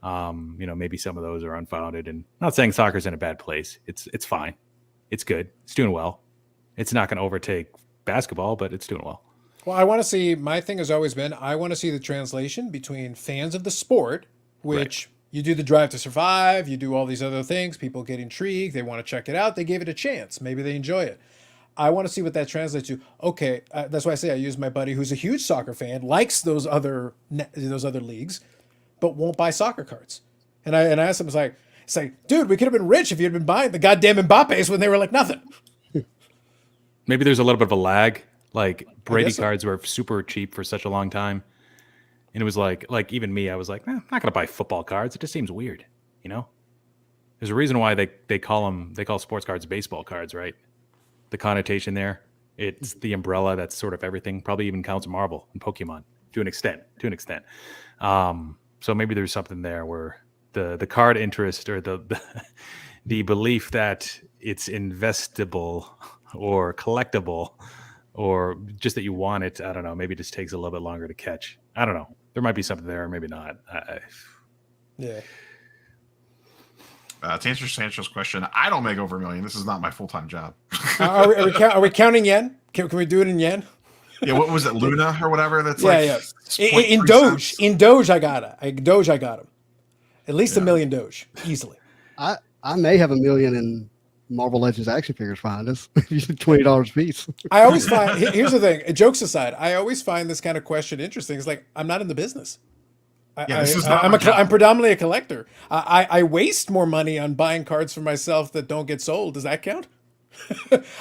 Maybe some of those are unfounded. And I'm not saying soccer's in a bad place. It's fine. It's good. It's doing well. It's not going to overtake basketball, but it's doing well. Well, I want to see, my thing has always been, I want to see the translation between fans of the sport, which you do the Drive to Survive, you do all these other things, people get intrigued, they want to check it out, they gave it a chance, maybe they enjoy it. I want to see what that translates to. Okay, that's why I say I use my buddy who's a huge soccer fan, likes those other leagues, but won't buy soccer cards. And I asked him, it's like, dude, we could have been rich if you'd been buying the goddamn Mbappe's when they were like nothing. Maybe there's a little bit of a lag. Like Brady so. cards were super cheap for such a long time. And it was like even me, I was like, I'm not going to buy football cards. It just seems weird, There's a reason why they call sports cards baseball cards, right? The connotation there. It's the umbrella that's sort of everything. Probably even counts Marvel and Pokemon to an extent. So maybe there's something there where the card interest or the belief that it's investable or collectible or just that you want it, I don't know, maybe it just takes a little bit longer to catch. I don't know. There might be something there, or maybe not. Yeah. To answer Sancho's question, I don't make over $1 million. This is not my full-time job. Are we counting yen? Can we do it in yen? Yeah, what was it, Luna or whatever? That's Yeah. In 0.3 Doge. cents. In Doge, I got him. At least $1 million Doge, easily. I may have $1 million in Marvel Legends action figures behind us. $20 a piece. I always find, here's the thing, jokes aside, I always find this kind of question interesting. It's like, I'm not in the business. I'm predominantly a collector. I waste more money on buying cards for myself that don't get sold. Does that count?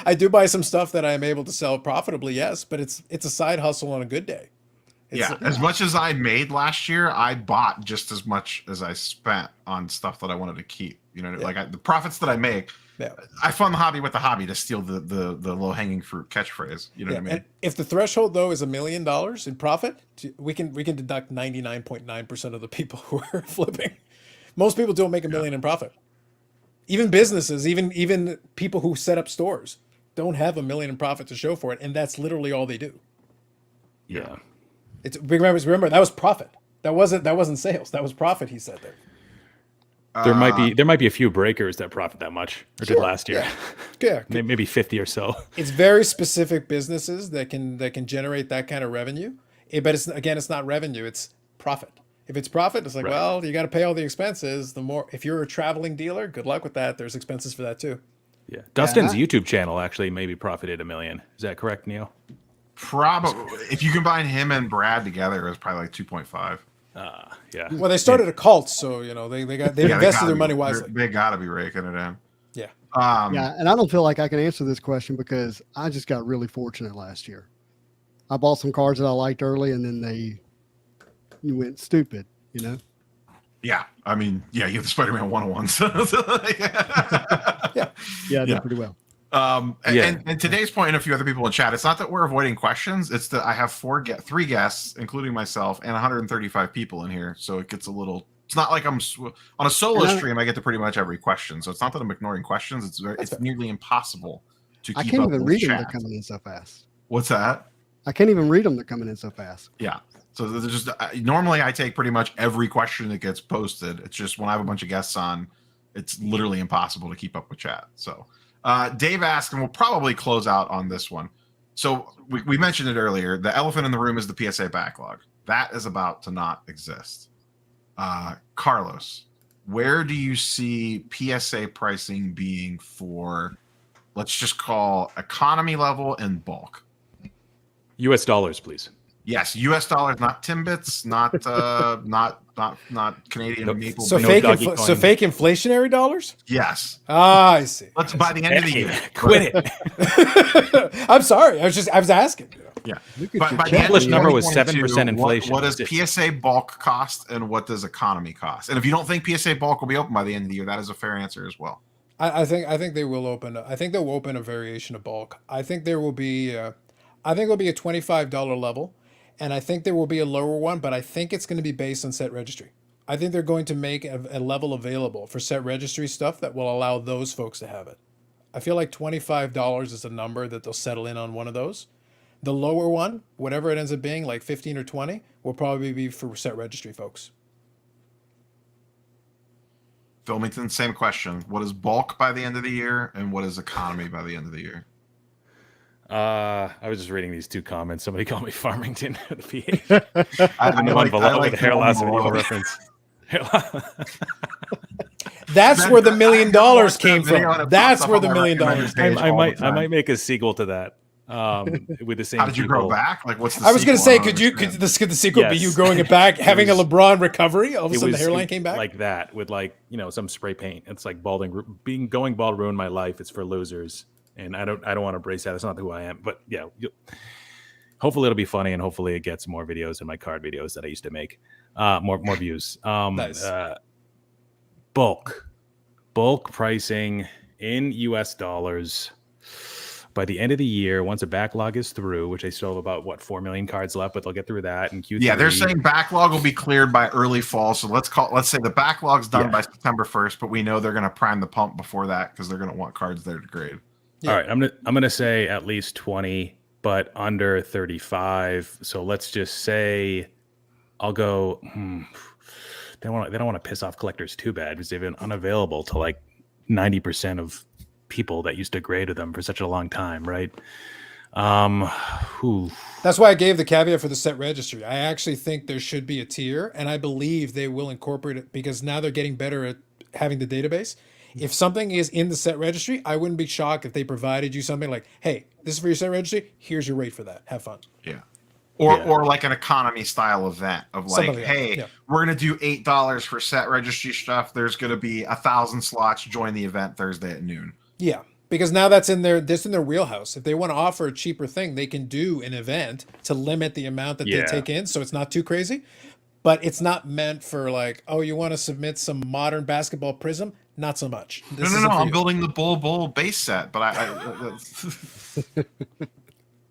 I do buy some stuff that I'm able to sell profitably, yes, but it's a side hustle on a good day. Yeah, as much as I made last year, I bought just as much as I spent on stuff that I wanted to keep. You know, like the profits that I make, I fund the hobby with the hobby, to steal the low hanging fruit catchphrase. You know what I mean? And if the threshold though is $1 million in profit, we can deduct 99.9% of the people who are flipping. Most people don't make $1 million in profit. Even businesses, even people who set up stores, don't have $1 million in profit to show for it, and that's literally all they do. Yeah. It's remember that was profit. That wasn't sales. That was profit. He said there. There might be a few breakers that profit that much, or did last year. Yeah. Maybe 50 or so. It's very specific businesses that can generate that kind of revenue. But it's not revenue, it's profit. If it's profit, it's like, well, you got to pay all the expenses. If you're a traveling dealer, good luck with that. There's expenses for that too. Yeah. Dustin's YouTube channel actually maybe profited $1 million. Is that correct, Neil? Probably. If you combine him and Brad together, it was probably like 2.5. Yeah. Well, they started a cult, so they invested their money wisely. They got to be raking it in. Yeah. Yeah, and I don't feel like I can answer this question because I just got really fortunate last year. I bought some cards that I liked early, and then they went stupid. You know. Yeah, I mean, you have the Spider-Man 101s. Yeah, I did pretty well. And today's point, and a few other people in chat, it's not that we're avoiding questions. It's that I have three guests, including myself, and 135 people in here. So it gets a little. It's not like I'm on a solo stream. I get to pretty much every question. So it's not that I'm ignoring questions. It's nearly impossible to keep up. I can't even read them. Chat. They're coming in so fast. What's that? I can't even read them. They're coming in so fast. Yeah. So there's just normally I take pretty much every question that gets posted. It's just when I have a bunch of guests on, it's literally impossible to keep up with chat. So. Dave asked, and we'll probably close out on this one. So we mentioned it earlier. The elephant in the room is the PSA backlog. That is about to not exist. Carlos, where do you see PSA pricing being for, let's just call economy level and bulk? US dollars, please. Yes, US dollars, not Timbits, not Canadian maple. So fake inflationary dollars? Yes. I see. Let's by the end of the year. Quit it. I'm sorry. I was asking. Yeah. By the English number was 7% inflation. What does PSA bulk cost, and what does economy cost? And if you don't think PSA bulk will be open by the end of the year, that is a fair answer as well. I think they will open. I think they'll open a variation of bulk. I think there will be. I think it'll be a $25 level. And I think there will be a lower one, but I think it's going to be based on set registry. I think they're going to make a level available for set registry stuff that will allow those folks to have it. I feel like $25 is a number that they'll settle in on one of those. The lower one, whatever it ends up being, like 15 or 20, will probably be for set registry folks. Filmington, same question. What is bulk by the end of the year, and what is economy by the end of the year? I was just reading these two comments. Somebody called me Farmington. I like the hair loss video reference. That's where the $1 million came from. That's where the $1 million came from. I might make a sequel to that. With the same. How did you grow back? Like, what's the? I was going to say, could the sequel be you growing it back, having a LeBron recovery? All of a sudden, the hairline came back like that with some spray paint. It's like going bald ruined my life. It's for losers. And I don't want to brace that. That's not who I am. But yeah, hopefully it'll be funny, and hopefully it gets more videos than my card videos that I used to make. More views. Nice. Bulk pricing in US dollars by the end of the year, once a backlog is through, which I still have about 4 million cards left, but they'll get through that in Q3. Yeah, they're saying backlog will be cleared by early fall. So let's say the backlog's done by September 1st, but we know they're going to prime the pump before that because they're going to want cards there to grade. Yeah. All right, I'm gonna say at least 20, but under 35. So let's just say I'll go. They don't want to piss off collectors too bad because they've been unavailable to like 90% of people that used to grade with them for such a long time, right? That's why I gave the caveat for the set registry. I actually think there should be a tier, and I believe they will incorporate it because now they're getting better at having the database. If something is in the set registry, I wouldn't be shocked if they provided you something like, hey, this is for your set registry. Here's your rate for that. Have fun. Yeah. Or like an economy style event of like, we're going to do $8 for set registry stuff. There's going to be 1,000 slots. Join the event Thursday at noon. Yeah. because now that's in their wheelhouse. If they want to offer a cheaper thing, they can do an event to limit the amount that they Yeah. take in, so it's not too crazy. But it's not meant for like, oh, you want to submit some modern basketball Prism? Not so much. This No. isn't for I'm you. building the Bull base set, but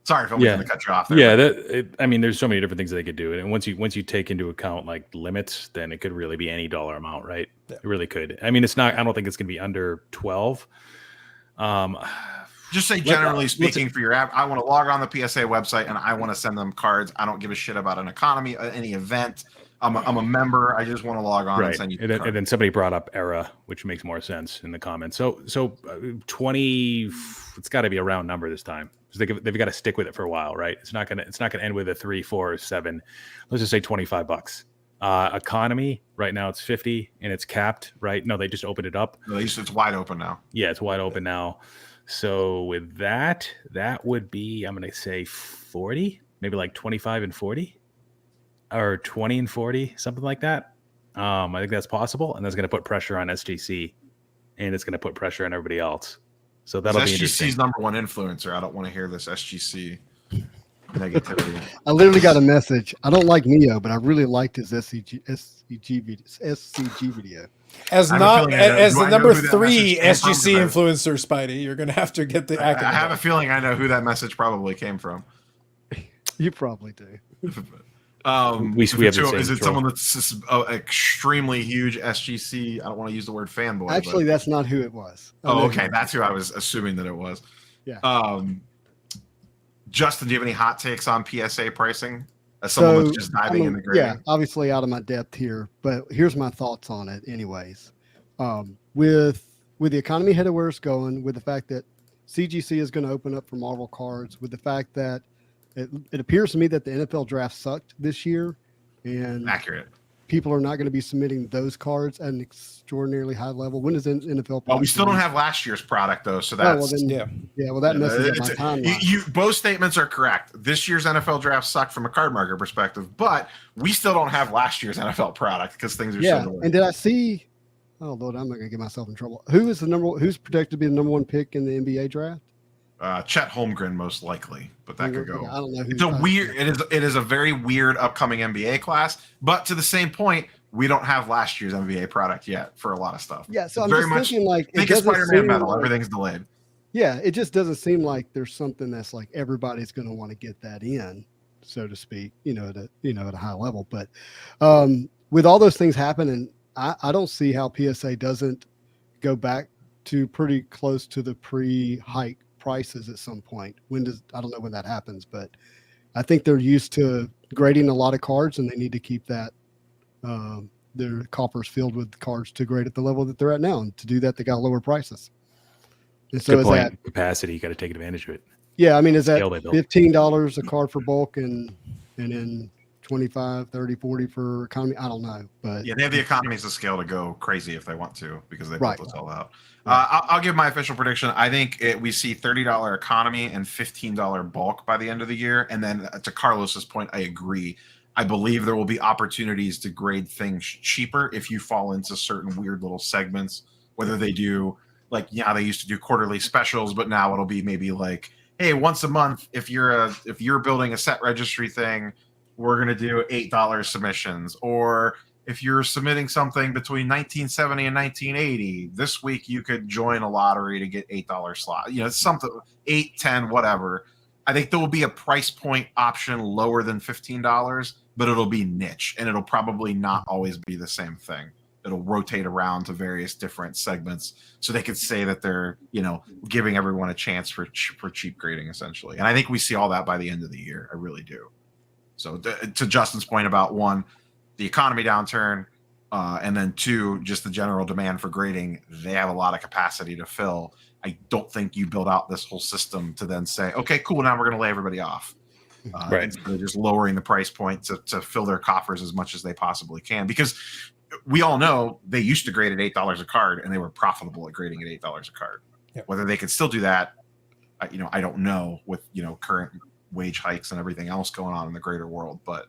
sorry if I'm going to cut you off there. Yeah, I mean, there's so many different things that they could do, and once you take into account like limits, then it could really be any dollar amount, right? Yeah. It really could. I mean, it's not. I don't think it's going to be under 12. Just say generally speaking for your app, I want to log on the PSA website and I want to send them cards. I don't give a shit about an economy, any event. I'm a member. I just want to log on and Right, send you. and then somebody brought up era, which makes more sense in the comments. So 20. It's got to be a round number this time. So they've got to stick with it for a while, right? It's not gonna end with a 3, 4, 7. Let's just say $25. Economy right now it's 50 and it's capped, right? No, they just opened it up. At least it's wide open now. Yeah, it's wide open now. So with that would be, I'm going to say 40, maybe like 25 and 40 or 20 and 40, something like that. I think that's possible. And that's going to put pressure on SGC and it's going to put pressure on everybody else. So that'll be interesting. SGC's number one influencer. I don't want to hear this SGC negativity. I literally got a message. I don't like Neo, but I really liked his SCG video. As I have a not feeling I know- as do the I know number who that 3 message came from? SGC influencer, Spidey, you're going to have to get the I acronym. have a feeling I know who that message probably came from. You probably do. We have the same is it control. someone that's just, extremely huge SGC? I don't want to use the word fanboy. Actually, but, that's not who it was. I know who okay, it that's who I was assuming that it was. Yeah. Justin, do you have any hot takes on PSA pricing? As someone that's just diving in the grading. Yeah, obviously out of my depth here, but here's my thoughts on it anyways. With the economy headed where it's going, with the fact that CGC is going to open up for Marvel cards, with the fact that it appears to me that the NFL draft sucked this year and Accurate. people are not going to be submitting those cards at an extraordinarily high level. When does NFL? Well, we still don't have last year's product though, so Oh, that's well, then, Yeah. Well, that messes up my it's- timeline. both statements are correct. This year's NFL draft sucked from a card market perspective, but we still don't have last year's NFL product because things are so delayed. And did I see? Oh Lord, I'm not going to get myself in trouble. Who's projected to be the number 1 pick in the NBA draft? Chet Holmgren most likely, but that could go. I don't know. It's a weird. It is a very weird upcoming NBA class. But to the same point, we don't have last year's NBA product yet for a lot of stuff. Yeah, so It's I'm very just much thinking like it think of doesn't Spider-Man seem metal. like- Everything's delayed. Yeah, it just doesn't seem like there's something that's like everybody's going to want to get that in, so to speak. At a high level. But with all those things happening, I don't see how PSA doesn't go back to pretty close to the pre-hike prices at some point. I don't know when that happens, but I think they're used to grading a lot of cards and they need to keep that their coffers filled with cards to grade at the level that they're at now. And to do that, they got lower prices. And so Good is point. that, Capacity, you got to take advantage of it. yeah, I mean, is that Scale they built. $15 a card for bulk and then 25, 30, 40 for economy? I don't know, but Yeah, they have the economies of scale to go crazy if they want to because they Right. built this all out. I'll give my official prediction. I think we see $30 economy and $15 bulk by the end of the year. And then to Carlos's point, I agree. I believe there will be opportunities to grade things cheaper if you fall into certain weird little segments, whether they do they used to do quarterly specials, but now it'll be maybe like, hey, once a month, if you're building a set registry thing, we're going to do $8 submissions. Or if you're submitting something between 1970 and 1980, this week you could join a lottery to get $8 slot. Something 8, 10, whatever. I think there will be a price point option lower than $15, but it'll be niche and it'll probably not always be the same thing. It'll rotate around to various different segments so they could say that they're, giving everyone a chance for cheap grading essentially. And I think we see all that by the end of the year. I really do. So to Justin's point about 1, the economy downturn, and then 2, just the general demand for grading, they have a lot of capacity to fill. I don't think you build out this whole system to then say, okay, cool, now we're going to lay everybody off. Right. Instead of just lowering the price point to fill their coffers as much as they possibly can. Because we all know they used to grade at $8 a card and they were profitable at grading at $8 a card. Yep. Whether they could still do that, I don't know with, current wage hikes and everything else going on in the greater world. But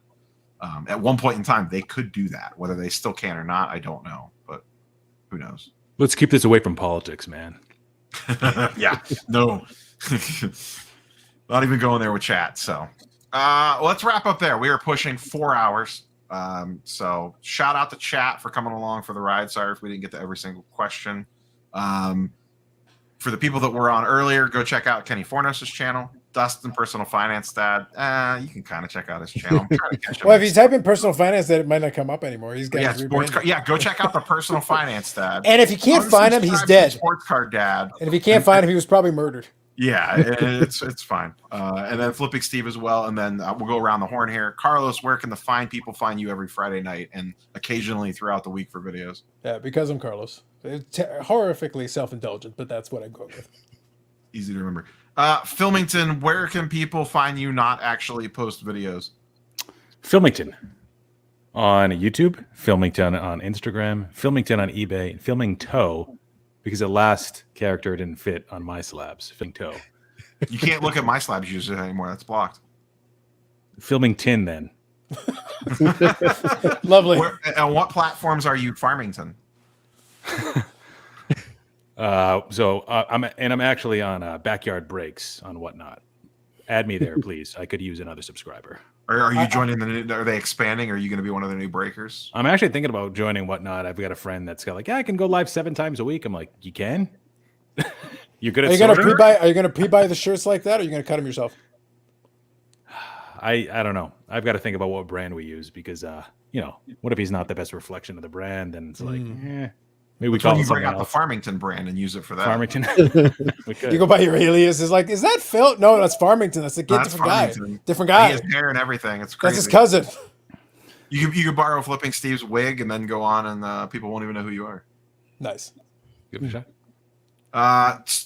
at one point in time, they could do that. Whether they still can or not, I don't know. But who knows? Let's keep this away from politics, man. Yeah, no. Not even going there with chat. So let's wrap up there. We are pushing 4 hours. So shout out to chat for coming along for the ride. Sorry if we didn't get to every single question. For the people that were on earlier, go check out Kenny Fornos' channel. Dustin, Personal Finance Dad. You can kind of check out his channel. I'm trying to catch him. Well, if you type in personal finance, that it might not come up anymore. He's got Yeah, his sports rebranding. yeah, go check out the Personal Finance Dad. And if you can't find him, he's Unsubscribe to dead. Sports Card Dad. And if you can't find him, he was probably murdered. Yeah, it's fine. And then Flipping Steve as well. And then we'll go around the horn here. Carlos, where can the fine people find you every Friday night and occasionally throughout the week for videos? Yeah, because I'm Carlos. It's horrifically self-indulgent, but that's what I go with. Easy to remember. Filmington, where can people find you not actually post videos? Filmington on YouTube, Filmington on Instagram, Filmington on eBay, and Filming Toe, because the last character didn't fit on my slabs. Filming Toe. You can't look at my slabs usually anymore. That's blocked. Filming Tin then. Lovely. On what platforms are you Farmington? I'm actually on Backyard Breaks on Whatnot. Add me there, please. I could use another subscriber. Are you joining the new? Are they expanding? Are you going to be one of the new breakers? I'm actually thinking about joining Whatnot. I've got a friend that's got like, yeah, I can go live 7 times a week. I'm like, you can? You're good at Are you gonna sorting? pre-buy? Are you gonna pre-buy the shirts like that, or are you gonna cut them yourself? I don't know. I've got to think about what brand we use because what if he's not the best reflection of the brand? And it's like, maybe we Which call one him you bring something out else. the Farmington brand and use it for that? Farmington. We could. You go by your alias. It's like, is that Phil? No, that's Farmington. That's a No, that's different guy. Farmington. Different He guy. has hair and everything. It's crazy. That's his cousin. You could borrow Flipping Steve's wig and then go on, and people won't even know who you are. Nice. Give it a shot.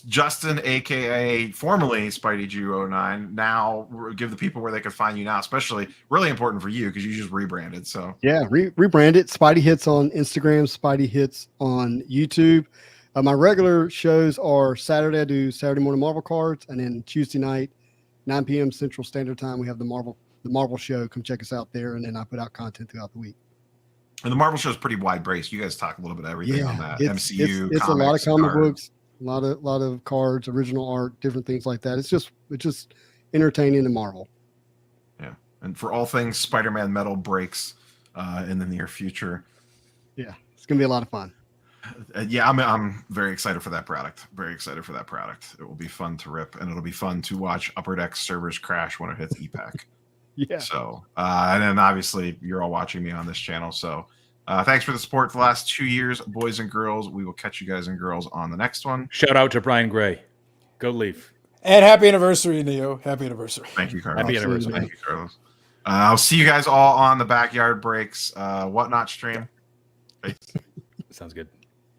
Justin, aka formerly Spidey G09, now give the people where they can find you now, especially really important for you because you just rebranded. So Yeah, rebranded. Spidey Hits on Instagram, Spidey Hits on YouTube. My regular shows are Saturday. I do Saturday morning Marvel cards, and then Tuesday night, 9 p.m. Central Standard Time, we have the Marvel show. Come check us out there, and then I put out content throughout the week. and the Marvel show is pretty wide braced. You guys talk a little bit of everything on that. MCU, it's a lot of comics, comic cards. books, a lot of cards, original art, different things like that. It's just entertaining and Marvel. Yeah, and for all things Spider-Man metal breaks in the near future. Yeah, it's gonna be a lot of fun. Yeah, I'm very excited for that product. Very excited for that product. It will be fun to rip, and it'll be fun to watch Upper Deck servers crash when it hits EPAC. Yeah. So, and then obviously you're all watching me on this channel. So, thanks for the support for the last 2 years, boys and girls. We will catch you guys and girls on the next one. Shout out to Brian Gray. Go Leaf. And happy anniversary, Neo. Happy anniversary. Thank you, Carlos. Happy anniversary. Thank you, Carlos. I'll see you guys all on the Backyard Breaks Whatnot stream. Peace. Sounds good.